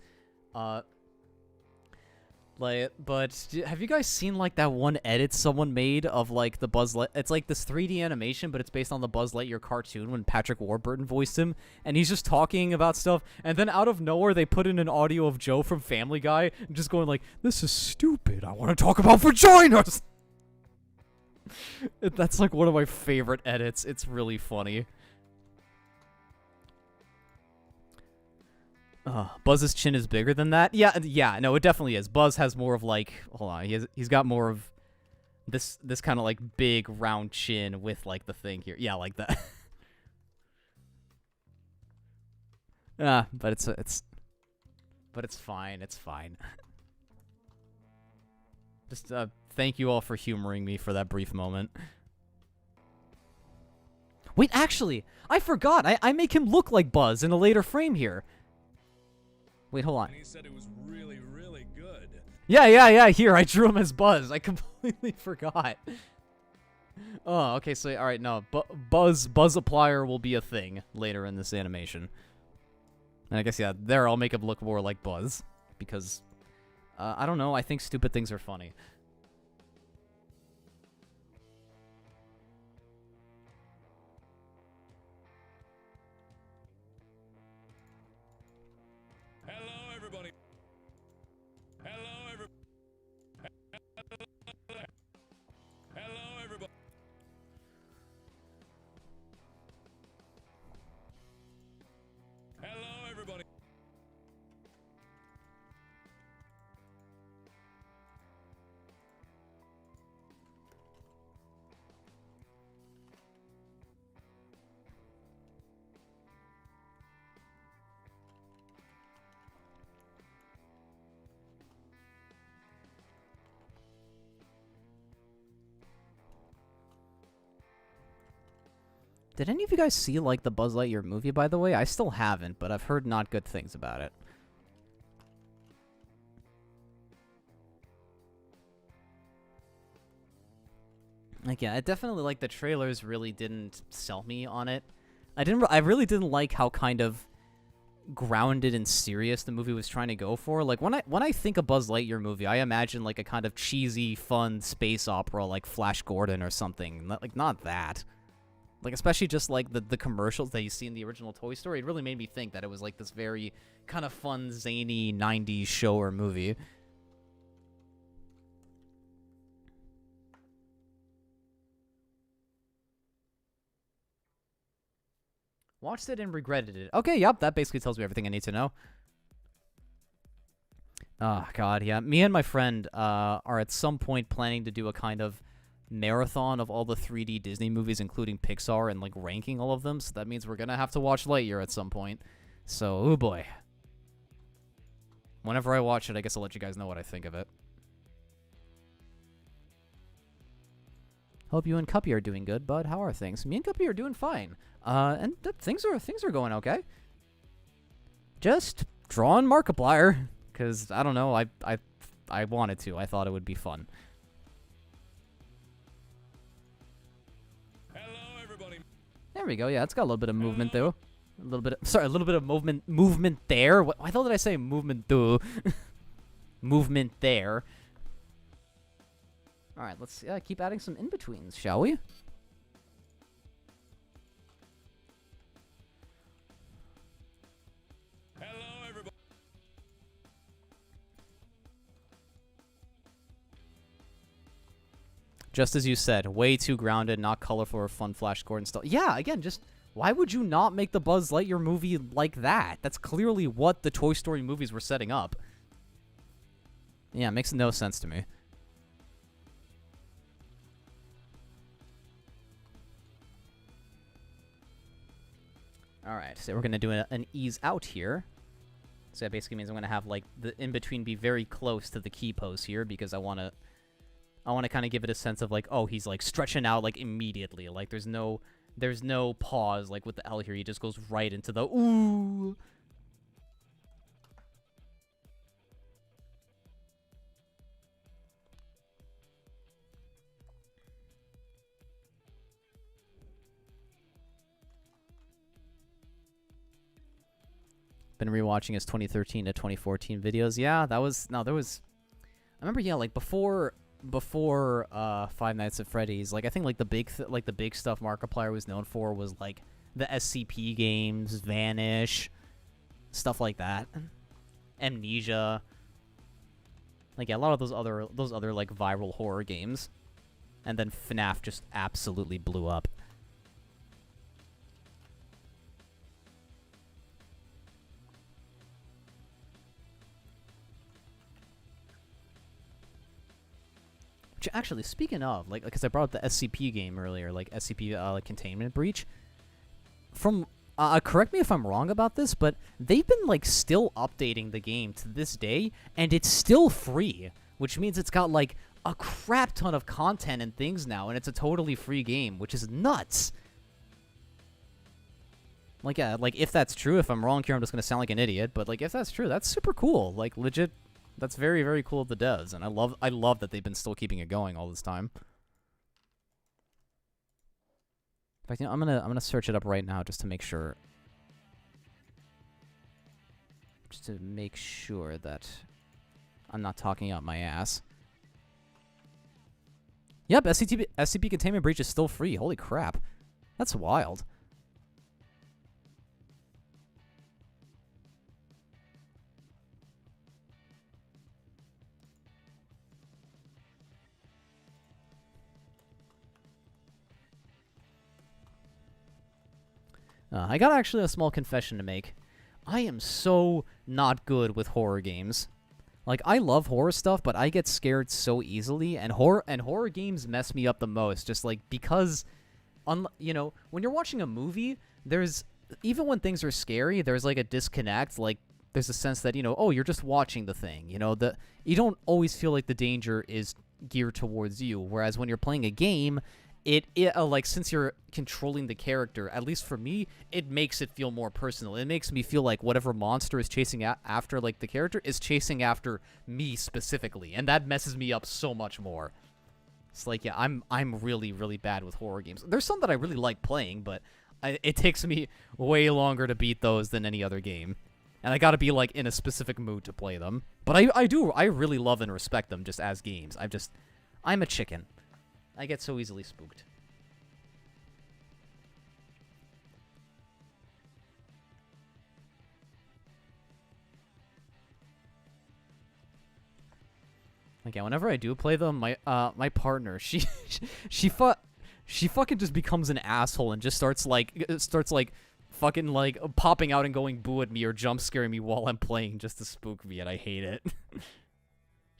But have you guys seen, like, that one edit someone made of, like, the Buzz Lightyear? It's, like, this 3D animation, but it's based on the Buzz Lightyear cartoon when Patrick Warburton voiced him, and he's just talking about stuff, and then out of nowhere, they put in an audio of Joe from Family Guy, and just going like, this is stupid, I want to talk about vaginas! That's, like, one of my favorite edits. It's really funny. Buzz's chin is bigger than that? Yeah, no, it definitely is. Buzz has more of, like, hold on, he's got more of this kind of, like, big round chin with, like, the thing here. Yeah, like that. But it's fine. It's fine. Just thank you all for humoring me for that brief moment. Wait, actually, I forgot. I make him look like Buzz in a later frame here. Wait, hold on. And he said it was really, really good. Yeah, here, I drew him as Buzz. I completely forgot. Oh, okay, so, alright, no. Buzz Applier will be a thing later in this animation. And I guess, yeah, there I'll make him look more like Buzz. Because, I don't know, I think stupid things are funny. Hello, everybody. Hello, everybody. Hello, everybody. Hello, everybody. Did any of you guys see, like, the Buzz Lightyear movie, by the way? I still haven't, but I've heard not good things about it. Like, yeah, I definitely, like, the trailers really didn't sell me on it. I really didn't like how kind of grounded and serious the movie was trying to go for. Like, when I think of Buzz Lightyear movie, I imagine, like, a kind of cheesy, fun space opera like Flash Gordon or something. Like, not that. Like, especially just, like, the commercials that you see in the original Toy Story, it really made me think that it was, like, this very kind of fun, zany 90s show or movie. Watched it and regretted it. Okay, yep, that basically tells me everything I need to know. Oh, God, yeah. Me and my friend are at some point planning to do a kind of marathon of all the 3D Disney movies, including Pixar, and, like, ranking all of them. So that means we're going to have to watch Lightyear at some point. So, oh boy. Whenever I watch it, I guess I'll let you guys know what I think of it. Hope you and Cuppy are doing good, bud. How are things? Me and Cuppy are doing fine. And things are going okay. Just drawing Markiplier, because I don't know, I wanted to. I thought it would be fun. Hello, everybody. There we go. Yeah, it's got a little bit of movement though. A little bit of movement there. What? Why the hell did I say movement though? Movement there. All right, let's keep adding some in-betweens, shall we? Hello, everybody. Just as you said, way too grounded, not colorful or fun Flash Gordon style. Yeah, again, just why would you not make the Buzz Lightyear movie like that? That's clearly what the Toy Story movies were setting up. Yeah, it makes no sense to me. Alright, so we're going to do an ease out here. So that basically means I'm going to have, like, the in-between be very close to the key pose here, because I want to kind of give it a sense of, like, oh, he's, like, stretching out, like, immediately. Like, there's no pause, like, with the L here. He just goes right into the ooh. Been rewatching his 2013 to 2014 videos. Yeah, there was, I remember, yeah, like, before Five Nights at Freddy's, like, I think, like, the big stuff Markiplier was known for was, like, the SCP games, Vanish, stuff like that, Amnesia, like, yeah, a lot of those other like viral horror games, and then FNAF just absolutely blew up. Which, actually, speaking of, like, because I brought up the SCP game earlier, like, SCP, like, Containment Breach. From, correct me if I'm wrong about this, but they've been, like, still updating the game to this day, and it's still free, which means it's got, like, a crap ton of content and things now, and it's a totally free game, which is nuts. Like, yeah, like, if that's true, if I'm wrong here, I'm just gonna sound like an idiot, but, like, if that's true, that's super cool. Like, legit. That's very, very cool of the devs, and I love that they've been still keeping it going all this time. In fact, you know, I'm gonna search it up right now just to make sure. just to make sure that I'm not talking out my ass. Yep, SCP Containment Breach is still free. Holy crap. That's wild. I got actually a small confession to make. I am so not good with horror games. Like, I love horror stuff, but I get scared so easily, and horror games mess me up the most. Just like because, you know, when you're watching a movie, there's even when things are scary, there's like a disconnect. Like, there's a sense that, you know, oh, you're just watching the thing. You know, you don't always feel like the danger is geared towards you. Whereas when you're playing a game, like, since you're controlling the character, at least for me, it makes it feel more personal. It makes me feel like whatever monster is chasing after, like, the character is chasing after me specifically, and that messes me up so much more. It's like, yeah, I'm really, really bad with horror games. There's some that I really like playing, but it takes me way longer to beat those than any other game. And I gotta be, like, in a specific mood to play them. But I really love and respect them just as games. I'm a chicken. I get so easily spooked. Like, yeah, whenever I do play them, my partner, she fucking just becomes an asshole and just starts fucking like popping out and going boo at me or jump scaring me while I'm playing just to spook me, and I hate it.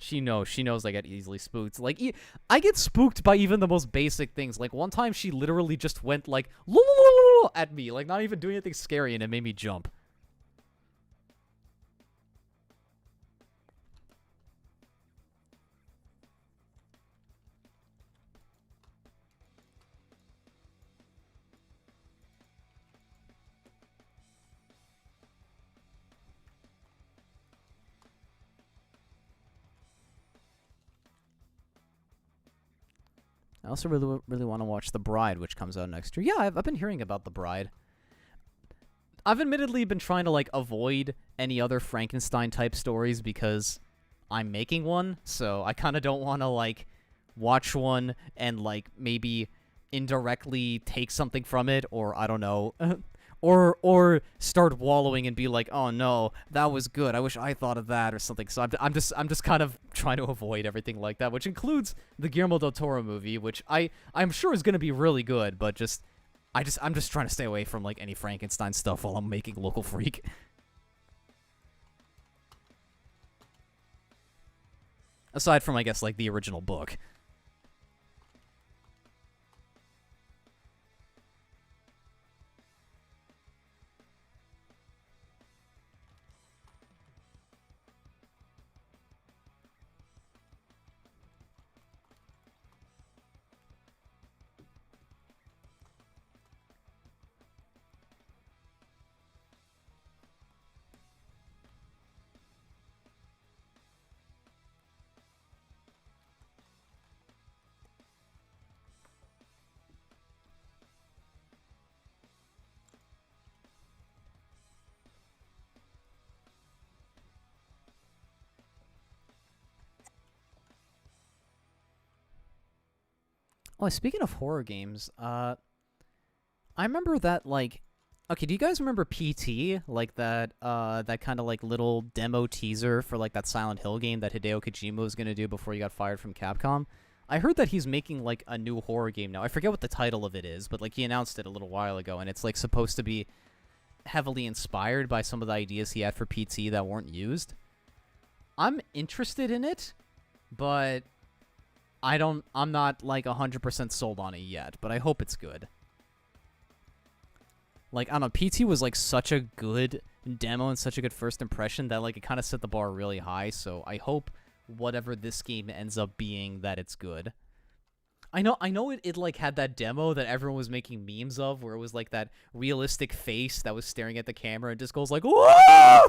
She knows I get easily spooked. Like, I get spooked by even the most basic things. Like, one time she literally just went, like, at me. Like, not even doing anything scary, and it made me jump. I also really want to watch The Bride, which comes out next year. Yeah, I've been hearing about The Bride. I've admittedly been trying to, like, avoid any other Frankenstein-type stories because I'm making one, so I kind of don't want to, like, watch one and, like, maybe indirectly take something from it, or, I don't know, or start wallowing and be like, oh no, that was good, I wish I thought of that, or something. So I'm just kind of trying to avoid everything like that, which includes the Guillermo del Toro movie, which I'm sure is going to be really good, but I'm just trying to stay away from, like, any Frankenstein stuff while I'm making Local Freak. Aside from, I guess, like, the original book. Oh, speaking of horror games, I remember that, like, okay, do you guys remember PT? Like that kind of, like, little demo teaser for, like, that Silent Hill game that Hideo Kojima was gonna do before he got fired from Capcom? I heard that he's making, like, a new horror game now. I forget what the title of it is, but, like, he announced it a little while ago, and it's, like, supposed to be heavily inspired by some of the ideas he had for PT that weren't used. I'm interested in it, but I'm not, like, 100% sold on it yet, but I hope it's good. Like, I don't know, PT was, like, such a good demo and such a good first impression that, like, it kind of set the bar really high, so I hope whatever this game ends up being, that it's good. I know it like, had that demo that everyone was making memes of, where it was, like, that realistic face that was staring at the camera and just goes, like, whoa!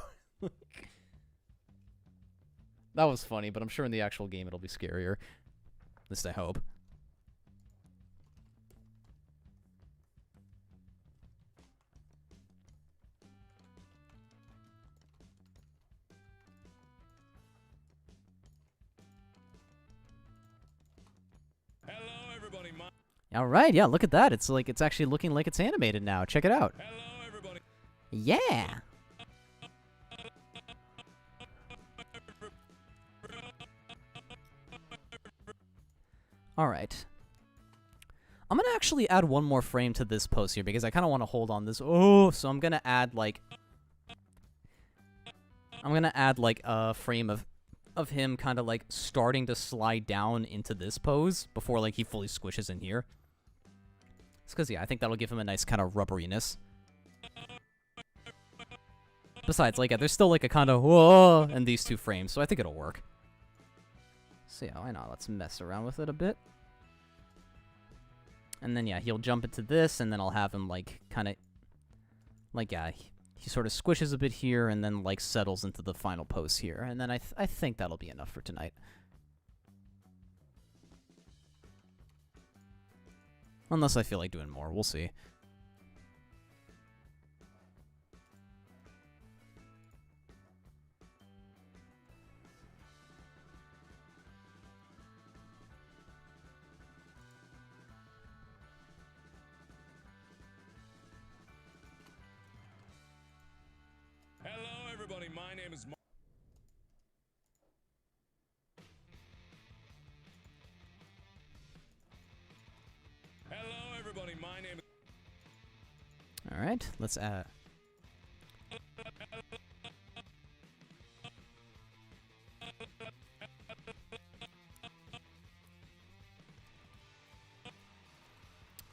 That was funny, but I'm sure in the actual game it'll be scarier. At least I hope. All right, yeah, look at that. It's like it's actually looking like it's animated now. Check it out. Hello, everybody. Yeah. All right. I'm going to actually add one more frame to this post here because I kind of want to hold on this. Oh, so I'm going to add like a frame of him kind of like starting to slide down into this pose before like he fully squishes in here. It's because, yeah, I think that'll give him a nice kind of rubberiness. Besides, like, yeah, there's still like a kind of whoa in these two frames, so I think it'll work. So yeah, why not? Let's mess around with it a bit. And then, yeah, he'll jump into this, and then I'll have him, like, kind of, like, yeah, he sort of squishes a bit here, and then, like, settles into the final pose here. And then I think that'll be enough for tonight. Unless I feel like doing more. We'll see. Hello, everybody. My name is Hello, everybody. My name is All right, let's add.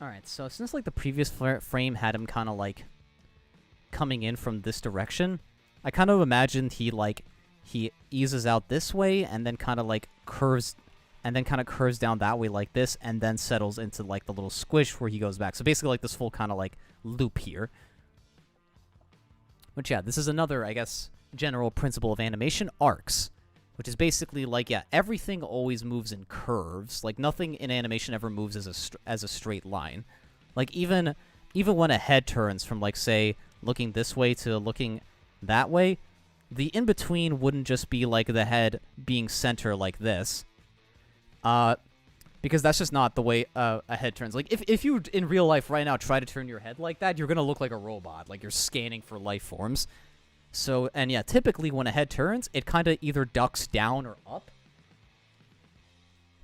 Alright, so since like the previous frame had him kind of like coming in from this direction, I kind of imagined he eases out this way and then kind of like curves down that way like this and then settles into like the little squish where he goes back. So basically like this full kind of like loop here. Which, yeah, this is another, I guess, general principle of animation, arcs. Which is basically like, yeah, everything always moves in curves. Like, nothing in animation ever moves as a straight line. Like, even when a head turns from, like, say, looking this way to looking that way, the in-between wouldn't just be, like, the head being center like this. Because that's just not the way a head turns. Like, if you, in real life right now, try to turn your head like that, you're gonna look like a robot. Like, you're scanning for life forms. So, and yeah, typically when a head turns, it kind of either ducks down or up.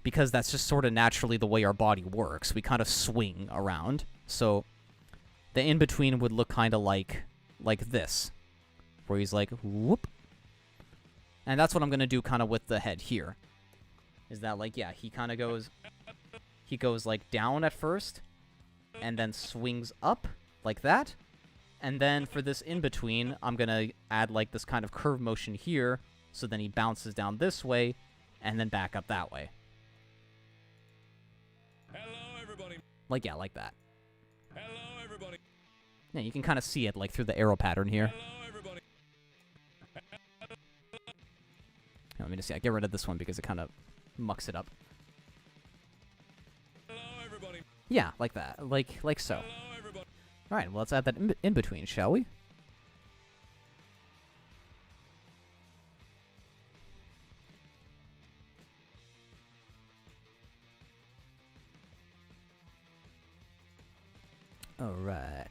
Because that's just sort of naturally the way our body works. We kind of swing around. So, the in-between would look kind of like this. Where he's like, whoop. And that's what I'm going to do kind of with the head here. Is that like, yeah, he kind of goes... He goes like down at first. And then swings up like that. And then for this in-between, I'm going to add like this kind of curve motion here. So then he bounces down this way and then back up that way. Hello, everybody. Like, yeah, like that. Hello, everybody. Yeah, you can kind of see it like through the arrow pattern here. Hello, everybody. Let me just see. I get rid of this one because it kind of mucks it up. Hello, everybody. Yeah, like that. Like so. Hello, everybody. All right, well, let's add that in between, shall we? All right.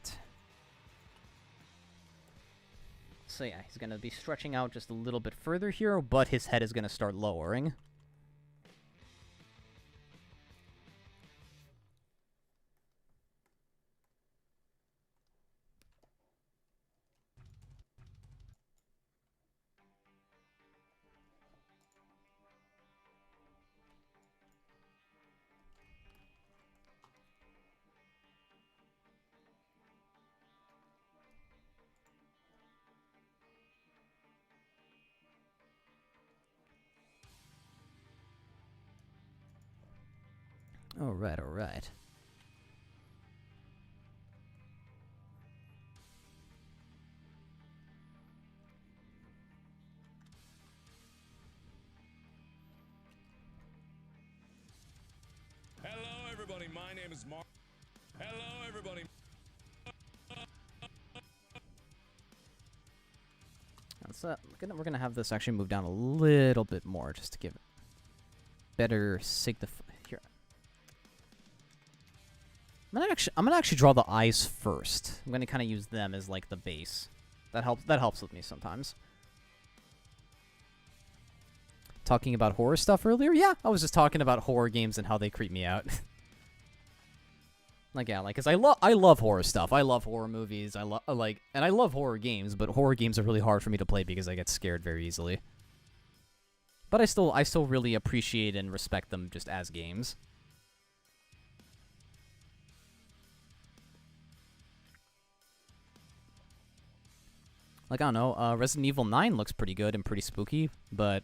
So yeah, he's going to be stretching out just a little bit further here, but his head is going to start lowering. All right, all right. Hello, everybody. My name is Mark. Hello, everybody. We're gonna have this actually move down a little bit more just to give it better signify here. I'm gonna actually draw the eyes first. I'm gonna kind of use them as like the base. That helps with me sometimes. Talking about horror stuff earlier? Yeah, I was just talking about horror games and how they creep me out. Like, yeah, like, cause I love horror stuff. I love horror movies. And I love horror games, but horror games are really hard for me to play because I get scared very easily. But I still really appreciate and respect them just as games. Like, I don't know, Resident Evil 9 looks pretty good and pretty spooky, but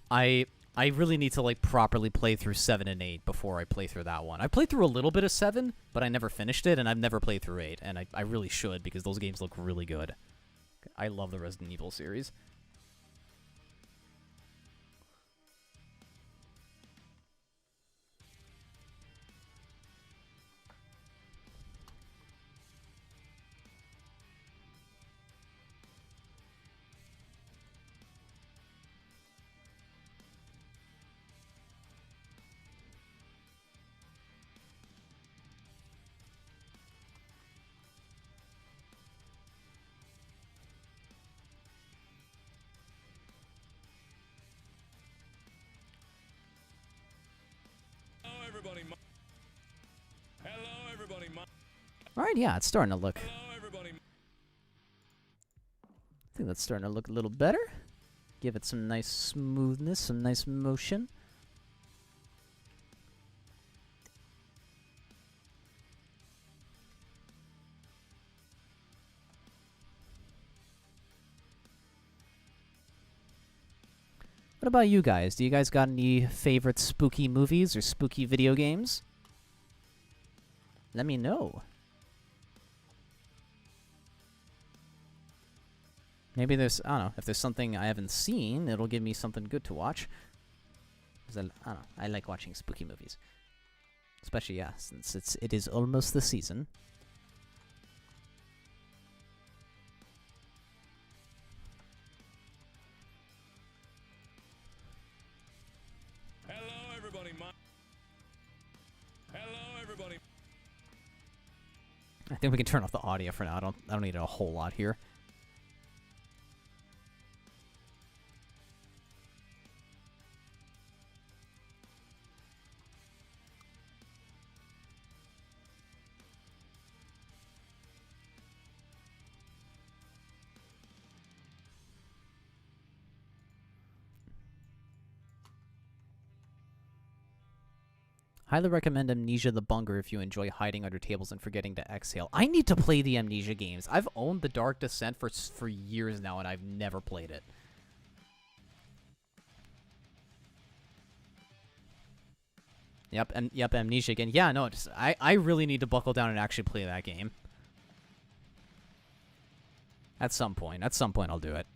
I really need to, like, properly play through 7 and 8 before I play through that one. I played through a little bit of 7, but I never finished it, and I've never played through 8, and I really should, because those games look really good. I love the Resident Evil series. Hello, everybody. Alright, yeah, it's starting to look... Hello, everybody. I think that's starting to look a little better. Give it some nice smoothness, some nice motion. What about you guys? Do you guys got any favorite spooky movies or spooky video games? Let me know. Maybe there's, I don't know, if there's something I haven't seen, it'll give me something good to watch. Because I don't know, I like watching spooky movies. Especially, yeah, since it is almost the season. Hello, everybody. Hello, everybody. I think we can turn off the audio for now. I don't need a whole lot here. Highly recommend Amnesia the Bunger if you enjoy hiding under tables and forgetting to exhale. I need to play the Amnesia games. I've owned the Dark Descent for years now, and I've never played it. Yep, Amnesia again. Yeah, no, I really need to buckle down and actually play that game. At some point I'll do it.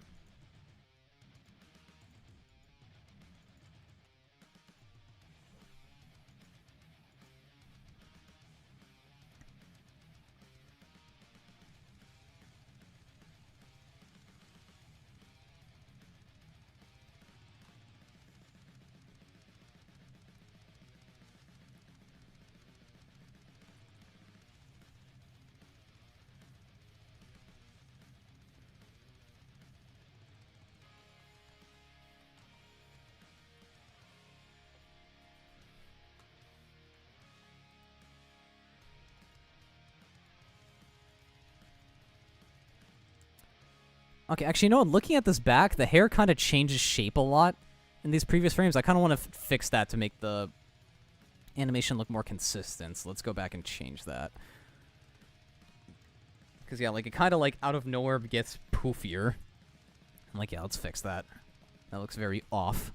Okay, actually, you know what? Looking at this back, the hair kind of changes shape a lot in these previous frames. I kind of want to fix that to make the animation look more consistent. So let's go back and change that. Because, yeah, like, it kind of, like, out of nowhere gets poofier. I'm like, yeah, let's fix that. That looks very off.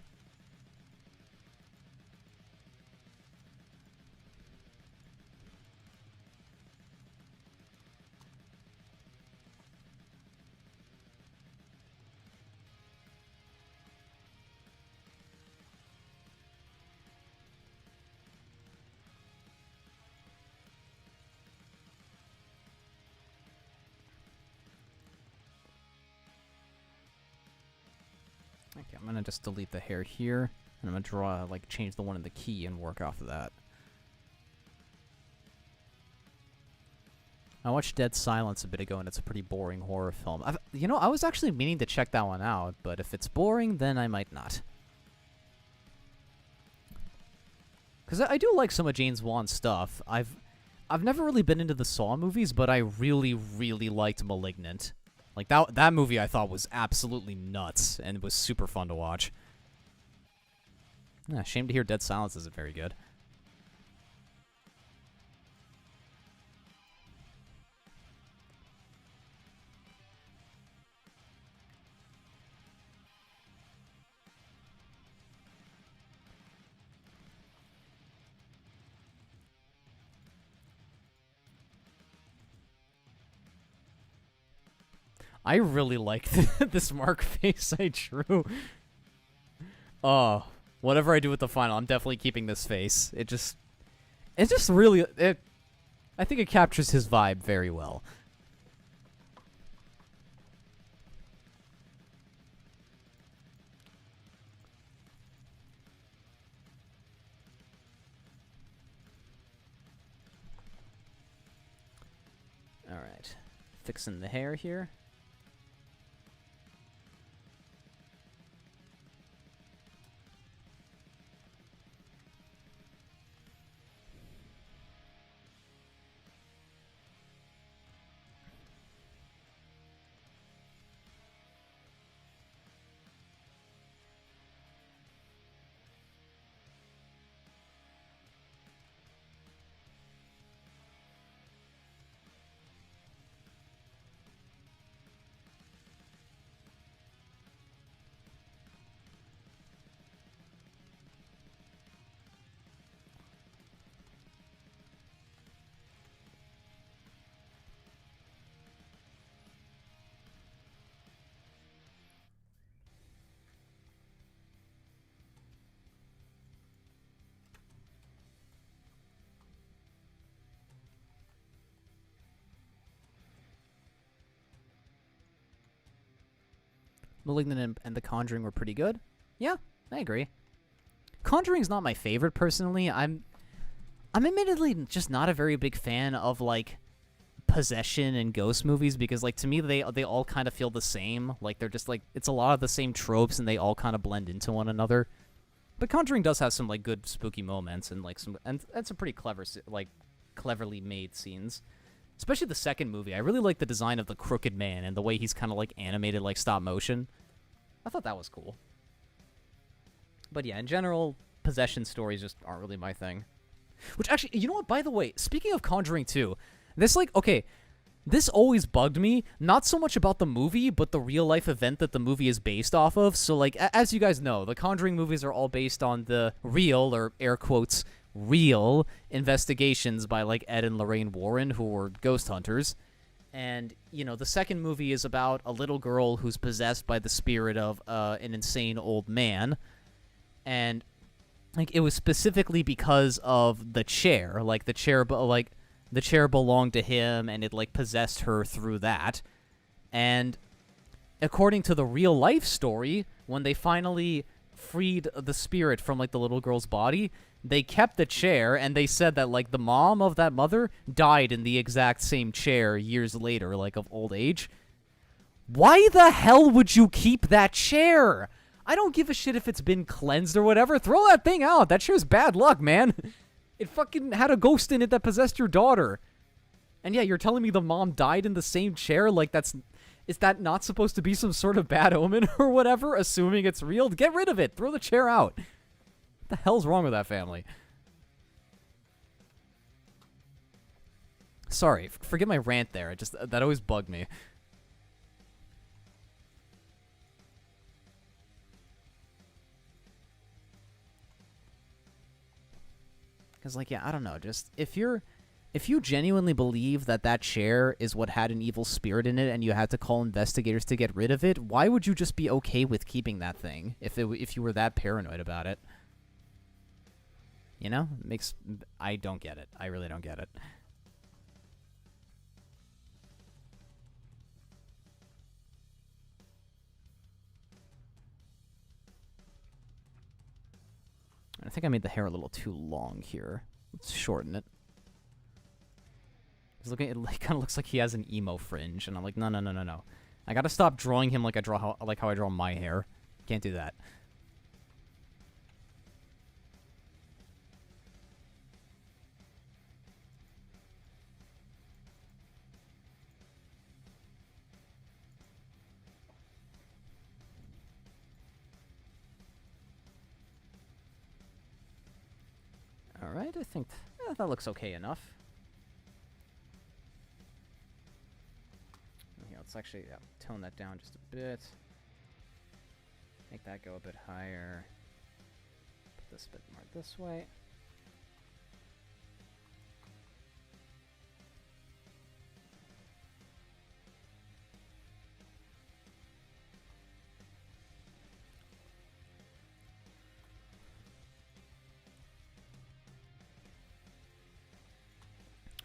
Okay, I'm gonna just delete the hair here, and I'm gonna draw, like, change the one in the key and work off of that. I watched Dead Silence a bit ago, and it's a pretty boring horror film. I was actually meaning to check that one out, but if it's boring, then I might not. Because I do like some of James Wan's stuff. I've never really been into the Saw movies, but I really, really liked Malignant. Like, that movie I thought was absolutely nuts, and it was super fun to watch. Yeah, shame to hear Dead Silence isn't very good. I really like this mark face I drew. Oh, whatever I do with the final, I'm definitely keeping this face. It just really, I think it captures his vibe very well. All right, fixing the hair here. Malignant and The Conjuring were pretty good. Yeah, I agree. Conjuring's not my favorite personally. I'm admittedly just not a very big fan of like possession and ghost movies because like to me they all kind of feel the same. Like they're just like it's a lot of the same tropes and they all kind of blend into one another. But Conjuring does have some like good spooky moments and like some pretty clever like cleverly made scenes. Especially the second movie. I really like the design of the Crooked Man and the way he's kind of like animated like stop motion. I thought that was cool. But yeah, in general, possession stories just aren't really my thing. Which actually, you know what, by the way, speaking of Conjuring 2, this like, okay, this always bugged me, not so much about the movie, but the real life event that the movie is based off of. So like, as you guys know, the Conjuring movies are all based on the real, or air quotes, real investigations by like Ed and Lorraine Warren, who were ghost hunters. And, you know, the second movie is about a little girl who's possessed by the spirit of an insane old man. And, like, it was specifically because of the chair. Like, the chair belonged to him, and it, like, possessed her through that. And according to the real-life story, when they finally freed the spirit from, like, the little girl's body, they kept the chair, and they said that, like, the mom of that mother died in the exact same chair years later, like, of old age. Why the hell would you keep that chair? I don't give a shit if it's been cleansed or whatever. Throw that thing out. That chair's bad luck, man. It fucking had a ghost in it that possessed your daughter. And yeah, you're telling me the mom died in the same chair? Like, is that not supposed to be some sort of bad omen or whatever, assuming it's real? Get rid of it. Throw the chair out. What the hell's wrong with that family? Sorry, forget my rant there. That always bugged me. Because, like, yeah, I don't know. Just, if you genuinely believe that chair is what had an evil spirit in it and you had to call investigators to get rid of it, why would you just be okay with keeping that thing if you were that paranoid about it? You know? I don't get it. I really don't get it. I think I made the hair a little too long here. Let's shorten it. He's looking. It like, kind of looks like he has an emo fringe, and I'm like, no, no, no, no, no. I gotta stop drawing him like how I draw my hair. Can't do that. All right, I think that looks okay enough. Here, let's actually tone that down just a bit. Make that go a bit higher. Put this a bit more this way.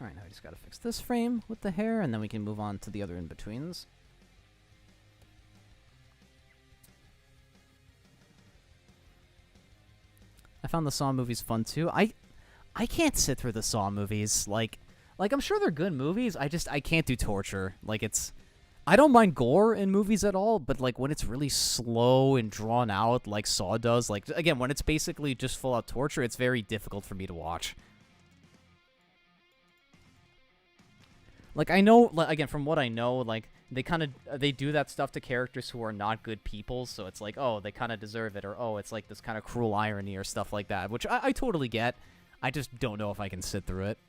Alright, now we just gotta fix this frame with the hair, and then we can move on to the other in-betweens. I found the Saw movies fun too. I can't sit through the Saw movies. Like I'm sure they're good movies. I can't do torture. I don't mind gore in movies at all, but like when it's really slow and drawn out like Saw does, like again, when it's basically just full out torture, it's very difficult for me to watch. Like, I know, again, from what I know, like, they do that stuff to characters who are not good people, so it's like, oh, they kind of deserve it, or, oh, it's like this kind of cruel irony or stuff like that, which I totally get. I just don't know if I can sit through it.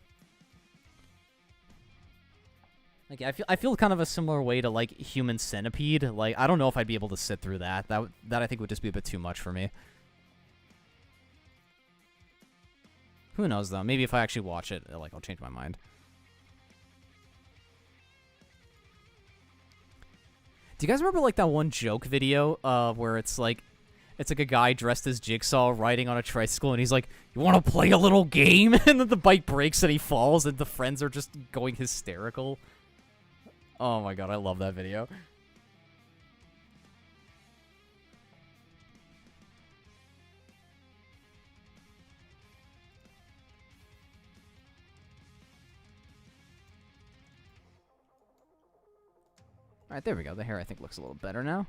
Like, I feel kind of a similar way to, like, Human Centipede. Like, I don't know if I'd be able to sit through that. That I think would just be a bit too much for me. Who knows, though? Maybe if I actually watch it, like, I'll change my mind. Do you guys remember, like, that one joke video where it's like a guy dressed as Jigsaw riding on a tricycle, and he's like, you want to play a little game? And then the bike breaks and he falls, and the friends are just going hysterical. Oh my god, I love that video. Alright, there we go. The hair, I think, looks a little better now.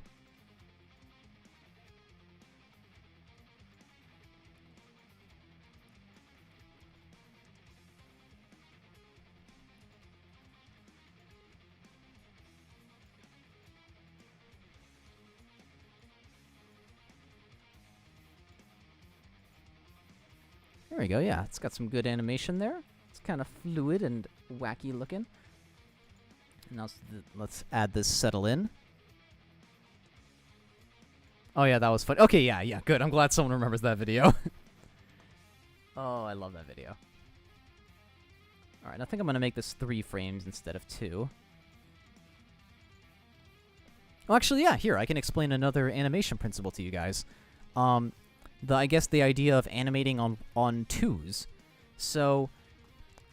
There we go, yeah. It's got some good animation there. It's kind of fluid and wacky looking. Now let's add this settle in. Oh yeah, that was fun. Okay, yeah, good. I'm glad someone remembers that video. Oh, I love that video. Alright, I think I'm going to make this 3 frames instead of 2. Oh, actually, yeah, here, I can explain another animation principle to you guys. I guess the idea of animating on 2s. So,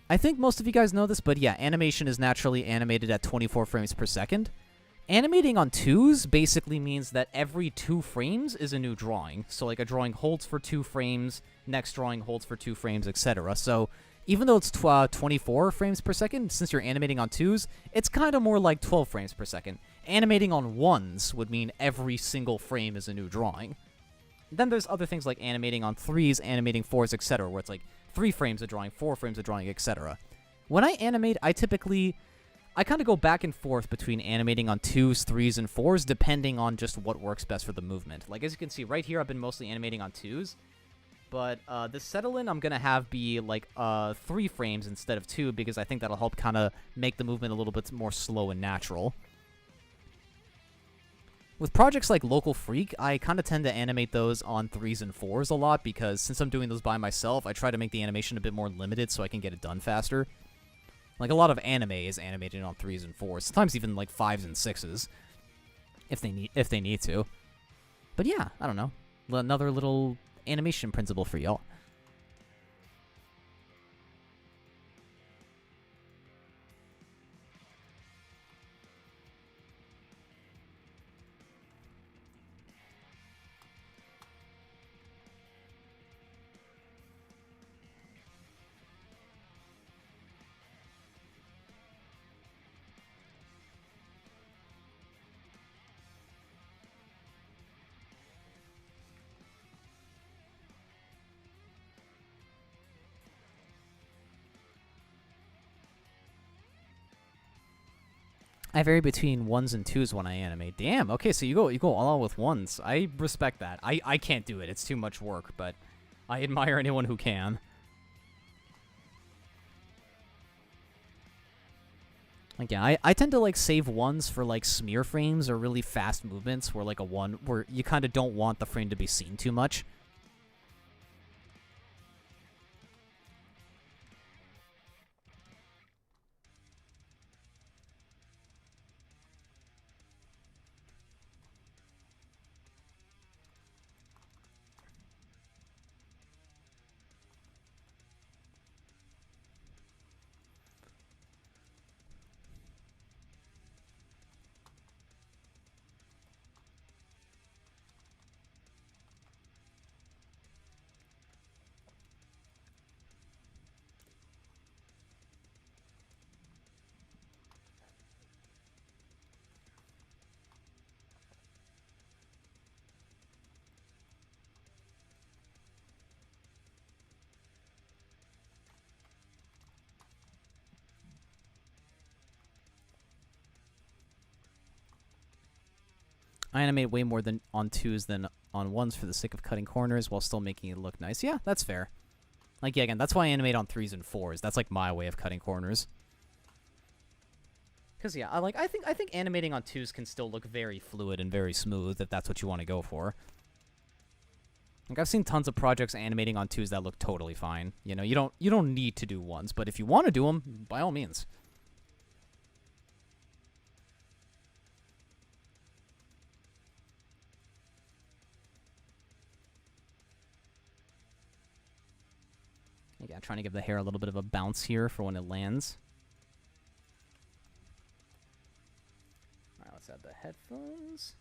I think most of you guys know this, but yeah, animation is naturally animated at 24 frames per second. Animating on 2s basically means that every 2 frames is a new drawing. So like a drawing holds for 2 frames, next drawing holds for 2 frames, etc. So even though it's 24 frames per second, since you're animating on 2s, it's kind of more like 12 frames per second. Animating on 1s would mean every single frame is a new drawing. Then there's other things like animating on 3s, animating 4s, etc., where it's like 3 frames of drawing, 4 frames of drawing, etc. When I animate, I kind of go back and forth between animating on 2s, 3s, and 4s, depending on just what works best for the movement. Like, as you can see, right here, I've been mostly animating on 2s, but this settle-in I'm going to have be, like, 3 frames instead of 2, because I think that'll help kind of make the movement a little bit more slow and natural. With projects like Local Freak, I kind of tend to animate those on 3s and 4s a lot, because since I'm doing those by myself, I try to make the animation a bit more limited so I can get it done faster. Like, a lot of anime is animated on 3s and 4s, sometimes even, like, 5s and 6s, if they need to. But yeah, I don't know. Another little animation principle for y'all. I vary between 1s and 2s when I animate. Damn, okay, so you go all out with 1s. I respect that. I can't do it. It's too much work, but I admire anyone who can. Like, yeah, I tend to, like, save 1s for, like, smear frames or really fast movements where, like, a 1 where you kind of don't want the frame to be seen too much. I animate way more than on 2s than on 1s for the sake of cutting corners while still making it look nice. Yeah, that's fair. Like, yeah, again, that's why I animate on 3s and 4s. That's, like, my way of cutting corners. Because, yeah, I think animating on 2s can still look very fluid and very smooth if that's what you want to go for. Like, I've seen tons of projects animating on 2s that look totally fine. You know, you don't need to do 1s, but if you want to do them, by all means. Yeah, trying to give the hair a little bit of a bounce here for when it lands. Alright, let's add the headphones.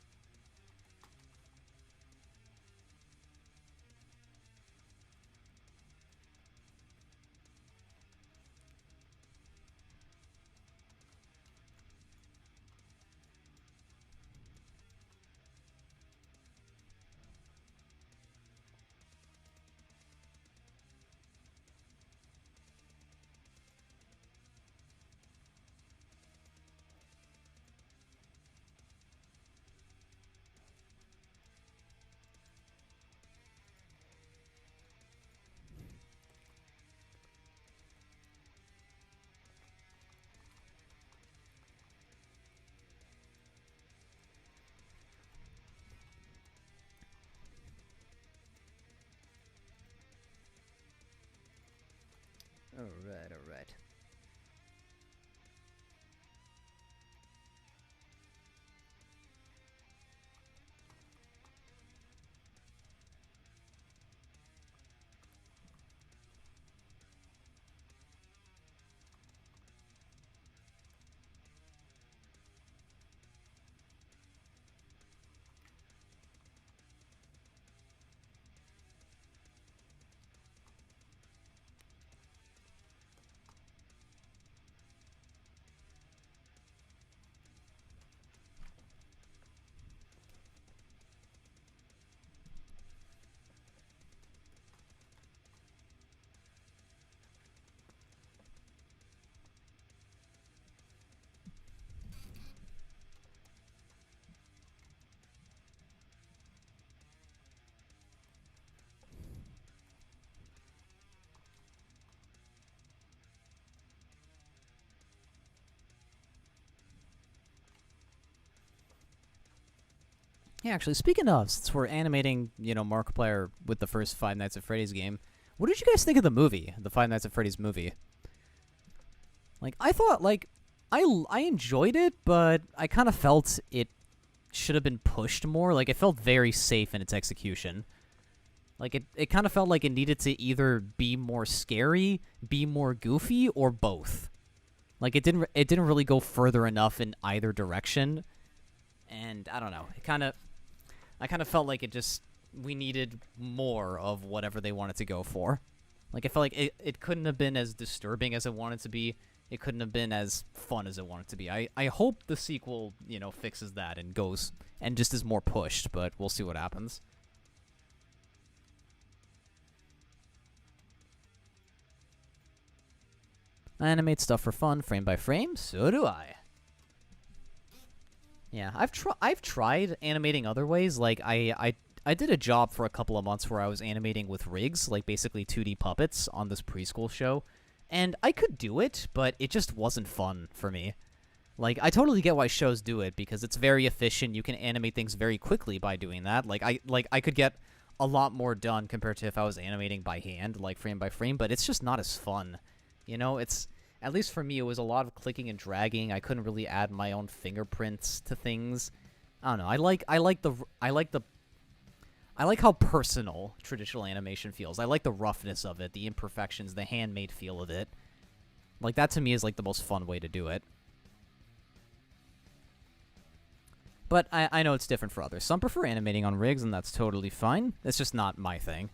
Alright. Yeah, actually, speaking of, since we're animating, you know, Markiplier with the first Five Nights at Freddy's game, what did you guys think of the movie, the Five Nights at Freddy's movie? Like, I thought, like, I enjoyed it, but I kind of felt it should have been pushed more. Like, it felt very safe in its execution. Like, it kind of felt like it needed to either be more scary, be more goofy, or both. Like, it didn't really go further enough in either direction. And I don't know. I kind of felt like we needed more of whatever they wanted to go for. Like, I felt like it couldn't have been as disturbing as it wanted to be. It couldn't have been as fun as it wanted to be. I hope the sequel, you know, fixes that and goes and just is more pushed, but we'll see what happens. I animate stuff for fun, frame by frame. So do I. Yeah, I've tried animating other ways. Like I did a job for a couple of months where I was animating with rigs, like basically 2D puppets on this preschool show, and I could do it, but it just wasn't fun for me. Like I totally get why shows do it because it's very efficient. You can animate things very quickly by doing that. I could get a lot more done compared to if I was animating by hand, like frame by frame, but it's just not as fun. You know, it's at least for me it was a lot of clicking and dragging. I couldn't really add my own fingerprints to things. I don't know. I like how personal traditional animation feels. I like the roughness of it, the imperfections, the handmade feel of it. Like that to me is like the most fun way to do it. But I know it's different for others. Some prefer animating on rigs, and that's totally fine. It's just not my thing.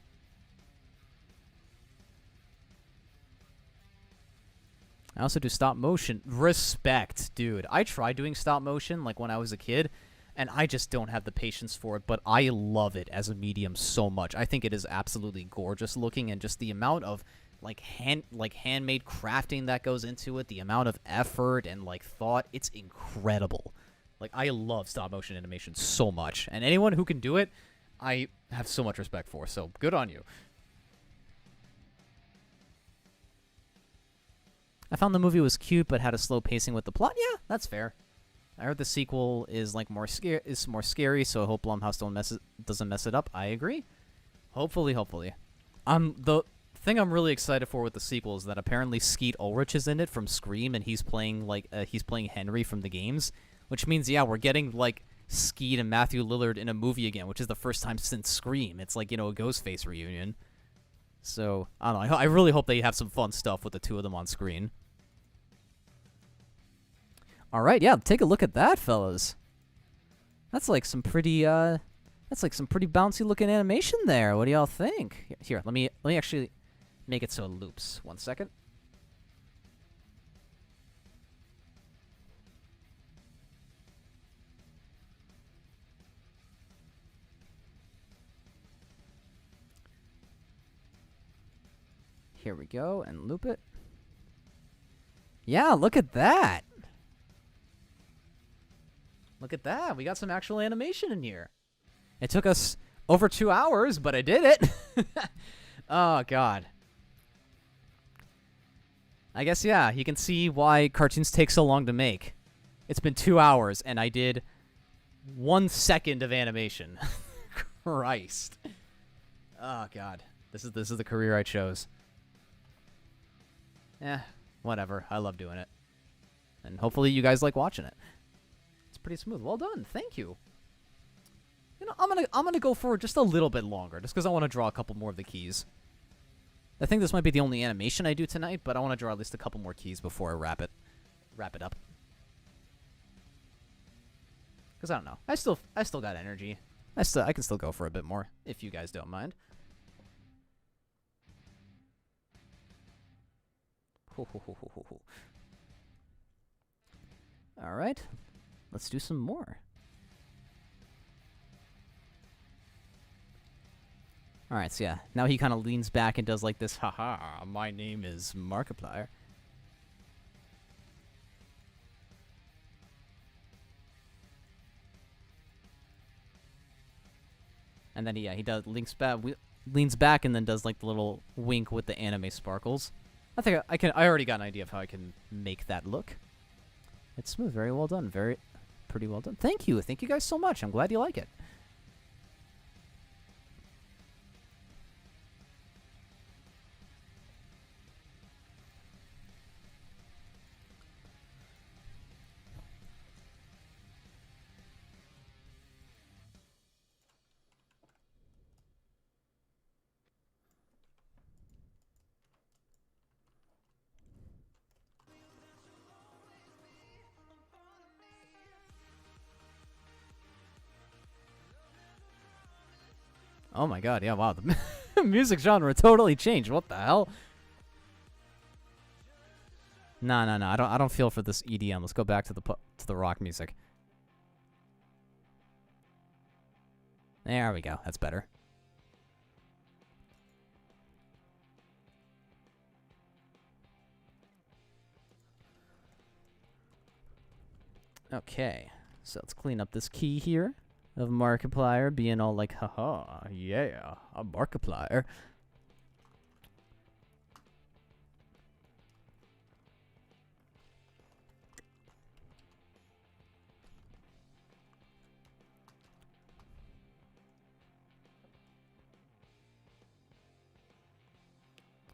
I also do stop motion. Respect, dude. I tried doing stop motion like when I was a kid, and I just don't have the patience for it, but I love it as a medium so much. I think it is absolutely gorgeous looking, and just the amount of handmade crafting that goes into it, the amount of effort and like thought, it's incredible. Like I love stop motion animation so much, and anyone who can do it, I have so much respect for. So good on you. I found the movie was cute, but had a slow pacing with the plot. Yeah, that's fair. I heard the sequel is like more scary, so I hope Blumhouse doesn't mess it up. I agree. Hopefully. The thing I'm really excited for with the sequel is that apparently Skeet Ulrich is in it from Scream, and he's playing Henry from the games, which means yeah, we're getting like Skeet and Matthew Lillard in a movie again, which is the first time since Scream. It's like, you know, a Ghostface reunion. So I don't know. I really hope they have some fun stuff with the two of them on screen. All right, yeah, take a look at that, fellas. That's like some pretty bouncy looking animation there. What do y'all think? Here, let me actually make it so it loops. 1 second. Here we go, and loop it. Yeah, look at that. Look at that. We got some actual animation in here. It took us over 2 hours, but I did it. Oh, God. I guess, yeah, you can see why cartoons take so long to make. It's been 2 hours, and I did 1 second of animation. Christ. Oh, God. This is the career I chose. Eh, whatever. I love doing it. And hopefully you guys like watching it. It's pretty smooth. Well done. Thank you. You know, I'm gonna go for just a little bit longer, just because I want to draw a couple more of the keys. I think this might be the only animation I do tonight, but I want to draw at least a couple more keys before I wrap it up. Because I don't know. I still got energy. I can still go for a bit more if you guys don't mind. All right, let's do some more. All right, so yeah, now he kind of leans back and does like this, haha, my name is Markiplier. And then he leans back and then does like the little wink with the anime sparkles. I think I already got an idea of how I can make that look. It's smooth, very well done, pretty well done. Thank you guys so much. I'm glad you like it. Oh my god, yeah, wow, the music genre totally changed. What the hell? No, I don't feel for this EDM. Let's go back to the rock music. There we go. That's better. Okay. So let's clean up this key here of Markiplier being all like, haha, yeah, I'm Markiplier.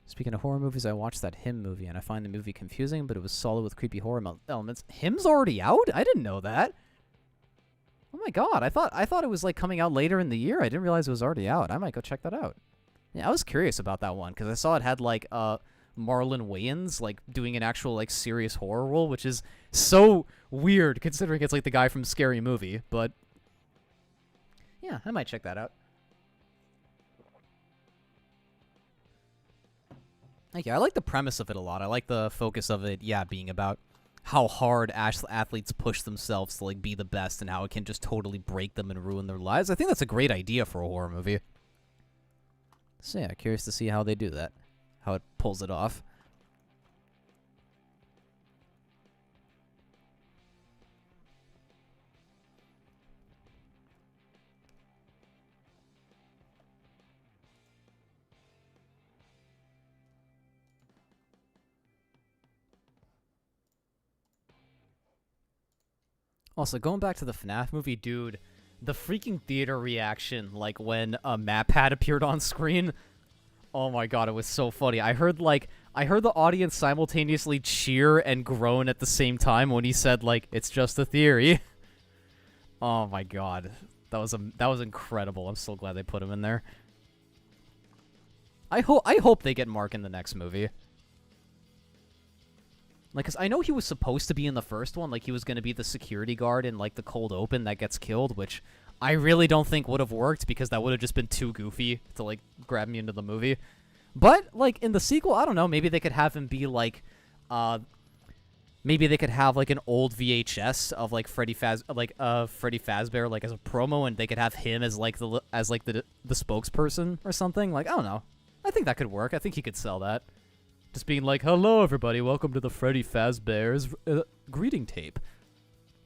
Speaking of horror movies, I watched that Him movie, and I find the movie confusing, but it was solid with creepy horror elements. Him's already out? I didn't know that. Oh my god, I thought it was like coming out later in the year. I didn't realize it was already out. I might go check that out. Yeah, I was curious about that one, because I saw it had like Marlon Wayans like doing an actual like serious horror role, which is so weird considering it's like the guy from Scary Movie, but yeah, I might check that out. Yeah, I like the premise of it a lot. I like the focus of it, yeah, being about how hard athletes push themselves to like be the best and how it can just totally break them and ruin their lives. I think that's a great idea for a horror movie. So yeah, curious to see how they do that, how it pulls it off. Also, going back to the FNAF movie, dude, the freaking theater reaction, like when a map pad appeared on screen. Oh my god, it was so funny. I heard the audience simultaneously cheer and groan at the same time when he said like, "It's just a theory." Oh my god, that was incredible. I'm so glad they put him in there. I hope they get Mark in the next movie. Like, cause I know he was supposed to be in the first one, like he was gonna be the security guard in like the cold open that gets killed, which I really don't think would have worked because that would have just been too goofy to like grab me into the movie. But like in the sequel, I don't know, maybe they could have him be like, maybe they could have like an old VHS of like Freddy Fazbear like as a promo, and they could have him as like the spokesperson or something. Like, I don't know. I think that could work. I think he could sell that. Just being like, "Hello, everybody. Welcome to the Freddy Fazbear's greeting tape.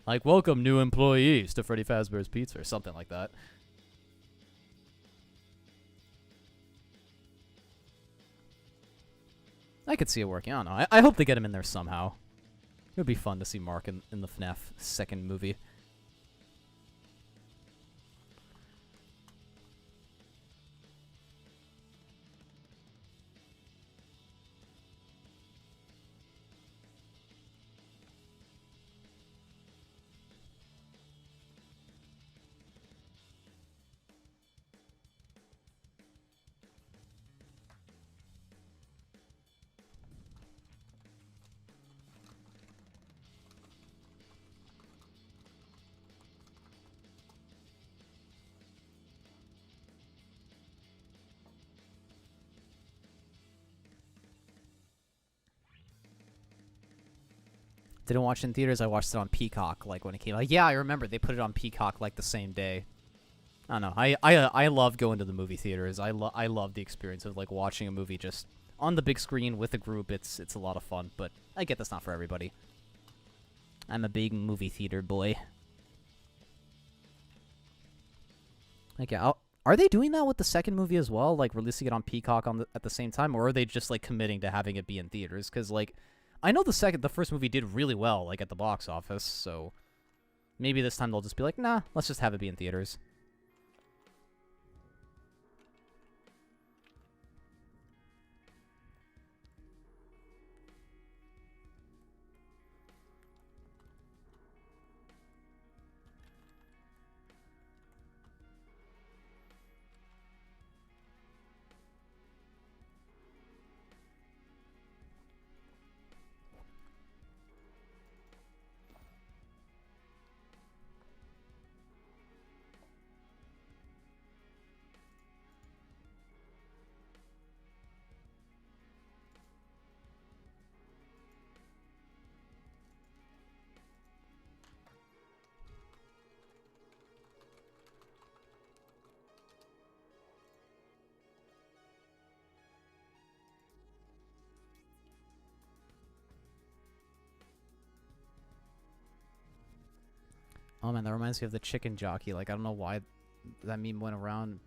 Like, welcome new employees to Freddy Fazbear's Pizza," or something like that. I could see it working. I don't know. I hope they get him in there somehow. It would be fun to see Mark in the FNAF second movie. Didn't watch it in theaters. I watched it on Peacock, like when it came. Like, yeah, I remember they put it on Peacock like the same day. I don't know. I love going to the movie theaters. I love the experience of like watching a movie just on the big screen with a group. It's a lot of fun, but I get that's not for everybody. I'm a big movie theater boy. Like, yeah, are they doing that with the second movie as well? Like releasing it on Peacock at the same time, or are they just like committing to having it be in theaters? Because like, I know the first movie did really well, like at the box office. So maybe this time they'll just be like, nah, let's just have it be in theaters. Oh man, that reminds me of the chicken jockey. Like, I don't know why that meme went around.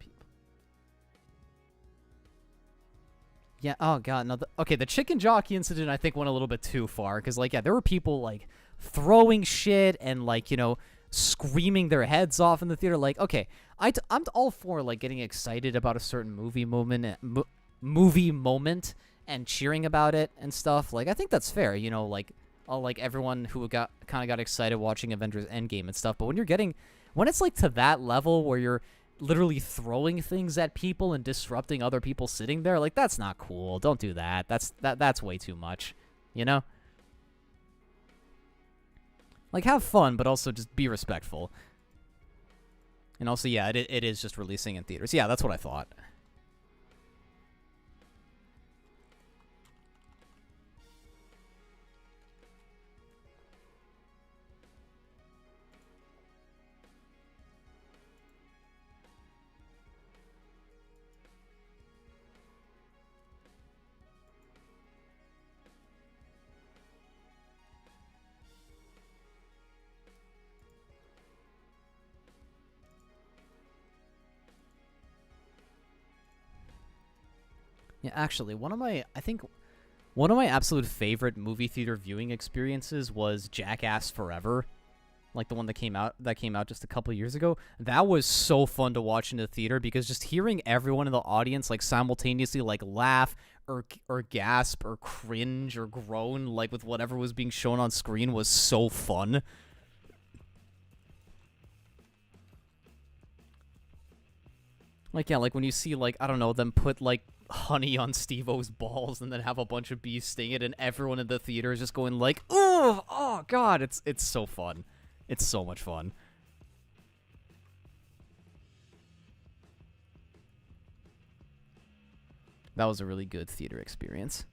Yeah, oh god, no. Okay, the chicken jockey incident I think went a little bit too far. Because, like, yeah, there were people, like, throwing shit and, like, you know, screaming their heads off in the theater. Like, okay, I'm all for, like, getting excited about a certain movie moment and cheering about it and stuff. Like, I think that's fair, you know, like everyone who got excited watching Avengers Endgame and stuff. But when it's like to that level where you're literally throwing things at people and disrupting other people sitting there, like, that's not cool. Don't do that. That's way too much, you know? Like, have fun, but also just be respectful. And also, yeah, it is just releasing in theaters. Yeah, that's what I thought. Yeah, actually, one of my absolute favorite movie theater viewing experiences was Jackass Forever, like the one that came out just a couple years ago. That was so fun to watch in the theater because just hearing everyone in the audience like simultaneously like laugh or gasp or cringe or groan like with whatever was being shown on screen was so fun. Like, yeah, like when you see, like, I don't know, them put, like, honey on Steve-O's balls and then have a bunch of bees sting it and everyone in the theater is just going like, oh god, it's so fun. It's so much fun. That was a really good theater experience.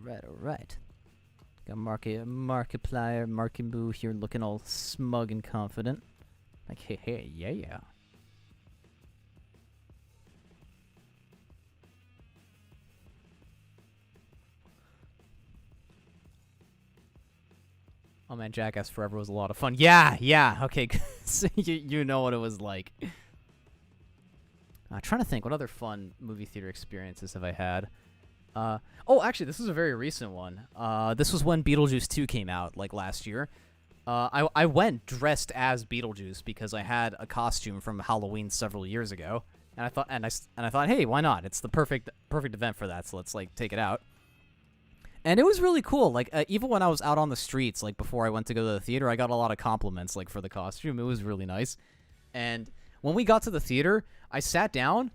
Alright. Got Markiplier, Markimboo here looking all smug and confident. Like, hey, yeah. Oh man, Jackass Forever was a lot of fun. Yeah, okay. So you know what it was like. I'm trying to think, what other fun movie theater experiences have I had? Oh, actually, this is a very recent one. This was when Beetlejuice 2 came out, like, last year. I went dressed as Beetlejuice because I had a costume from Halloween several years ago, and I thought, hey, why not? It's the perfect event for that. So let's like take it out. And it was really cool. Like even when I was out on the streets, like before I went to go to the theater, I got a lot of compliments like for the costume. It was really nice. And when we got to the theater, I sat down,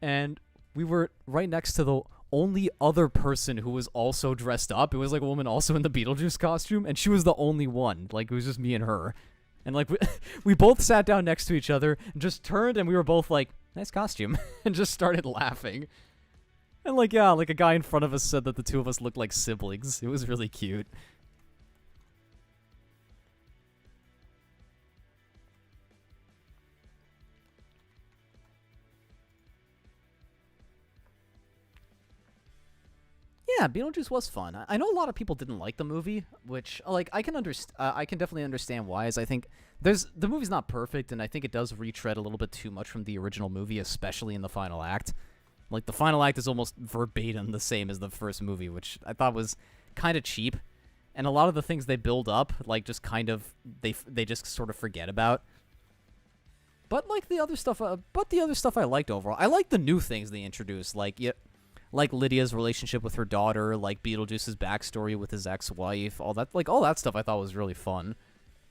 and we were right next to the only other person who was also dressed up. It was like a woman also in the Beetlejuice costume, and she was the only one. Like, it was just me and her. And like we both sat down next to each other and just turned, and we were both like, nice costume, and just started laughing. And like, yeah, like a guy in front of us said that the two of us looked like siblings. It was really cute. Yeah, Beetlejuice was fun. I know a lot of people didn't like the movie, which like I can I can definitely understand why. As I think the movie's not perfect, and I think it does retread a little bit too much from the original movie, especially in the final act. Like the final act is almost verbatim the same as the first movie, which I thought was kind of cheap. And a lot of the things they build up, like just kind of they just sort of forget about. But like the other stuff I liked overall. I like the new things they introduced, like like Lydia's relationship with her daughter, like Beetlejuice's backstory with his ex-wife, all that stuff I thought was really fun.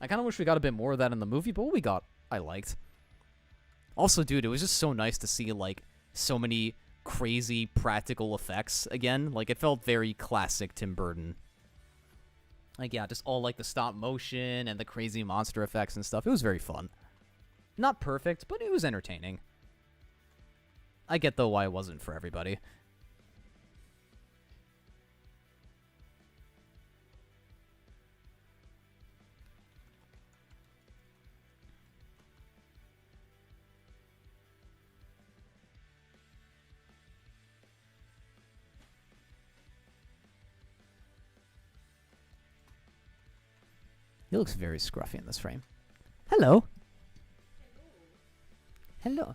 I kind of wish we got a bit more of that in the movie, but what we got, I liked. Also, dude, it was just so nice to see, like, so many crazy practical effects again. Like, it felt very classic Tim Burton. Like, yeah, just all, like, the stop motion and the crazy monster effects and stuff. It was very fun. Not perfect, but it was entertaining. I get, though, why it wasn't for everybody. He looks very scruffy in this frame. Hello. Hello.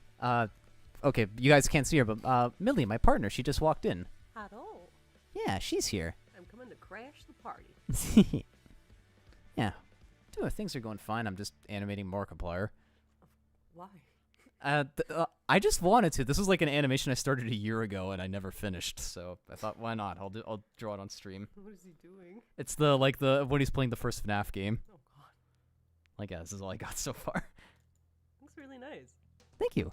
Okay, you guys can't see her, but Millie, my partner, she just walked in. Hello. Yeah, she's here. I'm coming to crash the party. Yeah. Dude, things are going fine. I'm just animating Markiplier. Why? I just wanted to. This was like an animation I started a year ago and I never finished, so I thought, why not? I'll draw it on stream. What is he doing? It's the when he's playing the first FNAF game. Oh god. Like, yeah, this is all I got so far. Looks really nice. Thank you.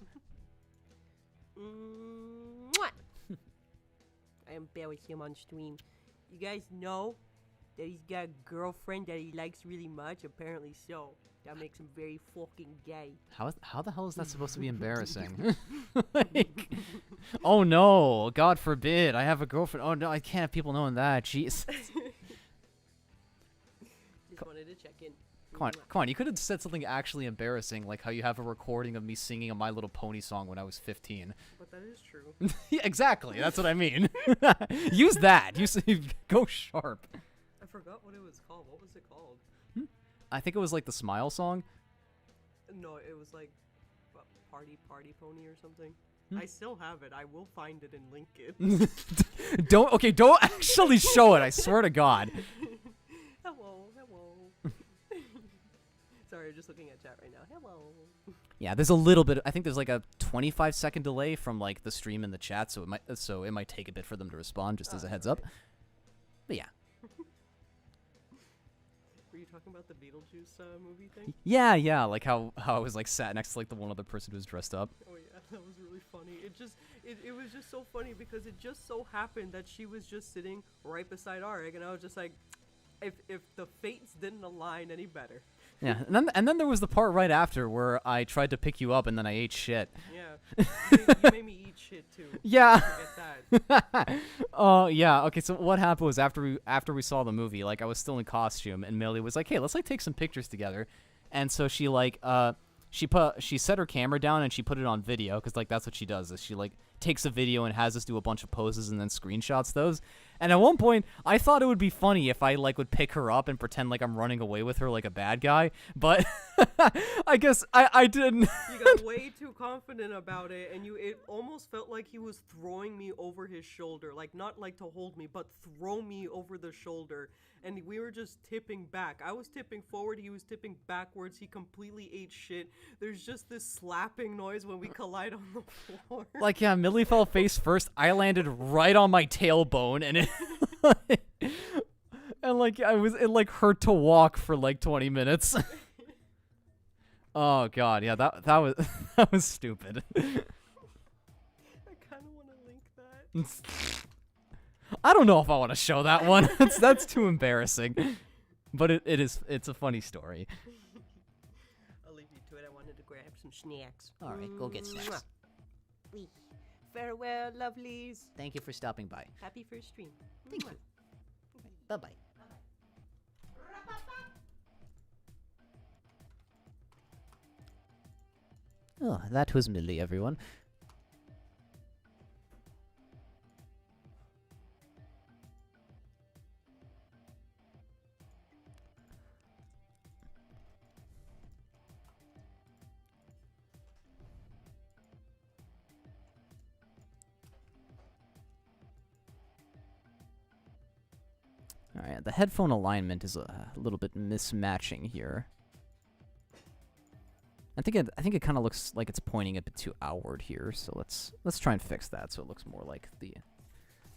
Mwah! I embarrass him on stream. You guys know that he's got a girlfriend that he likes really much? Apparently so. That makes him very fucking gay. How the hell is that supposed to be embarrassing? Like, oh no, God forbid, I have a girlfriend. Oh no, I can't have people knowing that. Jeez. Just wanted to check in. Come on, you could have said something actually embarrassing, like how you have a recording of me singing a My Little Pony song when I was 15. But that is true. Yeah, exactly, that's what I mean. Use that. Go sharp. I forgot what it was called. What was it called? I think it was like the Smile song. No, it was like Party Pony or something. I still have it. I will find it and link it. Don't actually show it. I swear to God. Hello. Sorry, just looking at chat right now. Hello. Yeah, there's a little bit. I think there's like a 25-second delay from like the stream and the chat, so it might take a bit for them to respond. Just as a heads up. But yeah. Were you talking about the Beetlejuice movie thing? Yeah, like how I was like sat next to like the one other person who was dressed up. Oh yeah, that was really funny. It was just so funny because it just so happened that she was just sitting right beside Arik, and I was just like, if the fates didn't align any better. Yeah, and then there was the part right after where I tried to pick you up and then I ate shit. Yeah, you made me eat shit too. Yeah. Forget that. Oh yeah. Okay. So what happened was after we saw the movie, like I was still in costume, and Millie was like, "Hey, let's like take some pictures together," and so she like she set her camera down and she put it on video because like that's what she does is she like takes a video and has us do a bunch of poses and then screenshots those. And at one point, I thought it would be funny if I like would pick her up and pretend like I'm running away with her like a bad guy, but I guess I didn't. You got way too confident about it, and it almost felt like he was throwing me over his shoulder, like not like to hold me, but throw me over the shoulder. And we were just tipping back. I was tipping forward, he was tipping backwards. He completely ate shit. There's just this slapping noise when we collide on the floor. Like, yeah, Millie fell face first. I landed right on my tailbone, and it like hurt to walk for like 20 minutes. Oh god, yeah, that was that was stupid. I kind of want to link that. I don't know if I want to show that one. That's too embarrassing. But it's a funny story. I'll leave you to it. I wanted to grab some snacks. All right, go get snacks. Farewell, lovelies. Thank you for stopping by. Happy first stream. Thank you. Bye-bye. Oh, that was Millie, everyone. Alright, the headphone alignment is a little bit mismatching here. I think it kind of looks like it's pointing a bit too outward here, so let's try and fix that so it looks more like the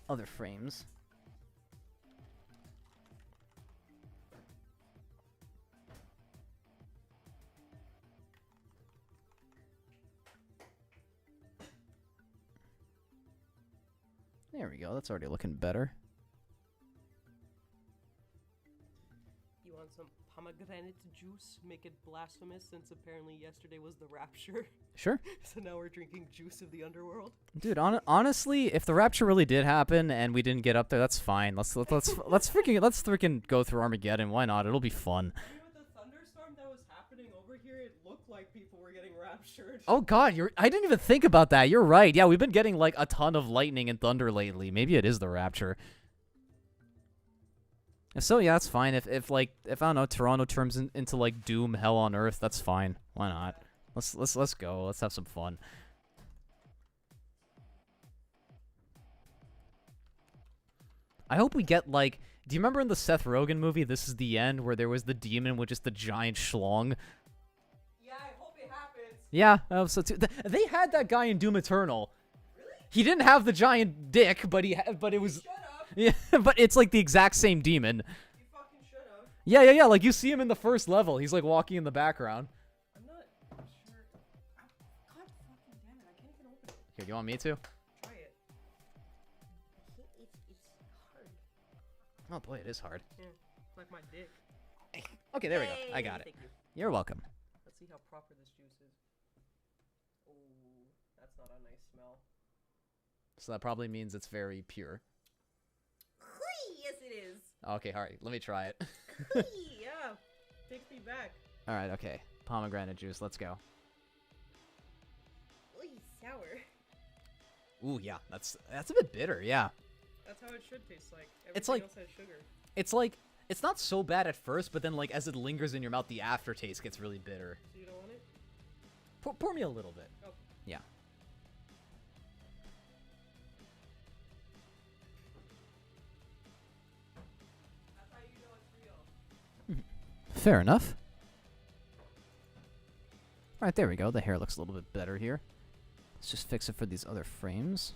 other frames. There we go. That's already looking better. You want some pomegranate juice? Make it blasphemous, since apparently yesterday was the rapture. Sure. So now we're drinking juice of the underworld. Dude, honestly, if the rapture really did happen and we didn't get up there, that's fine. Let's freaking go through Armageddon. Why not? It'll be fun. I mean, with the thunderstorm that was happening over here, it looked like people were getting raptured. Oh god, I didn't even think about that. You're right. Yeah, we've been getting like a ton of lightning and thunder lately. Maybe it is the rapture. So yeah, that's fine. If I don't know, Toronto turns into like Doom, Hell on Earth, that's fine. Why not? Let's go. Let's have some fun. I hope we get like. Do you remember in the Seth Rogen movie, This Is the End, where there was the demon with just the giant schlong? Yeah, I hope it happens. Yeah, so too. They had that guy in Doom Eternal. Really? He didn't have the giant dick, but it was. Shut up. Yeah, but it's like the exact same demon. You fucking should have. Yeah. Like you see him in the first level. He's like walking in the background. I'm not sure. God fucking damn it! I can't even open it. Here, do you want me to? Try it. It's hard. Oh boy, it is hard. Yeah, like my dick. Okay, there we go. I got it. Thank you. You're welcome. Let's see how proper this juice is. Oh, that's not a nice smell. So that probably means it's very pure. Yes, it is. Okay, alright, let me try it. Yeah, takes me back. Alright, okay. Pomegranate juice, let's go. Oy, sour. Ooh, yeah, that's a bit bitter, yeah. That's how it should taste like. It's Everything like- else has sugar. It's like, it's not so bad at first, but then like as it lingers in your mouth, the aftertaste gets really bitter. So you don't want it? Pour me a little bit. Oh. Yeah. That's how you know it's real. Fair enough. Alright, there we go. The hair looks a little bit better here. Let's just fix it for these other frames.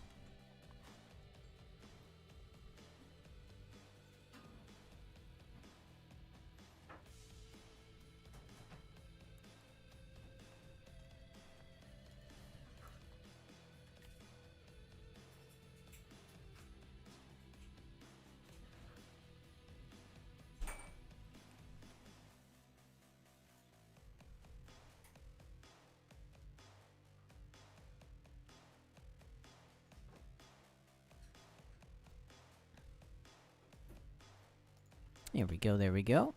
There we go, there we go.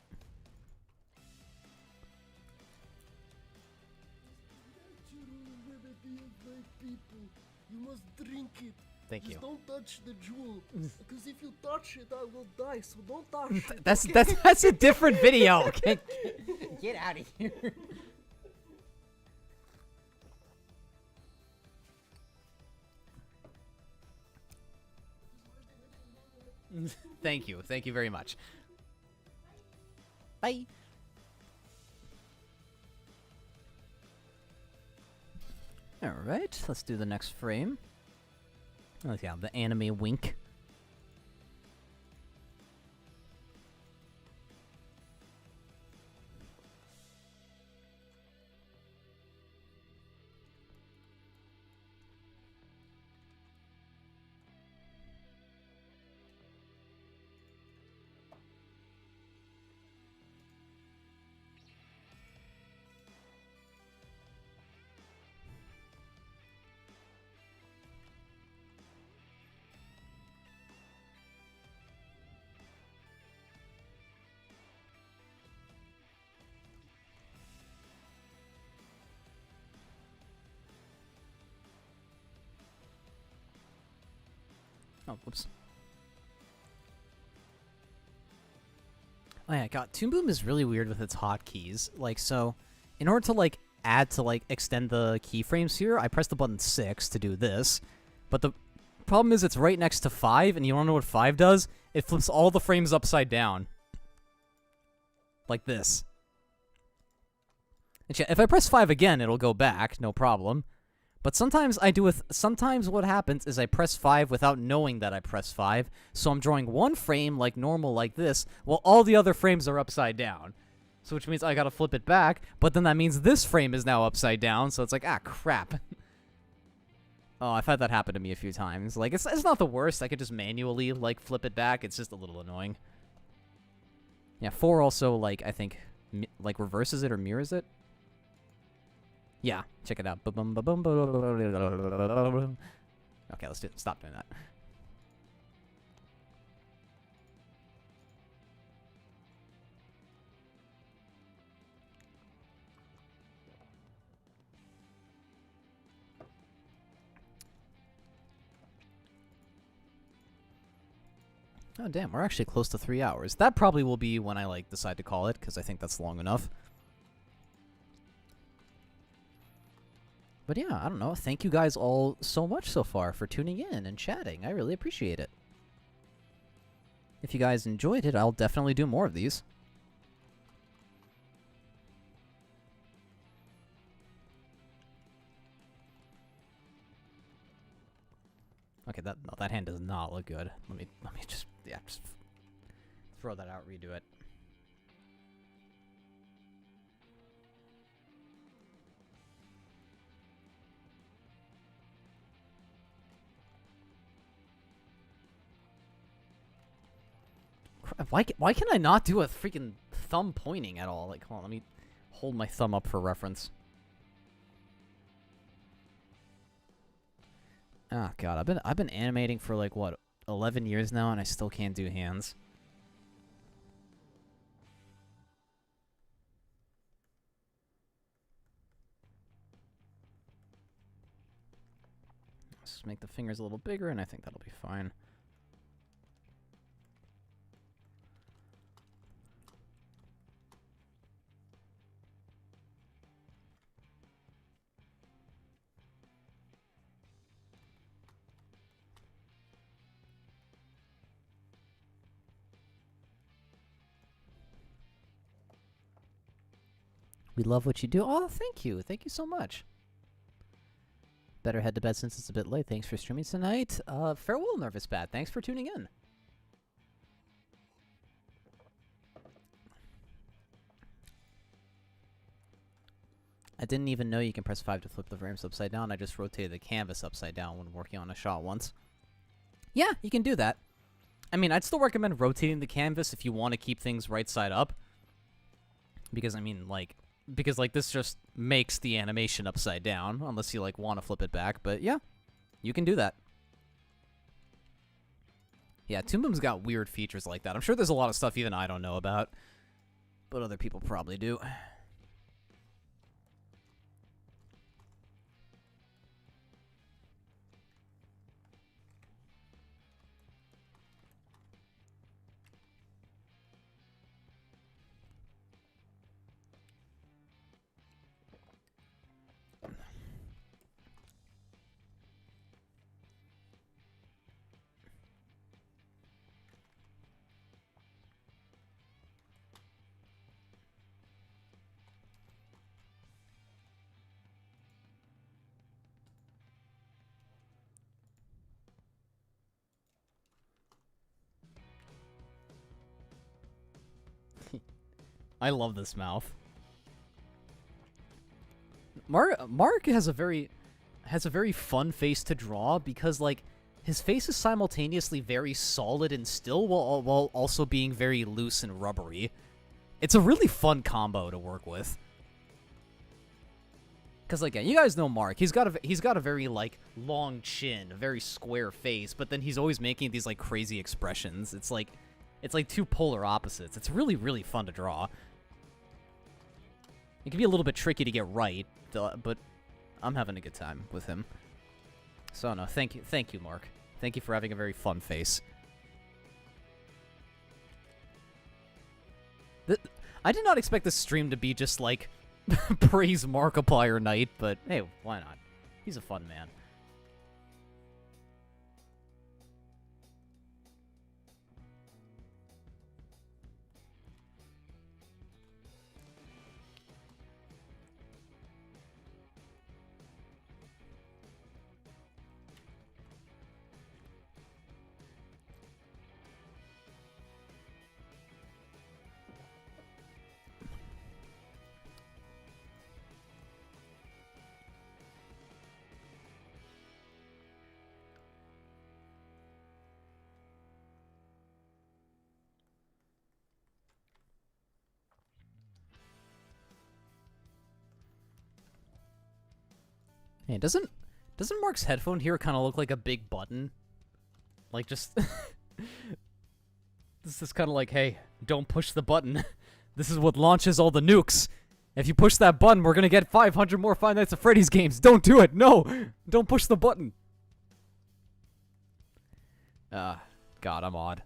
You must drink it. Thank you. Just don't touch the jewel, because if you touch it, I will die. So don't touch it. That's a different video. Okay? Get out of here. Thank you very much. Bye. All right, let's do the next frame. Oh yeah, the anime wink. Oh, whoops. Oh yeah, God, Toon Boom is really weird with its hotkeys. Like, so, in order to, like, add to, like, extend the keyframes here, I press the button 6 to do this. But the problem is it's right next to 5, and you wanna know what 5 does? It flips all the frames upside down. Like this. And yeah, if I press 5 again, it'll go back, no problem. But sometimes I do with sometimes what happens is I press 5 without knowing that I press 5. So I'm drawing one frame like normal like this, while all the other frames are upside down. So which means I gotta flip it back, but then that means this frame is now upside down, so it's like, ah, crap. Oh, I've had that happen to me a few times. Like, it's not the worst. I could just manually, like, flip it back. It's just a little annoying. Yeah, 4 also, like, I think, like, reverses it or mirrors it. Yeah, check it out. Okay, let's stop doing that. Oh, damn, we're actually close to 3 hours. That probably will be when I, like, decide to call it, because I think that's long enough. But yeah, I don't know. Thank you guys all so much so far for tuning in and chatting. I really appreciate it. If you guys enjoyed it, I'll definitely do more of these. Okay, that hand does not look good. Let me just throw that out, redo it. Why can I not do a freaking thumb pointing at all? Like, hold on, let me hold my thumb up for reference. Oh god, I've been animating for like what, 11 years now, and I still can't do hands. Let's just make the fingers a little bigger, and I think that'll be fine. We love what you do. Oh, thank you. Thank you so much. Better head to bed since it's a bit late. Thanks for streaming tonight. Farewell, Nervous Bat. Thanks for tuning in. I didn't even know you can press 5 to flip the frames upside down. I just rotated the canvas upside down when working on a shot once. Yeah, you can do that. I mean, I'd still recommend rotating the canvas if you want to keep things right side up. Because, I mean, like... Because, like, this just makes the animation upside down, unless you, like, want to flip it back. But, yeah, you can do that. Yeah, Toon Boom's got weird features like that. I'm sure there's a lot of stuff even I don't know about. But other people probably do. I love this mouth. Mark has a very fun face to draw because, like, his face is simultaneously very solid and still while also being very loose and rubbery. It's a really fun combo to work with. Cause, like, yeah, you guys know Mark. He's got a very, like, long chin, a very square face, but then he's always making these, like, crazy expressions. It's like two polar opposites. It's really, really fun to draw. It can be a little bit tricky to get right, but I'm having a good time with him. So no, thank you, Mark. Thank you for having a very fun face. I did not expect this stream to be just like praise Markiplier night, but hey, why not? He's a fun man. Hey, doesn't Mark's headphone here kind of look like a big button? Like just this is kind of like, hey, don't push the button. This is what launches all the nukes. If you push that button, we're gonna get 500 more Five Nights at Freddy's games. Don't do it. No, don't push the button. God, I'm odd.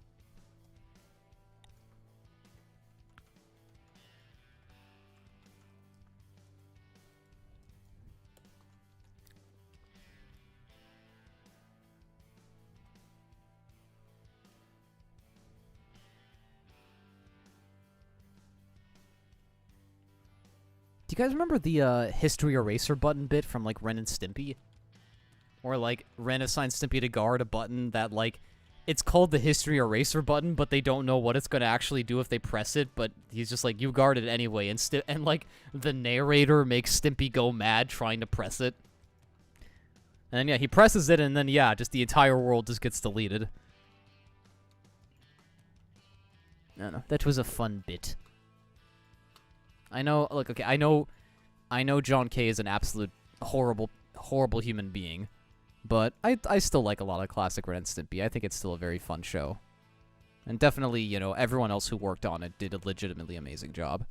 Do you guys remember the history eraser button bit from like Ren and Stimpy? Or like Ren assigns Stimpy to guard a button that like it's called the history eraser button, but they don't know what it's gonna actually do if they press it. But he's just like, you guard it anyway, and like the narrator makes Stimpy go mad trying to press it. And then yeah, he presses it, and then yeah, just the entire world just gets deleted. No, that was a fun bit. I know, look, okay, I know John K is an absolute horrible human being, but I still like a lot of classic Ren and Stimpy. I think it's still a very fun show. And definitely, you know, everyone else who worked on it did a legitimately amazing job.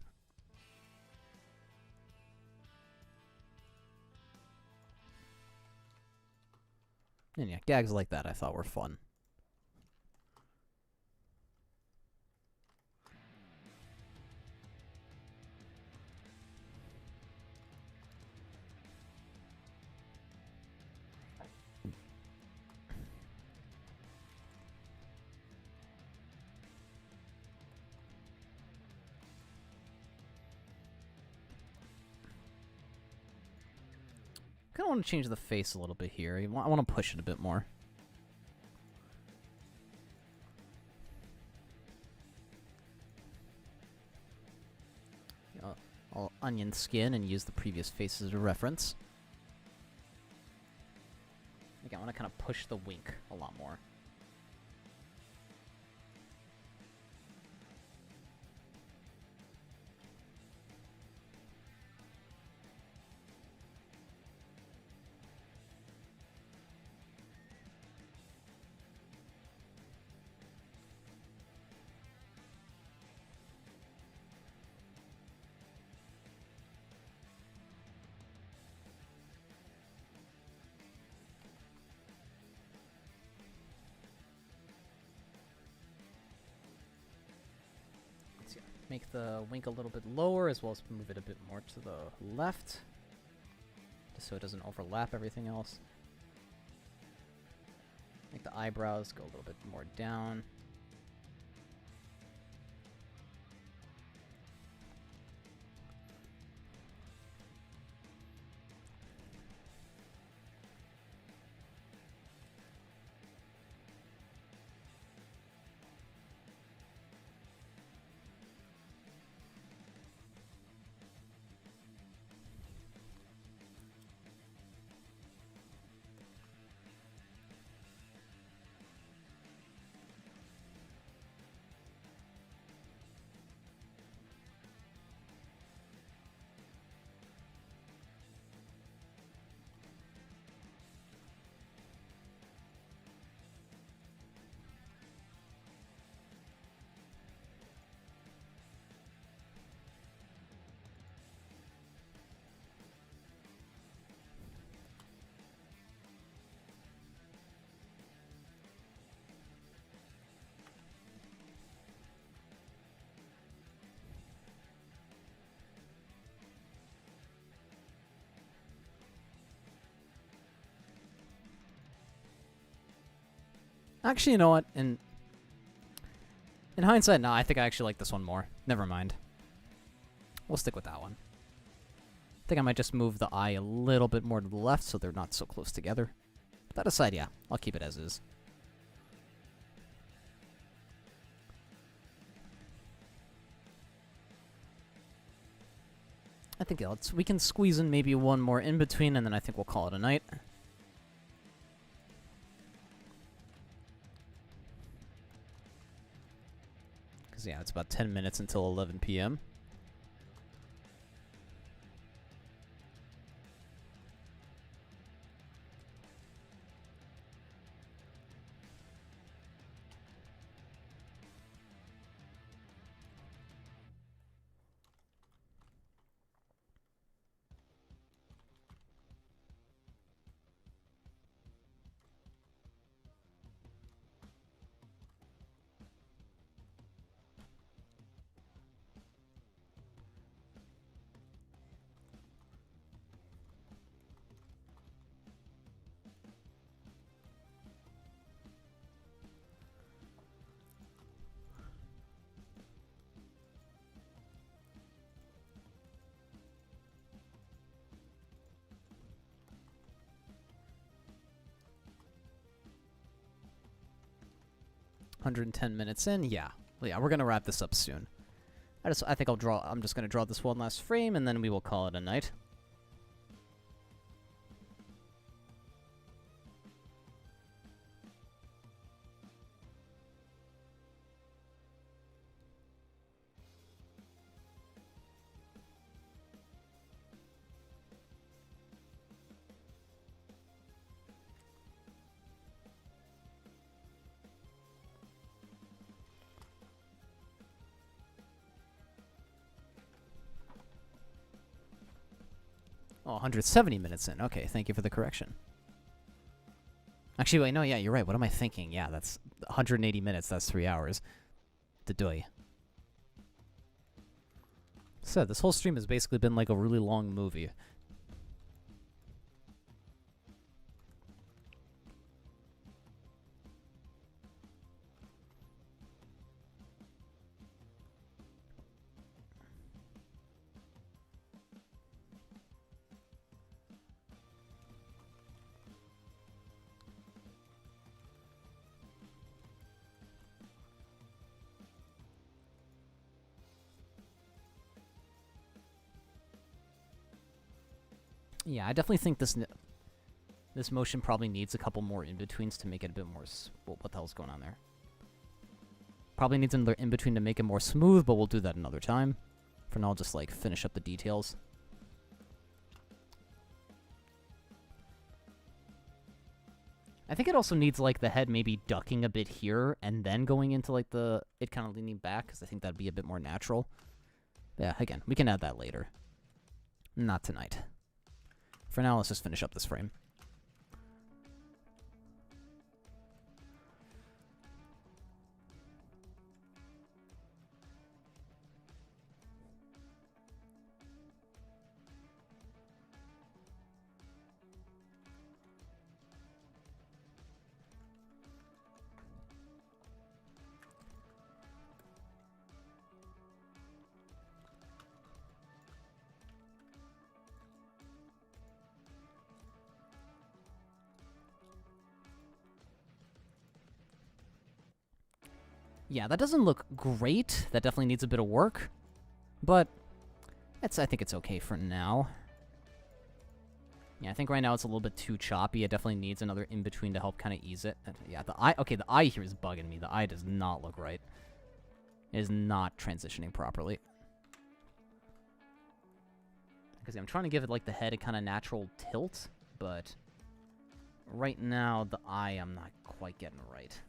And yeah, gags like that I thought were fun. I kind of want to change the face a little bit here. I want to push it a bit more. I'll onion skin and use the previous face as a reference. Again, I want to kind of push the wink a lot more. Make the wink a little bit lower, as well as move it a bit more to the left, just so it doesn't overlap everything else. Make the eyebrows go a little bit more down. Actually, you know what? In hindsight, no, I think I actually like this one more. Never mind. We'll stick with that one. I think I might just move the eye a little bit more to the left so they're not so close together. But that aside, yeah, I'll keep it as is. I think we can squeeze in maybe one more in between, and then I think we'll call it a night. Yeah, it's about 10 minutes until 11 p.m. 110 minutes in. Yeah. Well, yeah, we're gonna wrap this up soon. I think I'm just gonna draw this one last frame, and then we will call it a night. Oh, 170 minutes in. Okay, thank you for the correction. Actually, wait, no, yeah, you're right. What am I thinking? Yeah, that's 180 minutes. That's 3 hours. The doy. So, this whole stream has basically been like a really long movie. Yeah, I definitely think this motion probably needs a couple more in-betweens to make it a bit more... what the hell's going on there? Probably needs another in-between to make it more smooth, but we'll do that another time. For now, I'll just, like, finish up the details. I think it also needs, like, the head maybe ducking a bit here, and then going into, like, it kind of leaning back, because I think that'd be a bit more natural. Yeah, again, we can add that later. Not tonight. For now, let's just finish up this frame. Yeah, that doesn't look great. That definitely needs a bit of work. But I think it's okay for now. Yeah, I think right now it's a little bit too choppy. It definitely needs another in-between to help kind of ease it. Yeah, the eye... Okay, the eye here is bugging me. The eye does not look right. It is not transitioning properly. Because I'm trying to give it, like, the head a kind of natural tilt, but right now, the eye I'm not quite getting right.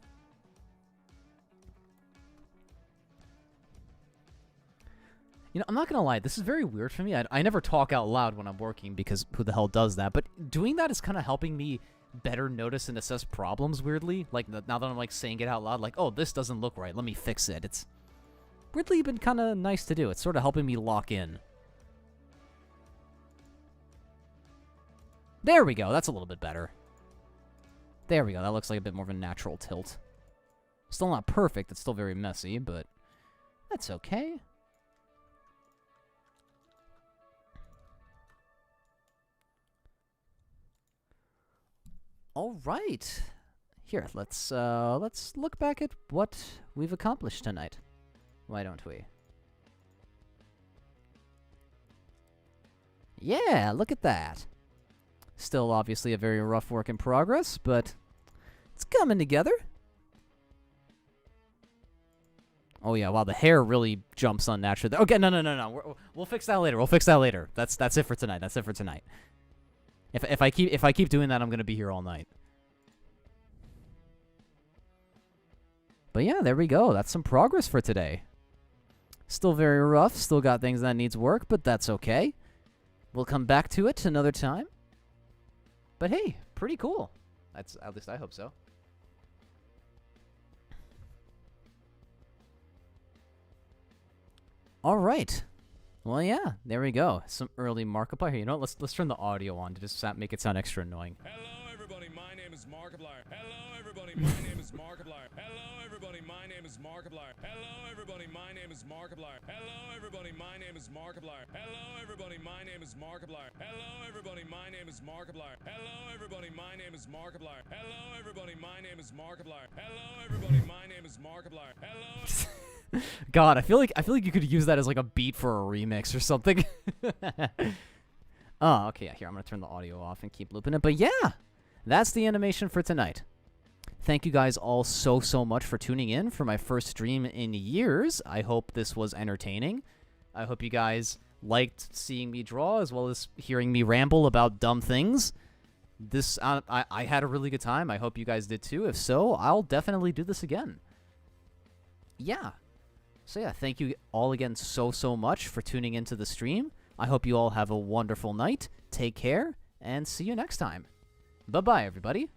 You know, I'm not gonna lie, this is very weird for me. I never talk out loud when I'm working because who the hell does that? But doing that is kind of helping me better notice and assess problems, weirdly. Like, now that I'm, like, saying it out loud, like, oh, this doesn't look right, let me fix it. It's weirdly been kind of nice to do. It's sort of helping me lock in. There we go, that's a little bit better. There we go, that looks like a bit more of a natural tilt. Still not perfect, it's still very messy, but that's okay. All right. Here, let's look back at what we've accomplished tonight. Why don't we? Yeah, look at that. Still obviously a very rough work in progress, but it's coming together. Oh yeah, wow, the hair really jumps unnaturally. Okay, no. We'll fix that later. We'll fix that later. That's it for tonight. That's it for tonight. If I keep doing that, I'm gonna be here all night. But yeah, there we go. That's some progress for today. Still very rough. Still got things that needs work, but that's okay. We'll come back to it another time. But hey, pretty cool. That's at least I hope so. All right. Well, yeah, there we go. Some early Markiplier here. You know what? Let's turn the audio on to just make it sound extra annoying. Hello, everybody. My name is Markiplier. Hello, everybody. My name is Markiplier. Hello, everybody. My name is Markiplier. Hello, everybody. My name is Markiplier. Hello, everybody. My name is Markiplier. Hello, everybody. My name is Markiplier. Hello, everybody. My name is Markiplier. Hello, everybody. My name is Markiplier. Hello, everybody. My name is Markiplier. Hello, everybody. My name is Markiplier. Hello. God, I feel like you could use that as like a beat for a remix or something. Oh, okay. Yeah, here I'm gonna turn the audio off and keep looping it. But yeah, that's the animation for tonight. Thank you guys all so much for tuning in for my first stream in years. I hope this was entertaining. I hope you guys liked seeing me draw as well as hearing me ramble about dumb things. This I had a really good time. I hope you guys did too. If so, I'll definitely do this again. Yeah. So yeah, thank you all again so much for tuning into the stream. I hope you all have a wonderful night. Take care, and see you next time. Bye-bye, everybody.